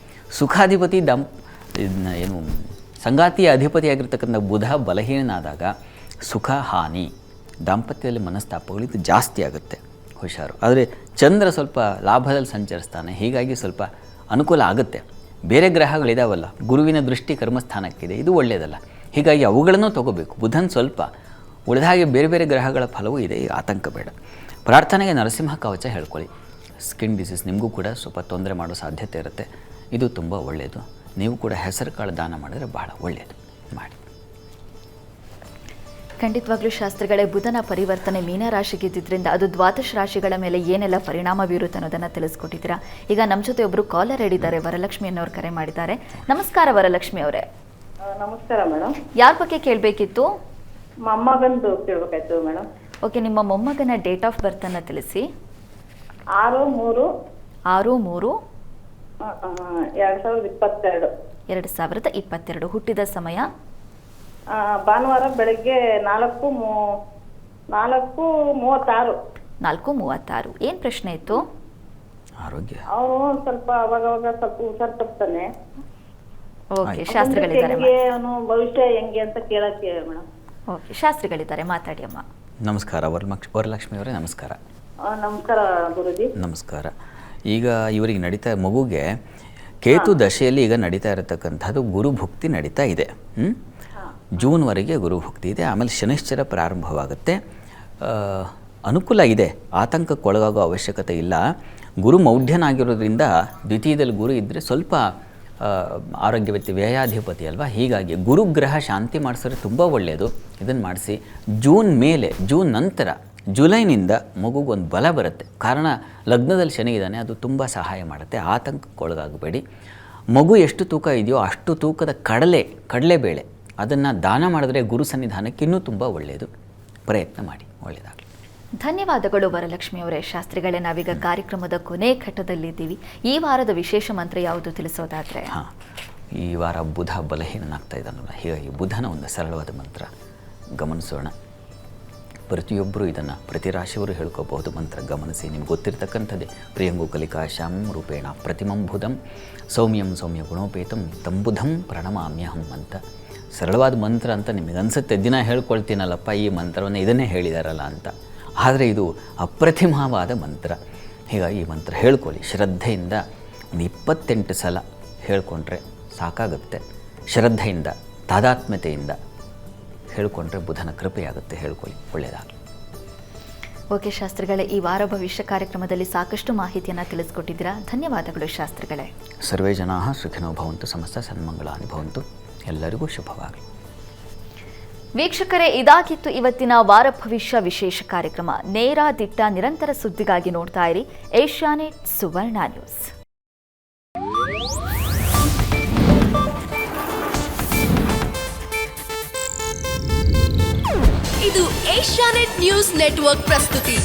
ಸುಖಾಧಿಪತಿ, ಏನು ಸಂಗಾತಿಯ ಅಧಿಪತಿಯಾಗಿರ್ತಕ್ಕಂಥ ಬುಧ ಬಲಹೀನನಾದಾಗ ಸುಖ ಹಾನಿ, ದಾಂಪತ್ಯದಲ್ಲಿ ಮನಸ್ತಾಪಗಳು ಇದು ಜಾಸ್ತಿ ಆಗುತ್ತೆ, ಹುಷಾರು. ಆದರೆ ಚಂದ್ರ ಸ್ವಲ್ಪ ಲಾಭದಲ್ಲಿ ಸಂಚರಿಸ್ತಾನೆ, ಹೀಗಾಗಿ ಸ್ವಲ್ಪ ಅನುಕೂಲ ಆಗುತ್ತೆ. ಬೇರೆ ಗ್ರಹಗಳಿದಾವಲ್ಲ, ಗುರುವಿನ ದೃಷ್ಟಿ ಕರ್ಮಸ್ಥಾನಕ್ಕಿದೆ, ಇದು ಒಳ್ಳೆಯದಲ್ಲ. ಹೀಗಾಗಿ ಅವುಗಳನ್ನು ತಗೋಬೇಕು. ಬುಧನ್ ಸ್ವಲ್ಪ ಉಳಿದ ಹಾಗೆ ಬೇರೆ ಬೇರೆ ಗ್ರಹಗಳ ಫಲವೂ ಇದೆ, ಈಗ ಆತಂಕ ಬೇಡ. ಪ್ರಾರ್ಥನೆಗೆ ನರಸಿಂಹ ಕವಚ ಹೇಳ್ಕೊಳ್ಳಿ. ಸ್ಕಿನ್ ಡಿಸೀಸ್ ನಿಮಗೂ ಕೂಡ ಸ್ವಲ್ಪ ತೊಂದರೆ ಮಾಡೋ ಸಾಧ್ಯತೆ ಇರುತ್ತೆ, ಇದು ತುಂಬ ಒಳ್ಳೆಯದು. ನೀವು ಕೂಡ ಹೆಸರು ಕಾಳು ದಾನ ಮಾಡಿದರೆ ಬಹಳ ಒಳ್ಳೆಯದು, ಮಾಡಿ. ಖಂಡಿತವಾಗ್ಲೂ ಶಾಸ್ತ್ರಿಗಳೇ, ಬುಧನ ಪರಿವರ್ತನೆ ಮೀನರಾಶಿಗಿದ್ದರಿಂದ ಅದು ದ್ವಾದಶ ರಾಶಿಗಳ ಮೇಲೆ ಏನೆಲ್ಲ ಪರಿಣಾಮ ಬೀರುತ್ತೆ ಅನ್ನೋದನ್ನು ತಿಳಿಸ್ಕೊಟ್ಟಿದ್ದೀರಾ. ಈಗ ನಮ್ಮ ಜೊತೆ ಒಬ್ಬರು ಕಾಲರ್ ಹೇಳಿದ್ದಾರೆ, ವರಲಕ್ಷ್ಮಿ ಅನ್ನೋರು ಕರೆ ಮಾಡಿದ್ದಾರೆ. ನಮಸ್ಕಾರ ವರಲಕ್ಷ್ಮಿ ಅವರೇ. ನಮಸ್ಕಾರ ಮೇಡಮ್. ಯಾರ ಬಗ್ಗೆ ಕೇಳಬೇಕಿತ್ತು? ಮೊಮ್ಮಗಂದು ಕೇಳ್ಬೇಕಾಯ್ತು ಮೇಡಮ್. ಓಕೆ, ನಿಮ್ಮ ಮೊಮ್ಮಗನ ಡೇಟ್ ಆಫ್ ಬರ್ತ್ ಅನ್ನು ತಿಳಿಸಿ. 6/3/2022. 2022. ಹುಟ್ಟಿದ ಸಮಯ? ಭಾನುವಾರ ಬೆಳಗ್ಗೆ 4:36. 4:36. ಏನು ಪ್ರಶ್ನೆ ಇತ್ತು? ಆರೋಗ್ಯ. ಅವನು ಸ್ವಲ್ಪ ಅವಾಗ ಸ್ವಲ್ಪ ಹುಷಾರ್ ತಪ್ತಾನೆ. ಓಕೆ, ಶಾಸ್ತ್ರಿಗಳಿದ್ದಾರೆ. ಅವನು ಭವಿಷ್ಯ ಹೆಂಗೆ ಅಂತ ಕೇಳಕ್ಕೆ ಮೇಡಮ್. ಓಕೆ, ಶಾಸ್ತ್ರಿಗಳಿದ್ದಾರೆ, ಮಾತಾಡಿ ಅಮ್ಮ. ನಮಸ್ಕಾರ ವರಲಕ್ಷ್ಮಿ ಅವರೇ, ನಮಸ್ಕಾರ. ನಮಸ್ಕಾರ ಗುರುಜಿ. ನಮಸ್ಕಾರ. ಈಗ ಇವರಿಗೆ ನಡೀತಾ ಮಗುಗೆ ಕೇತು ದಶೆಯಲ್ಲಿ ಈಗ ನಡೀತಾ ಇರತಕ್ಕಂಥದ್ದು ಗುರುಭುಕ್ತಿ ನಡೀತಾ ಇದೆ. ಜೂನ್ವರೆಗೆ ಗುರುಭುಕ್ತಿ ಇದೆ, ಆಮೇಲೆ ಶನಿಶ್ಚರ ಪ್ರಾರಂಭವಾಗುತ್ತೆ. ಅನುಕೂಲ ಇದೆ, ಆತಂಕಕ್ಕೊಳಗಾಗೋ ಅವಶ್ಯಕತೆ ಇಲ್ಲ. ಗುರು ಮೌಢ್ಯನಾಗಿರೋದ್ರಿಂದ ದ್ವಿತೀಯದಲ್ಲಿ ಗುರು ಇದ್ದರೆ ಸ್ವಲ್ಪ ಆರೋಗ್ಯವತಿ ವ್ಯಯಾಧಿಪತಿ ಅಲ್ವಾ, ಹೀಗಾಗಿ ಗುರುಗ್ರಹ ಶಾಂತಿ ಮಾಡಿಸಿದ್ರೆ ತುಂಬ ಒಳ್ಳೆಯದು. ಇದನ್ನು ಮಾಡಿಸಿ ಜೂನ್ ನಂತರ ಜುಲೈನಿಂದ ಮಗುಗೊಂದು ಬಲ ಬರುತ್ತೆ. ಕಾರಣ ಲಗ್ನದಲ್ಲಿ ಶನಿ ಇದ್ದಾನೆ, ಅದು ತುಂಬ ಸಹಾಯ ಮಾಡುತ್ತೆ. ಆತಂಕಕ್ಕೊಳಗಾಗಬೇಡಿ. ಮಗು ಎಷ್ಟು ತೂಕ ಇದೆಯೋ ಅಷ್ಟು ತೂಕದ ಕಡಲೆಬೇಳೆ ಅದನ್ನು ದಾನ ಮಾಡಿದ್ರೆ ಗುರು ಸನ್ನಿಧಾನಕ್ಕೆ ಇನ್ನೂ ತುಂಬ ಒಳ್ಳೆಯದು. ಪ್ರಯತ್ನ ಮಾಡಿ, ಒಳ್ಳೆಯದಾಗಲಿ. ಧನ್ಯವಾದಗಳು ವರಲಕ್ಷ್ಮಿ ಅವರೇ. ಶಾಸ್ತ್ರಿಗಳೇ, ನಾವೀಗ ಕಾರ್ಯಕ್ರಮದ ಕೊನೆ ಘಟ್ಟದಲ್ಲಿದ್ದೀವಿ. ಈ ವಾರದ ವಿಶೇಷ ಮಂತ್ರ ಯಾವುದು ತಿಳಿಸೋದಾದರೆ? ಹಾಂ, ಈ ವಾರ ಬುಧ ಬಲಹೀನನಾಗ್ತಾ ಇದ್ದಾನಲ್ಲ, ಹೀಗಾಗಿ ಬುಧನ ಒಂದು ಸರಳವಾದ ಮಂತ್ರ ಗಮನಿಸೋಣ. ಪ್ರತಿಯೊಬ್ಬರು ಇದನ್ನು ಪ್ರತಿ ರಾಶಿಯವರು ಹೇಳ್ಕೋಬಹುದು. ಮಂತ್ರ ಗಮನಿಸಿ, ನಿಮ್ಗೆ ಗೊತ್ತಿರ್ತಕ್ಕಂಥದ್ದೇ. ಪ್ರಿಯಂಗು ಕಲಿಕಾಶಾಂ ರೂಪೇಣ ಪ್ರತಿಮಂಬುಧಂ ಸೌಮ್ಯಂ ಸೌಮ್ಯ ಗುಣೋಪೇತಂ ತಂಬುಧಂ ಪ್ರಣಮಾಮ್ಯಹಂ ಅಂತ ಸರಳವಾದ ಮಂತ್ರ ಅಂತ ನಿಮಗೆ ಅನಿಸುತ್ತೆ. ದಿನ ಹೇಳ್ಕೊಳ್ತೀನಲ್ಲಪ್ಪ ಈ ಮಂತ್ರವನ್ನು ಇದನ್ನೇ ಹೇಳಿದಾರಲ್ಲ ಅಂತ. ಆದರೆ ಇದು ಅಪ್ರತಿಮವಾದ ಮಂತ್ರ. ಹೀಗಾಗಿ ಈ ಮಂತ್ರ ಹೇಳ್ಕೊಳ್ಳಿ ಶ್ರದ್ಧೆಯಿಂದ. ಒಂದು 28 ಸಲ ಹೇಳ್ಕೊಂಡ್ರೆ ಸಾಕಾಗುತ್ತೆ. ಶ್ರದ್ಧೆಯಿಂದ, ತಾದಾತ್ಮ್ಯತೆಯಿಂದ ಹೇಳ್ಕೊಂಡ್ರೆ ಬುಧನ ಕೃಪೆಯಾಗುತ್ತೆ. ಹೇಳ್ಕೊಳ್ಳಿ, ಒಳ್ಳೆಯದಾಗಲಿ. ಓಕೆ ಶಾಸ್ತ್ರಿಗಳೇ, ಈ ವಾರ ಭವಿಷ್ಯ ಕಾರ್ಯಕ್ರಮದಲ್ಲಿ ಸಾಕಷ್ಟು ಮಾಹಿತಿಯನ್ನು ತಿಳಿಸ್ಕೊಟ್ಟಿದ್ದೀರಾ. ಧನ್ಯವಾದಗಳು ಶಾಸ್ತ್ರಿಗಳೇ. ಸರ್ವೇ ಜನಾಃ ಸುಖಿನೋ ಭವಂತು, ಸಮಸ್ತ ಸನ್ಮಂಗಳಾನಿ ಭವಂತು. ಎಲ್ಲರಿಗೂ ಶುಭವಾಗಲಿ. ವೀಕ್ಷಕರೇ, ಇದಾಗಿತ್ತು ಇವತ್ತಿನ ವಾರ ಭವಿಷ್ಯ ವಿಶೇಷ ಕಾರ್ಯಕ್ರಮ. ನೇರ ದಿಟ್ಟ ನಿರಂತರ ಸುದ್ದಿಗಾಗಿ ನೋಡ್ತಾ ಇರಿ ಏಷ್ಯಾನೆಟ್ ಸುವರ್ಣ ನ್ಯೂಸ್. ಇದು ಏಷ್ಯಾನೆಟ್ ನ್ಯೂಸ್ ನೆಟ್ವರ್ಕ್ ಪ್ರಸ್ತುತಿ.